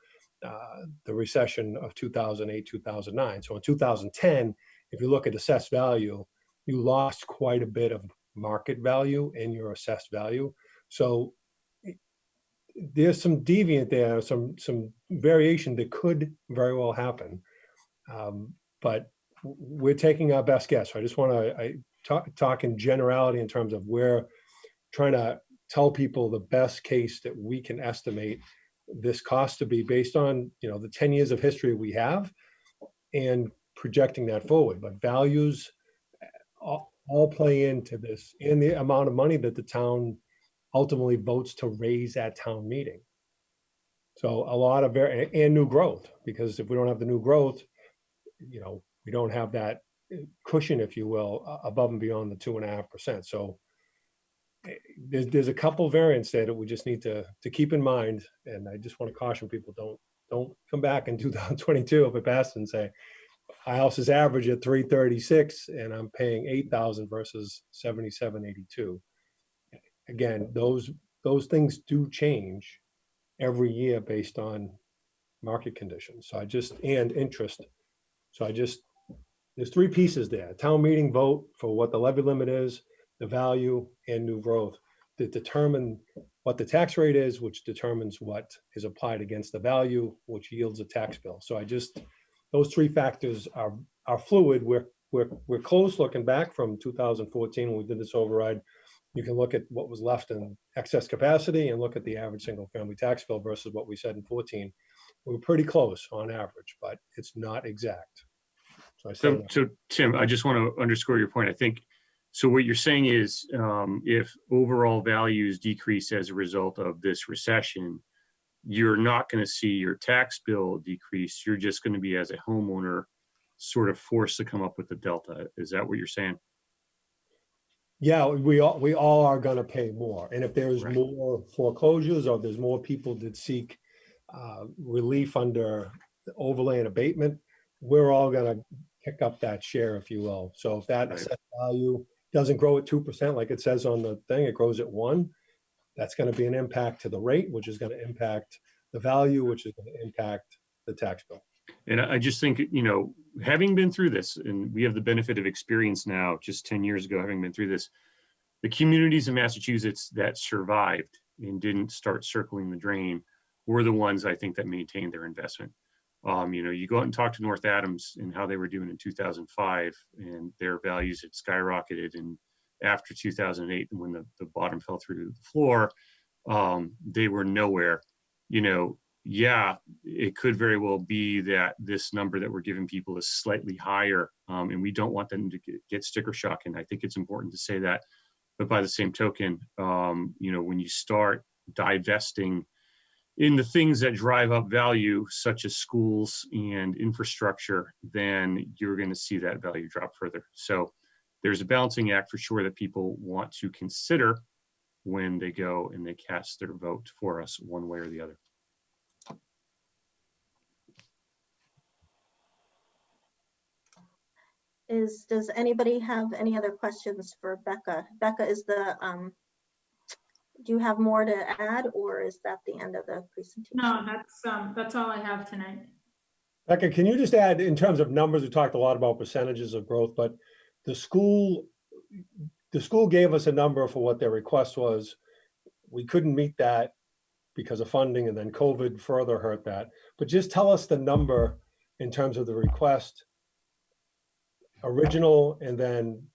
the recession of 2008, 2009. So in 2010, if you look at assessed value, you lost quite a bit of market value in your assessed value. So there's some deviant there, some variation that could very well happen. But we're taking our best guess. I just want to talk in generality in terms of we're trying to tell people the best case that we can estimate this cost to be based on, the 10 years of history we have and projecting that forward. But values all play into this, and the amount of money that the town ultimately votes to raise at town meeting. So a lot of and new growth, because if we don't have the new growth, we don't have that cushion, if you will, above and beyond the 2.5%. So there's a couple variants there that we just need to keep in mind. And I just want to caution people, don't come back in 2022 if it passes and say, my house is average at 336 and I'm paying 8,000 versus 7782. Again, those things do change every year based on market conditions. So and interest. So there's three pieces there: town meeting vote for what the levy limit is, the value, and new growth that determine what the tax rate is, which determines what is applied against the value, which yields a tax bill. So those three factors are fluid. We're close looking back from 2014 when we did this override. You can look at what was left in excess capacity and look at the average single family tax bill versus what we said in 14. we're pretty close on average, but it's not exact. So I say So, that. so Tim, I just want to underscore your point. I think, so what you're saying is, if overall values decrease as a result of this recession, you're not going to see your tax bill decrease. You're just going to be, as a homeowner, sort of forced to come up with the delta. Is that what you're saying? Yeah, we all are gonna pay more. And if there's Right. more foreclosures or there's more people that seek relief under the overlay and abatement, we're all gonna pick up that share, if you will. So if that Right. assessed value doesn't grow at 2% like it says on the thing, it grows at 1%, that's gonna be an impact to the rate, which is gonna impact the value, which is gonna impact the tax bill. And I just think, having been through this, and we have the benefit of experience now, just 10 years ago, having been through this, the communities in Massachusetts that survived and didn't start circling the drain were the ones, I think, that maintained their investment. You go out and talk to North Adams and how they were doing in 2005, and their values had skyrocketed. And after 2008, when the bottom fell through the floor, they were nowhere. Yeah, it could very well be that this number that we're giving people is slightly higher, and we don't want them to get sticker shock. And I think it's important to say that. But by the same token, when you start divesting in the things that drive up value, such as schools and infrastructure, then you're going to see that value drop further. So there's a balancing act for sure that people want to consider when they go and they cast their vote for us one way or the other. Does anybody have any other questions for Becca? Becca, do you have more to add, or is that the end of the presentation? No, that's all I have tonight. Becca, can you just add, in terms of numbers, we talked a lot about percentages of growth, but the school gave us a number for what their request was. We couldn't meet that because of funding, and then COVID further hurt that. But just tell us the number in terms of the request, original, and then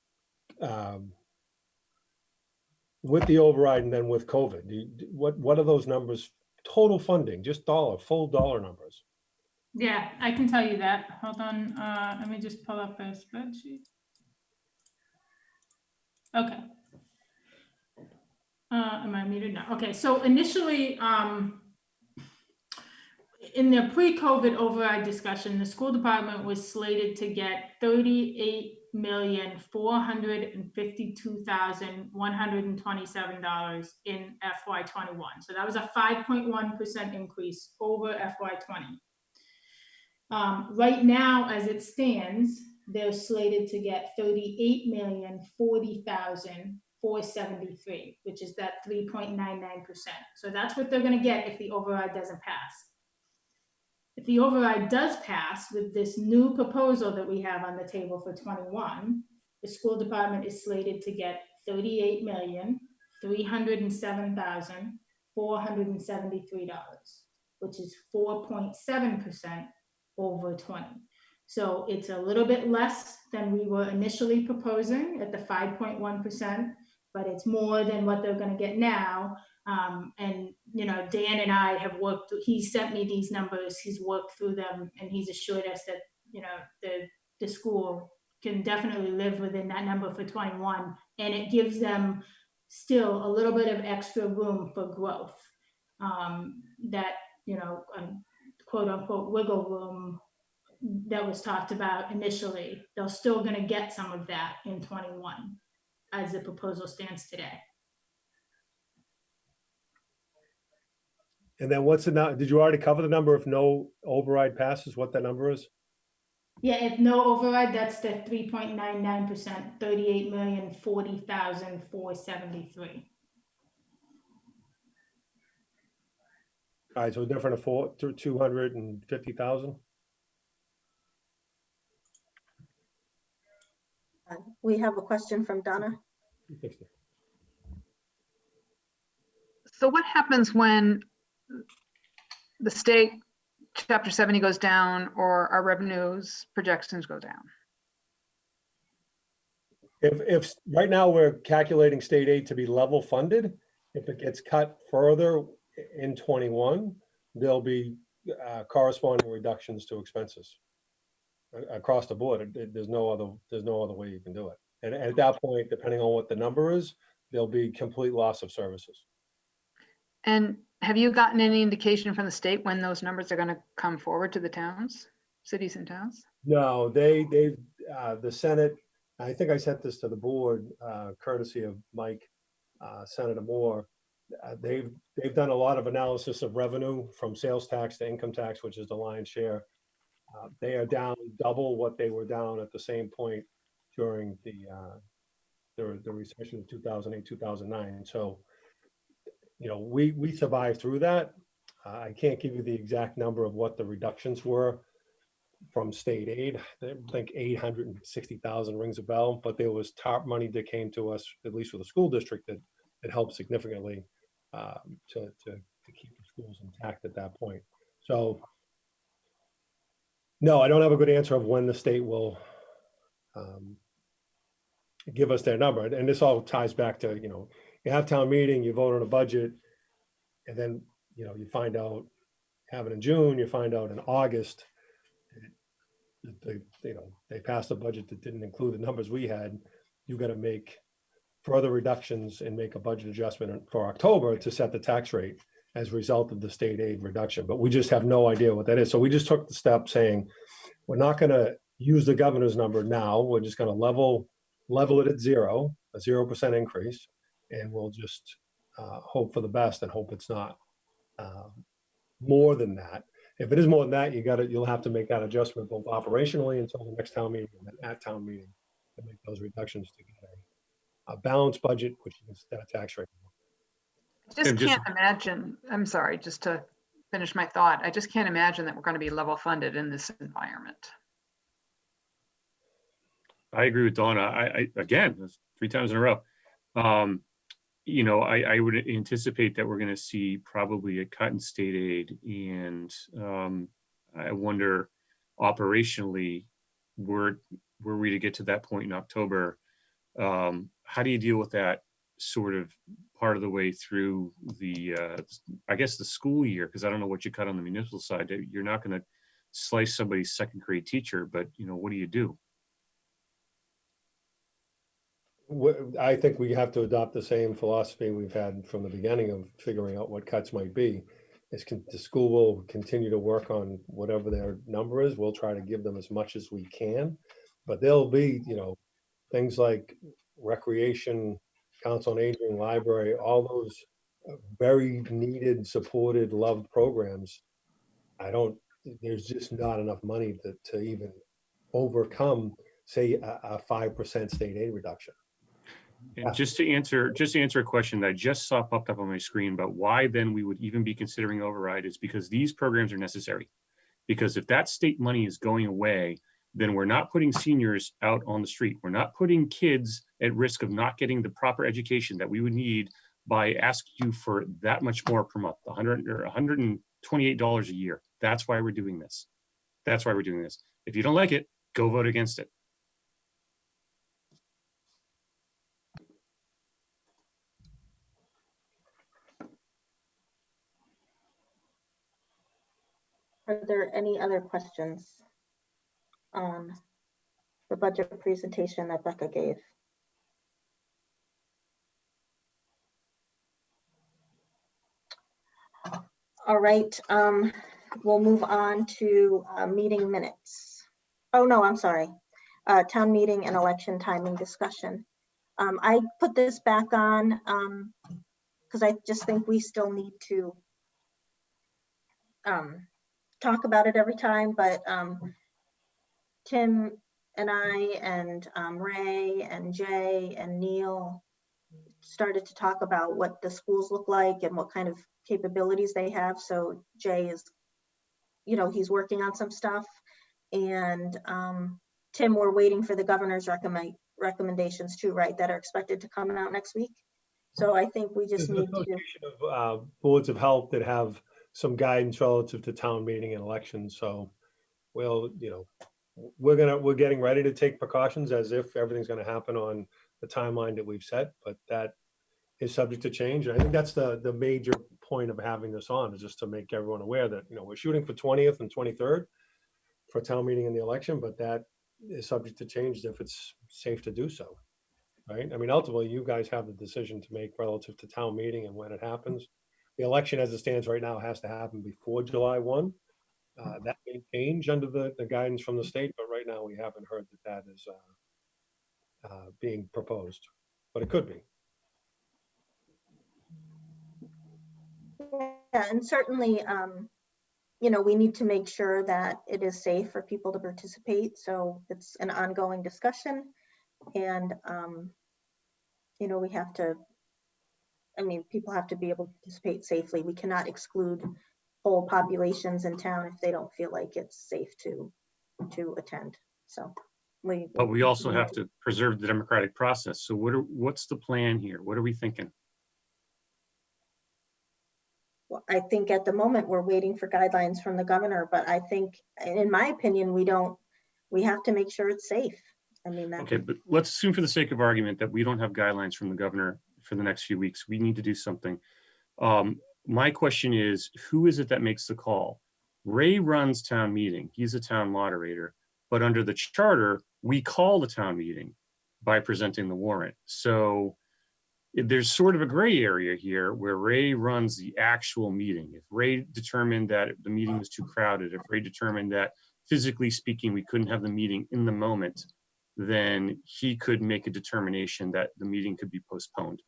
with the override, and then with COVID. What are those numbers? Total funding, just full dollar numbers. Yeah, I can tell you that. Hold on, let me just pull up a spreadsheet. Okay. Am I muted now? Okay, so initially, in the pre-COVID override discussion, the school department was slated to get $38,452,127 in FY21. So that was a 5.1% increase over FY20. Right now, as it stands, they're slated to get $38,040,473, which is that 3.99%. So that's what they're going to get if the override doesn't pass. If the override does pass with this new proposal that we have on the table for 21, the school department is slated to get $38,307,473, which is 4.7% over 20. So it's a little bit less than we were initially proposing at the 5.1%, but it's more than what they're going to get now. And Dan and I have worked, he sent me these numbers, he's worked through them, and he's assured us that, the school can definitely live within that number for 21. And it gives them still a little bit of extra room for growth. That, quote unquote, wiggle room that was talked about initially, they're still going to get some of that in 21 as the proposal stands today. And then what's the number? Did you already cover the number if no override passes, what that number is? Yeah, if no override, that's the 3.99%, 38,040,473. All right, so different to 250,000. We have a question from Donna. So what happens when the state Chapter 70 goes down or our revenues projections go down? If right now we're calculating state aid to be level funded, if it gets cut further in 21, there'll be corresponding reductions to expenses across the board. There's no other way you can do it. And at that point, depending on what the number is, there'll be complete loss of services. And have you gotten any indication from the state when those numbers are going to come forward to the towns, cities and towns? No, the Senate, I think I sent this to the board, courtesy of Mike, Senator Moore. They've done a lot of analysis of revenue from sales tax to income tax, which is the lion's share. They are down double what they were down at the same point during the recession of 2008, 2009. So, we survived through that. I can't give you the exact number of what the reductions were from state aid. I think 860,000 rings a bell, but there was top money that came to us, at least for the school district, that helped significantly to keep the schools intact at that point. So, no, I don't have a good answer of when the state will give us their number. And this all ties back to, you have town meeting, you vote on a budget, and then, you find out, have it in June, you find out in August, they passed a budget that didn't include the numbers we had. You got to make further reductions and make a budget adjustment for October to set the tax rate as a result of the state aid reduction. But we just have no idea what that is. So we just took the step saying, we're not going to use the governor's number now. We're just going to level it at zero, a 0% increase. And we'll just hope for the best and hope it's not more than that. If it is more than that, you'll have to make that adjustment both operationally until the next town meeting and then at town meeting to make those reductions to get a balanced budget, which is that tax rate. I just can't imagine, I'm sorry, just to finish my thought, I just can't imagine that we're going to be level funded in this environment. I agree with Donna. I again, 3 times in a row. I would anticipate that we're going to see probably a cut in state aid, and I wonder operationally, were we to get to that point in October, how do you deal with that sort of part of the way through the, I guess the school year? Because I don't know what you cut on the municipal side. You're not going to slice somebody's second grade teacher, but what do you do? I think we have to adopt the same philosophy we've had from the beginning of figuring out what cuts might be. The school will continue to work on whatever their number is. We'll try to give them as much as we can, but there'll be, things like recreation, council on aging, library, all those very needed, supported, loved programs. There's just not enough money to even overcome, say, a 5% state aid reduction. And just to answer a question that I just saw popped up on my screen about why then we would even be considering override is because these programs are necessary. Because if that state money is going away, then we're not putting seniors out on the street. We're not putting kids at risk of not getting the proper education that we would need by asking you for that much more per month, $100 or $128 a year. That's why we're doing this. That's why we're doing this. If you don't like it, go vote against it. Are there any other questions on the budget presentation that Becca gave? All right, we'll move on to meeting minutes. Oh, no, I'm sorry. Town meeting and election timing discussion. I put this back on because I just think we still need to talk about it every time, but Tim and I and Ray and Jay and Neil started to talk about what the schools look like and what kind of capabilities they have. So Jay is, he's working on some stuff, and Tim, we're waiting for the governor's recommendations too, right? That are expected to come out next week. So I think we just need to. Of boards of health that have some guidance relative to town meeting and elections. So we're getting ready to take precautions as if everything's going to happen on the timeline that we've set, but that is subject to change. And I think that's the major point of having this on, is just to make everyone aware that, we're shooting for 20th and 23rd for town meeting and the election, but that is subject to change if it's safe to do so, right? I mean, ultimately, you guys have the decision to make relative to town meeting and when it happens. The election as it stands right now has to happen before July 1. That may change under the guidance from the state, but right now we haven't heard that is being proposed, but it could be. Yeah, and certainly, we need to make sure that it is safe for people to participate. So it's an ongoing discussion, and we have to. People have to be able to participate safely. We cannot exclude whole populations in town if they don't feel like it's safe to attend. So But we also have to preserve the democratic process. So what's the plan here? What are we thinking? Well, I think at the moment we're waiting for guidelines from the governor, but I think, in my opinion, we have to make sure it's safe. Okay, but let's assume for the sake of argument that we don't have guidelines from the governor for the next few weeks. We need to do something. My question is, who is it that makes the call? Ray runs town meeting. He's a town moderator, but under the charter, we call the town meeting by presenting the warrant. So there's sort of a gray area here where Ray runs the actual meeting. If Ray determined that the meeting was too crowded, if Ray determined that physically speaking, we couldn't have the meeting in the moment, then he could make a determination that the meeting could be postponed.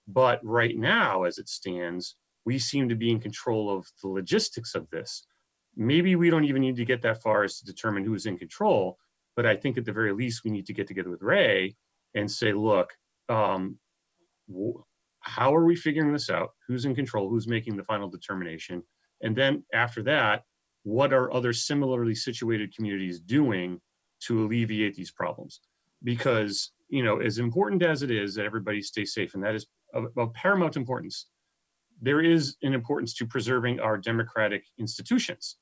But right now, as it stands, we seem to be in control of the logistics of this. Maybe we don't even need to get that far as to determine who's in control, but I think at the very least, we need to get together with Ray and say, look, how are we figuring this out? Who's in control? Who's making the final determination? And then after that, what are other similarly situated communities doing to alleviate these problems? Because, as important as it is that everybody stay safe, and that is of paramount importance, there is an importance to preserving our democratic institutions,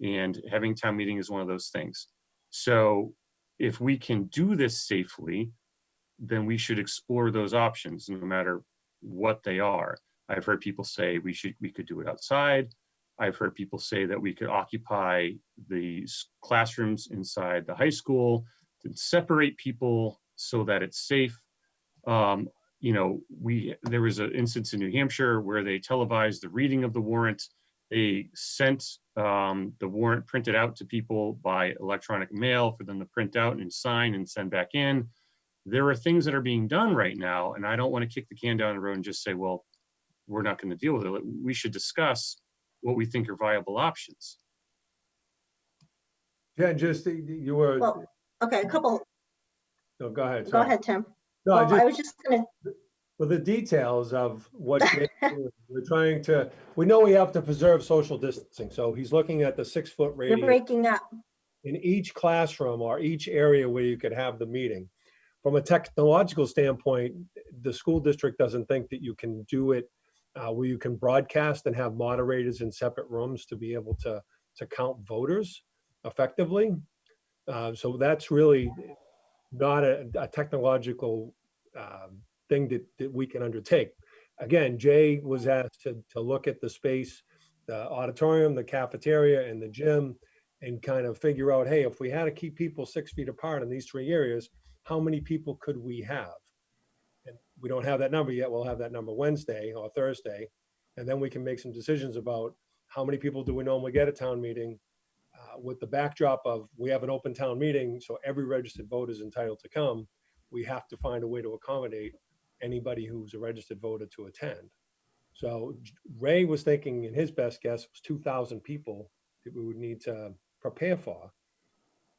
and having town meeting is one of those things. So if we can do this safely, then we should explore those options, no matter what they are. I've heard people say we could do it outside. I've heard people say that we could occupy the classrooms inside the high school to separate people so that it's safe. There was an instance in New Hampshire where they televised the reading of the warrant. They sent the warrant printed out to people by electronic mail for them to print out and sign and send back in. There are things that are being done right now, and I don't want to kick the can down the road and just say, well, we're not going to deal with it. We should discuss what we think are viable options. Yeah, just you were. Well, okay, a couple. No, go ahead. Go sorry. ahead, Tim. No, I was just gonna. Well, the details of what we're trying to, we know we have to preserve social distancing. So he's looking at the 6-foot You're radius breaking up. in each classroom or each area where you could have the meeting. From a technological standpoint, the school district doesn't think that you can do it where you can broadcast and have moderators in separate rooms to be able to count voters effectively. So that's really not a technological thing that we can undertake. Again, Jay was asked to look at the space, the auditorium, the cafeteria, and the gym, and kind of figure out, hey, if we had to keep people 6 feet apart in these 3 areas, how many people could we have? And we don't have that number yet. We'll have that number Wednesday or Thursday, and then we can make some decisions about how many people do we normally get at town meeting, with the backdrop of we have an open town meeting, so every registered voter is entitled to come. We have to find a way to accommodate anybody who's a registered voter to attend. So Ray was thinking, in his best guess, was 2,000 people that we would need to prepare for.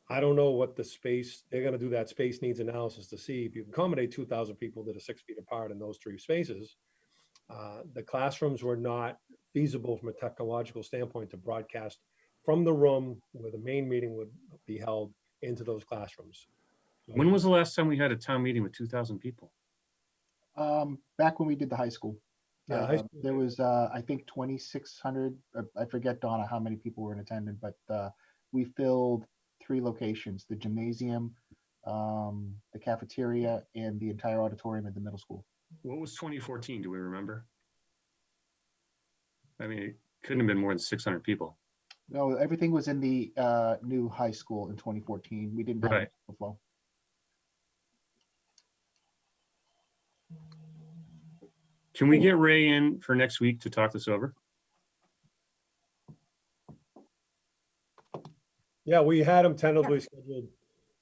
I don't know what the space, they're going to do that space needs analysis to see if you can accommodate 2,000 people that are 6 feet apart in those 3 spaces. The classrooms were not feasible from a technological standpoint to broadcast from the room where the main meeting would be held into those classrooms. When was the last time we had a town meeting with 2,000 people? Back when we did the high school. Yeah, high school. There was, I think, 2,600. I forget, Donna, how many people were in attendance, but we filled 3 locations: the gymnasium, the cafeteria, and the entire auditorium at the middle school. What was 2014? Do we remember? I mean, it couldn't have been more than 600 people. No, everything was in the new high school in 2014. We didn't have Right. overflow. Can we get Ray in for next week to talk this over? Yeah, we had him tentatively scheduled.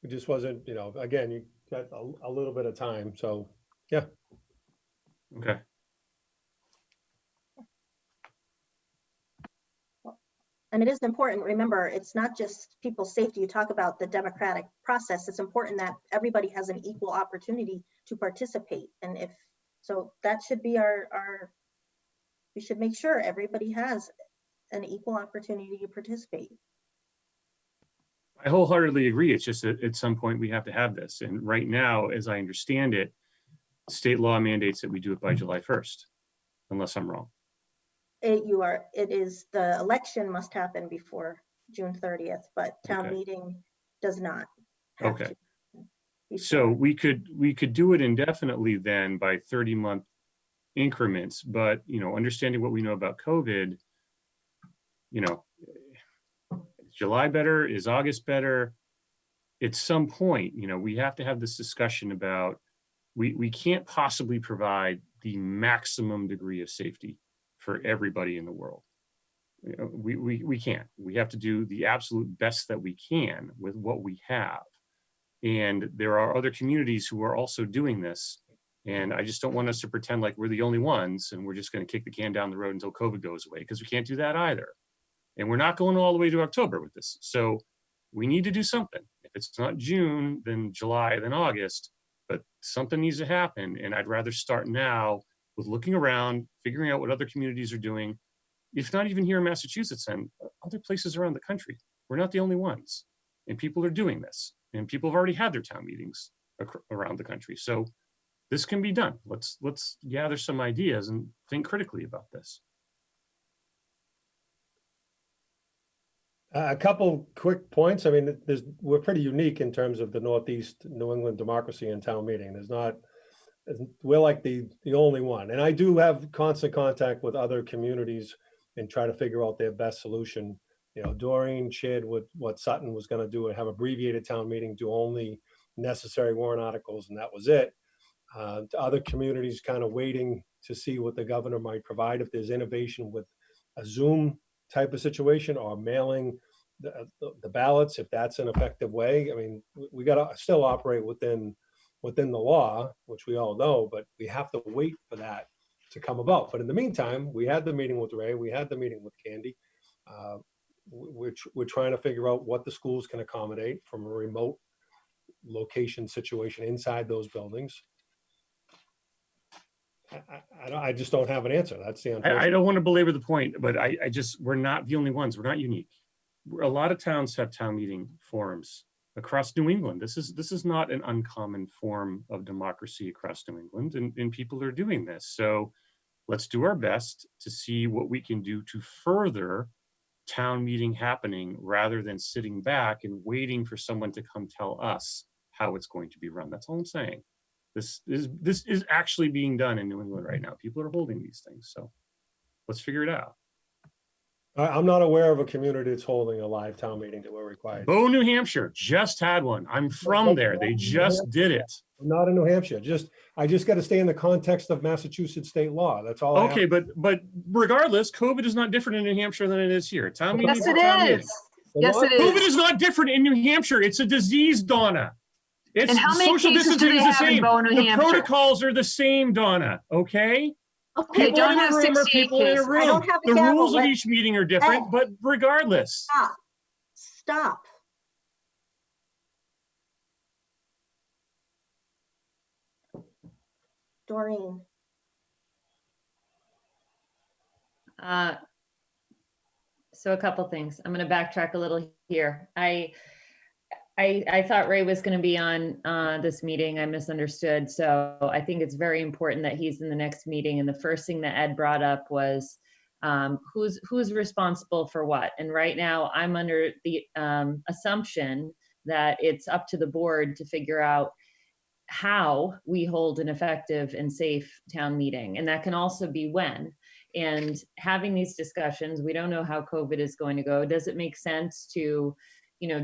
It just wasn't, again, you got a little bit of time, so, yeah. Okay. And it is important, remember, it's not just people's safety. You talk about the democratic process. It's important that everybody has an equal opportunity to participate. And so that should be we should make sure everybody has an equal opportunity to participate. I wholeheartedly agree. It's just that at some point we have to have this. And right now, as I understand it, state law mandates that we do it by July 1st, unless I'm wrong. The election must happen before June 30th, but town Okay. meeting does not. have Okay. to before. So we could do it indefinitely then by 30-month increments, but understanding what we know about COVID, is July better? Is August better? At some point, we have to have this discussion about we can't possibly provide the maximum degree of safety for everybody in the world. We can't. We have to do the absolute best that we can with what we have. And there are other communities who are also doing this. And I just don't want us to pretend like we're the only ones and we're just going to kick the can down the road until COVID goes away, because we can't do that either. And we're not going all the way to October with this. So we need to do something. If it's not June, then July, then August, but something needs to happen. And I'd rather start now with looking around, figuring out what other communities are doing, if not even here in Massachusetts and other places around the country. We're not the only ones. And people are doing this. And people have already had their town meetings around the country. So this can be done. Let's gather some ideas and think critically about this. A couple quick points. I mean, we're pretty unique in terms of the Northeast New England democracy and town meeting. We're like the only one. And I do have constant contact with other communities and try to figure out their best solution. Doreen shared what Sutton was going to do and have abbreviated town meeting, do only necessary warrant articles, and that was it. To other communities kind of waiting to see what the governor might provide, if there's innovation with a Zoom type of situation or mailing the ballots, if that's an effective way. I mean, we got to still operate within the law, which we all know, but we have to wait for that to come about. But in the meantime, we had the meeting with Ray, we had the meeting with Candy. We're trying to figure out what the schools can accommodate from a remote location situation inside those buildings. I just don't have an answer. That's the unfortunate. I don't want to belabor the point, but we're not the only ones. We're not unique. A lot of towns have town meeting forums across New England. This is not an uncommon form of democracy across New England, and people are doing this. So let's do our best to see what we can do to further town meeting happening rather than sitting back and waiting for someone to come tell us how it's going to be run. That's all I'm saying. This is actually being done in New England right now. People are holding these things. So let's figure it out. I'm not aware of a community that's holding a live town meeting that we're required. Bow, New Hampshire just had one. I'm from there. They just did it. I'm not in New Hampshire. I just got to stay in the context of Massachusetts state law. That's all. Okay, but regardless, COVID is not different in New Hampshire than it is here. Town meeting Yes, is a it town is. meeting. Yes, it COVID is. is not different in New Hampshire. It's a disease, Donna. It's And how many social cases do distancing they is the have in same. Bow, New The Hampshire? protocols are the same, Donna. Okay. Okay, People don't in a have room are 68 people in a cases. room. I don't have a The gavel. rules of Let- each meeting are different, Ed. but regardless. Stop. Doreen. So a couple things. I'm going to backtrack a little here. I thought Ray was going to be on this meeting. I misunderstood. So I think it's very important that he's in the next meeting. And the first thing that Ed brought up was who's responsible for what. And right now I'm under the assumption that it's up to the board to figure out how we hold an effective and safe town meeting. And that can also be when. and having these discussions. We don't know how COVID is going to go. Does it make sense to,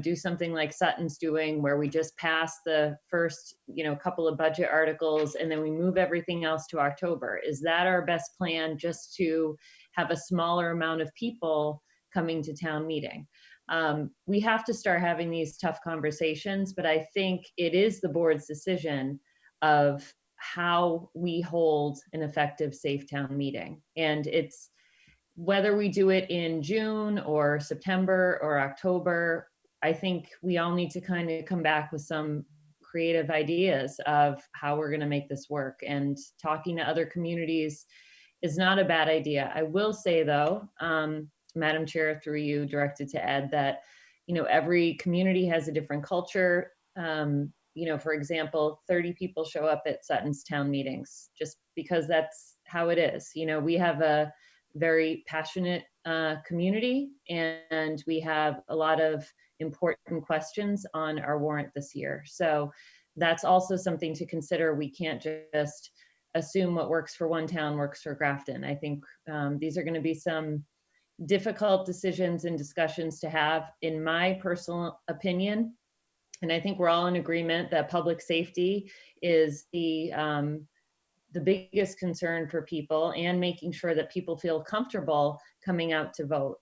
do something like Sutton's doing, where we just pass the first, couple of budget articles and then we move everything else to October? Is that our best plan, just to have a smaller amount of people coming to town meeting? We have to start having these tough conversations, but I think it is the board's decision of how we hold an effective safe town meeting. And it's whether we do it in June or September or October, I think we all need to kind of come back with some creative ideas of how we're going to make this work. And talking to other communities is not a bad idea. I will say though, Madam Chair, through you, directed to Ed, that, every community has a different culture. For example, 30 people show up at Sutton's town meetings just because that's how it is. We have a very passionate community, and we have a lot of important questions on our warrant this year. So that's also something to consider. We can't just assume what works for one town works for Grafton. I think these are going to be some difficult decisions and discussions to have, in my personal opinion. And I think we're all in agreement that public safety is the biggest concern for people, and making sure that people feel comfortable coming out to vote.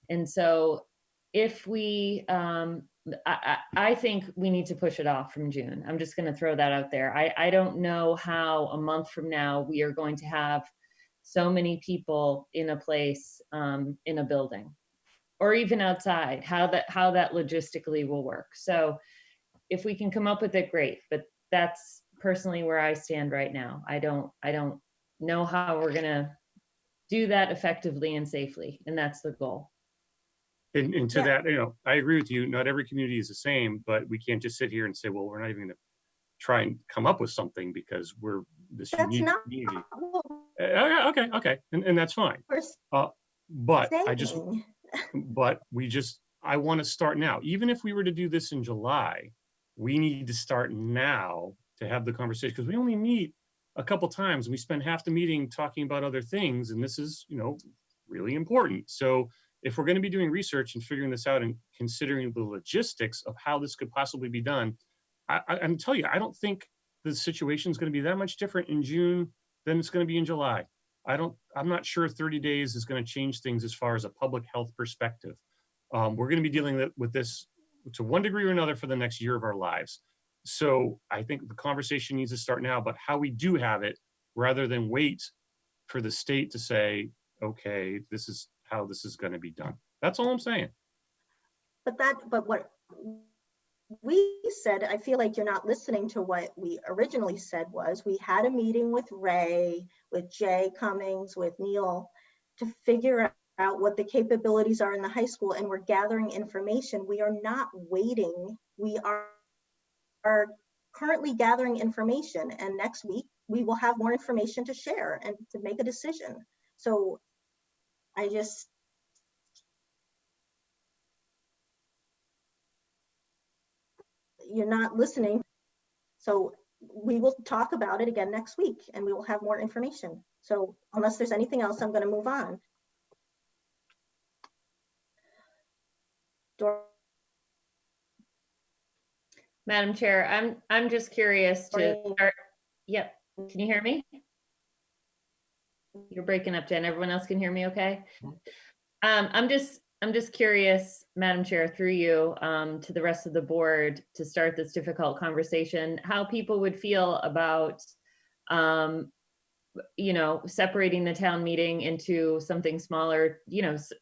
And so if we, I think we need to push it off from June. I'm just going to throw that out there. I don't know how a month from now we are going to have so many people in a place, in a building, or even outside, how that logistically will work. So if we can come up with it, great. But that's personally where I stand right now. I don't know how we're going to do that effectively and safely, and that's the goal. And to that, I agree with you. Not every community is the same, but we can't just sit here and say, well, we're not even going to try and come up with something because we're this unique community. Okay, and that's fine. But I want to start now. Even if we were to do this in July, we need to start now to have the conversation, because we only meet a couple times and we spend half the meeting talking about other things, and this is, really important. So if we're going to be doing research and figuring this out and considering the logistics of how this could possibly be done, I'm telling you, I don't think the situation is going to be that much different in June than it's going to be in July. I'm not sure 30 days is going to change things as far as a public health perspective. We're going to be dealing with this to one degree or another for the next year of our lives. So I think the conversation needs to start now, but how we do have it, rather than wait for the state to say, okay, this is how this is going to be done. That's all I'm saying. But what we said, I feel like you're not listening to what we originally said. Was we had a meeting with Ray, with Jay Cummings, with Neil, to figure out what the capabilities are in the high school, and we're gathering information. We are not waiting. We are currently gathering information, and next week we will have more information to share and to make a decision. So you're not listening. So we will talk about it again next week, and we will have more information. So unless there's anything else, I'm going to move on. Madam Chair, I'm just curious to start. Yep. Can you hear me? You're breaking up, Jen. Everyone else can hear me okay? I'm just curious, Madam Chair, through you, to the rest of the board, to start this difficult conversation, how people would feel about, separating the town meeting into something smaller,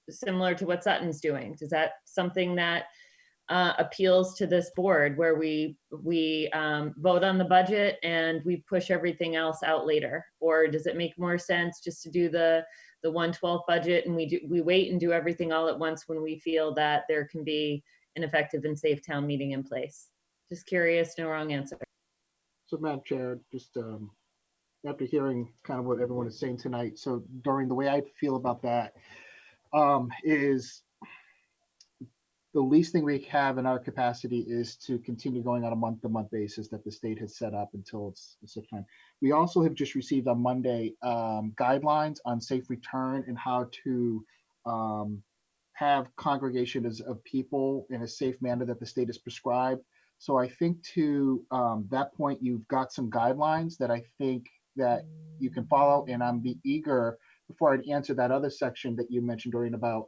similar to what Sutton's doing. Is that something that appeals to this board, where we vote on the budget and we push everything else out later? Or does it make more sense just to do the 1/12 budget, and we wait and do everything all at once when we feel that there can be an effective and safe town meeting in place? Just curious, no wrong answer. So, Madam Chair, just after hearing kind of what everyone is saying tonight, so Doreen, the way I feel about that is the least thing we have in our capacity is to continue going on a month-to-month basis that the state has set up until it's such time. We also have just received on Monday guidelines on safe return and how to have congregations of people in a safe manner that the state has prescribed. So I think to that point, you've got some guidelines that I think that you can follow, and I'm eager, before I'd answer that other section that you mentioned, Doreen, about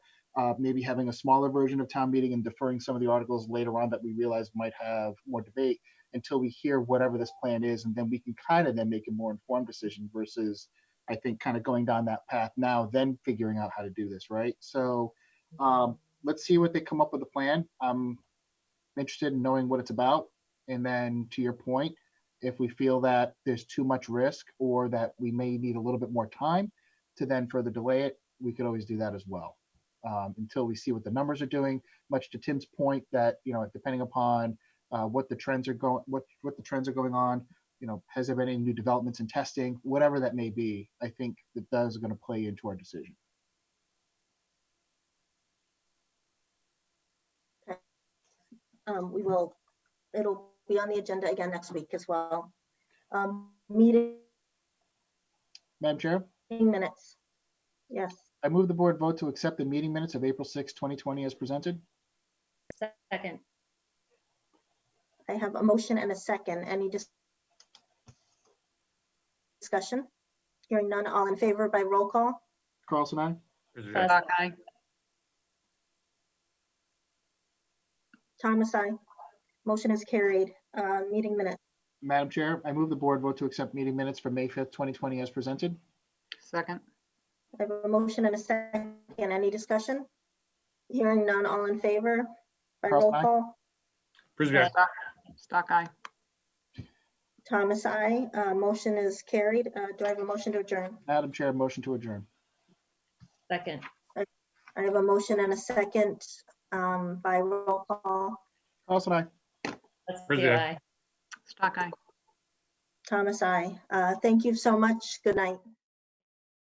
maybe having a smaller version of town meeting and deferring some of the articles later on that we realize might have more debate until we hear whatever this plan is, and then we can kind of then make a more informed decision versus, I think, kind of going down that path now, then figuring out how to do this, right? So let's see what they come up with a plan. I'm interested in knowing what it's about. And then to your point, if we feel that there's too much risk or that we may need a little bit more time to then further delay it, we could always do that as well. Until we see what the numbers are doing, much to Tim's point that, you know, depending upon what the trends are going, what the trends are going on, you know, has there been any new developments in testing, whatever that may be, I think that is going to play into our decision. It'll be on the agenda again next week as well. Meeting Madam Chair, minutes. Yes. I move the board vote to accept the meeting minutes of April 6, 2020 as presented. Second. I have a motion and a second. Any discussion? Hearing none, all in favor by roll call? Carlson, aye. Stock eye. Thomas, aye. Motion is carried. Meeting minutes. Madam Chair, I move the board vote to accept meeting minutes for May 5th, 2020 as presented. Second. I have a motion and a second. Any discussion? Hearing none, all in favor by roll Carlson, aye. call? Frisbee, aye. Stock eye. Thomas, aye. Motion is carried. Do I have a motion to adjourn? Madam Chair, motion to adjourn. Second. I have a motion and a second by roll call. Carlson, aye. Frisbee, aye. Aye. Stock eye. Thomas, aye. Thank you so much. Good night.